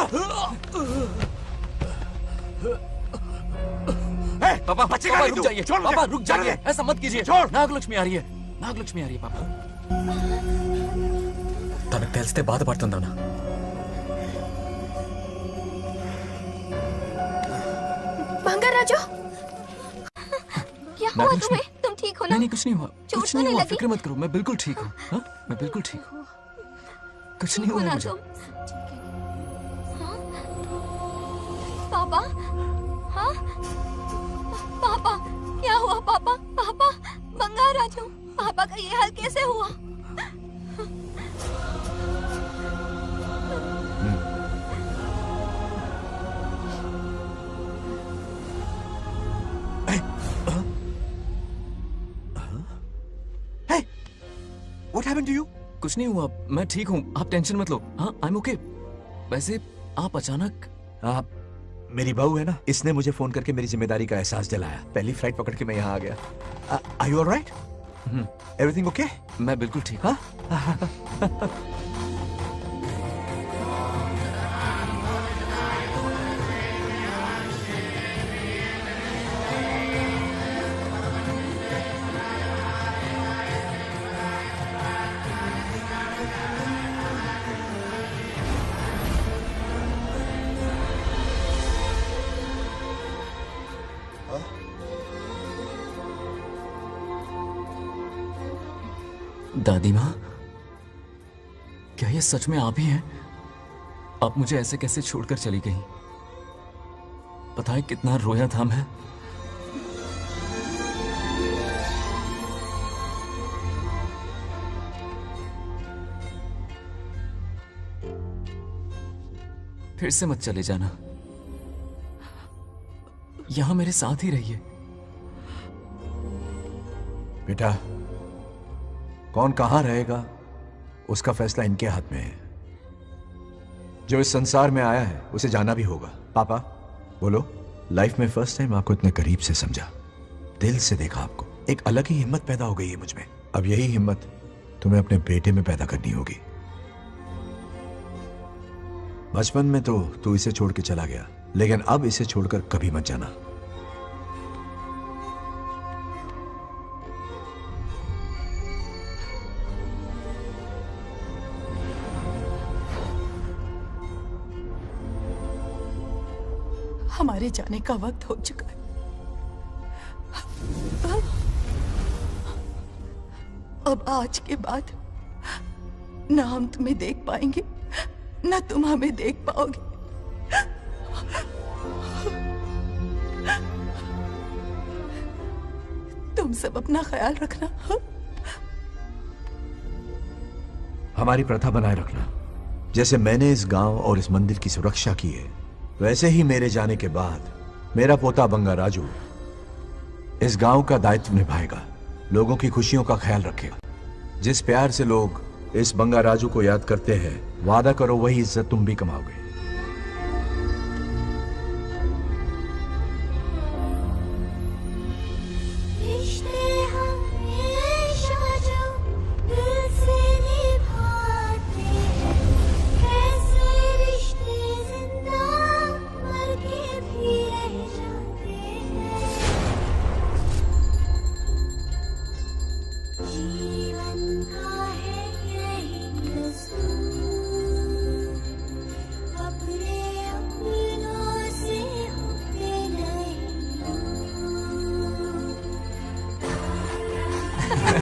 पापा बचेगा पापा नहीं रुक तू। जाइए, छोड़ मुझे। पापा रुक जाइए, छोड़। ऐसा मत कीजिए। छोड़। नागलक्ष्मी आ रही है, नागलक्ष्मी आ रही है पापा। తనకు తెలిస్తే బాధపడుతుందన్నా. बंगाराजू, क्या हुआ नागलक्ष्मी। तुम्हें? तुम ठीक हो ना? नहीं नहीं कुछ नहीं हुआ, चोट कुछ तो नहीं नहीं हुआ, लगी? फिक्र मत करो, मैं बिल्कुल ठीक हूँ। हाँ? मैं बिल्कुल ठीक हूँ, कुछ नहीं ठीक हो हुआ ना मुझे। तुम? हाँ? पापा, हाँ? पापा, क्या हुआ पापा? पापा, बंगाराजू, पापा का ये हाल कैसे हुआ? What happened to you? कुछ नहीं हुआ, मैं ठीक हूँ, आप टेंशन मत लो। हाँ, I'm okay। वैसे आप अचानक आप मेरी बहू है ना, इसने मुझे फोन करके मेरी जिम्मेदारी का एहसास दिलाया। पहली फ्लाइट पकड़ के मैं यहाँ आ गया। Are you all right? Everything okay? मैं बिल्कुल ठीक हूँ। दादी माँ, क्या ये सच में आप ही हैं? आप मुझे ऐसे कैसे छोड़कर चली गई? पता है कितना रोया था मैं। फिर से मत चले जाना, यहां मेरे साथ ही रहिए। बेटा, कौन कहां रहेगा उसका फैसला इनके हाथ में है। जो इस संसार में आया है उसे जाना भी होगा। पापा बोलो, लाइफ में फर्स्ट टाइम आपको इतने करीब से समझा, दिल से देखा आपको। एक अलग ही हिम्मत पैदा हो गई है मुझ में। अब यही हिम्मत तुम्हें अपने बेटे में पैदा करनी होगी। बचपन में तो तू इसे छोड़ के चला गया, लेकिन अब इसे छोड़कर कभी मत जाना। हमारे जाने का वक्त हो चुका है। अब आज के बाद ना हम तुम्हें देख पाएंगे, ना तुम हमें देख पाओगे। तुम सब अपना ख्याल रखना। हमारी प्रथा बनाए रखना। जैसे मैंने इस गांव और इस मंदिर की सुरक्षा की है, वैसे ही मेरे जाने के बाद मेरा पोता बंगा राजू इस गांव का दायित्व निभाएगा, लोगों की खुशियों का ख्याल रखेगा। जिस प्यार से लोग इस बंगा राजू को याद करते हैं, वादा करो वही इज्जत तुम भी कमाओगे। रिश्ते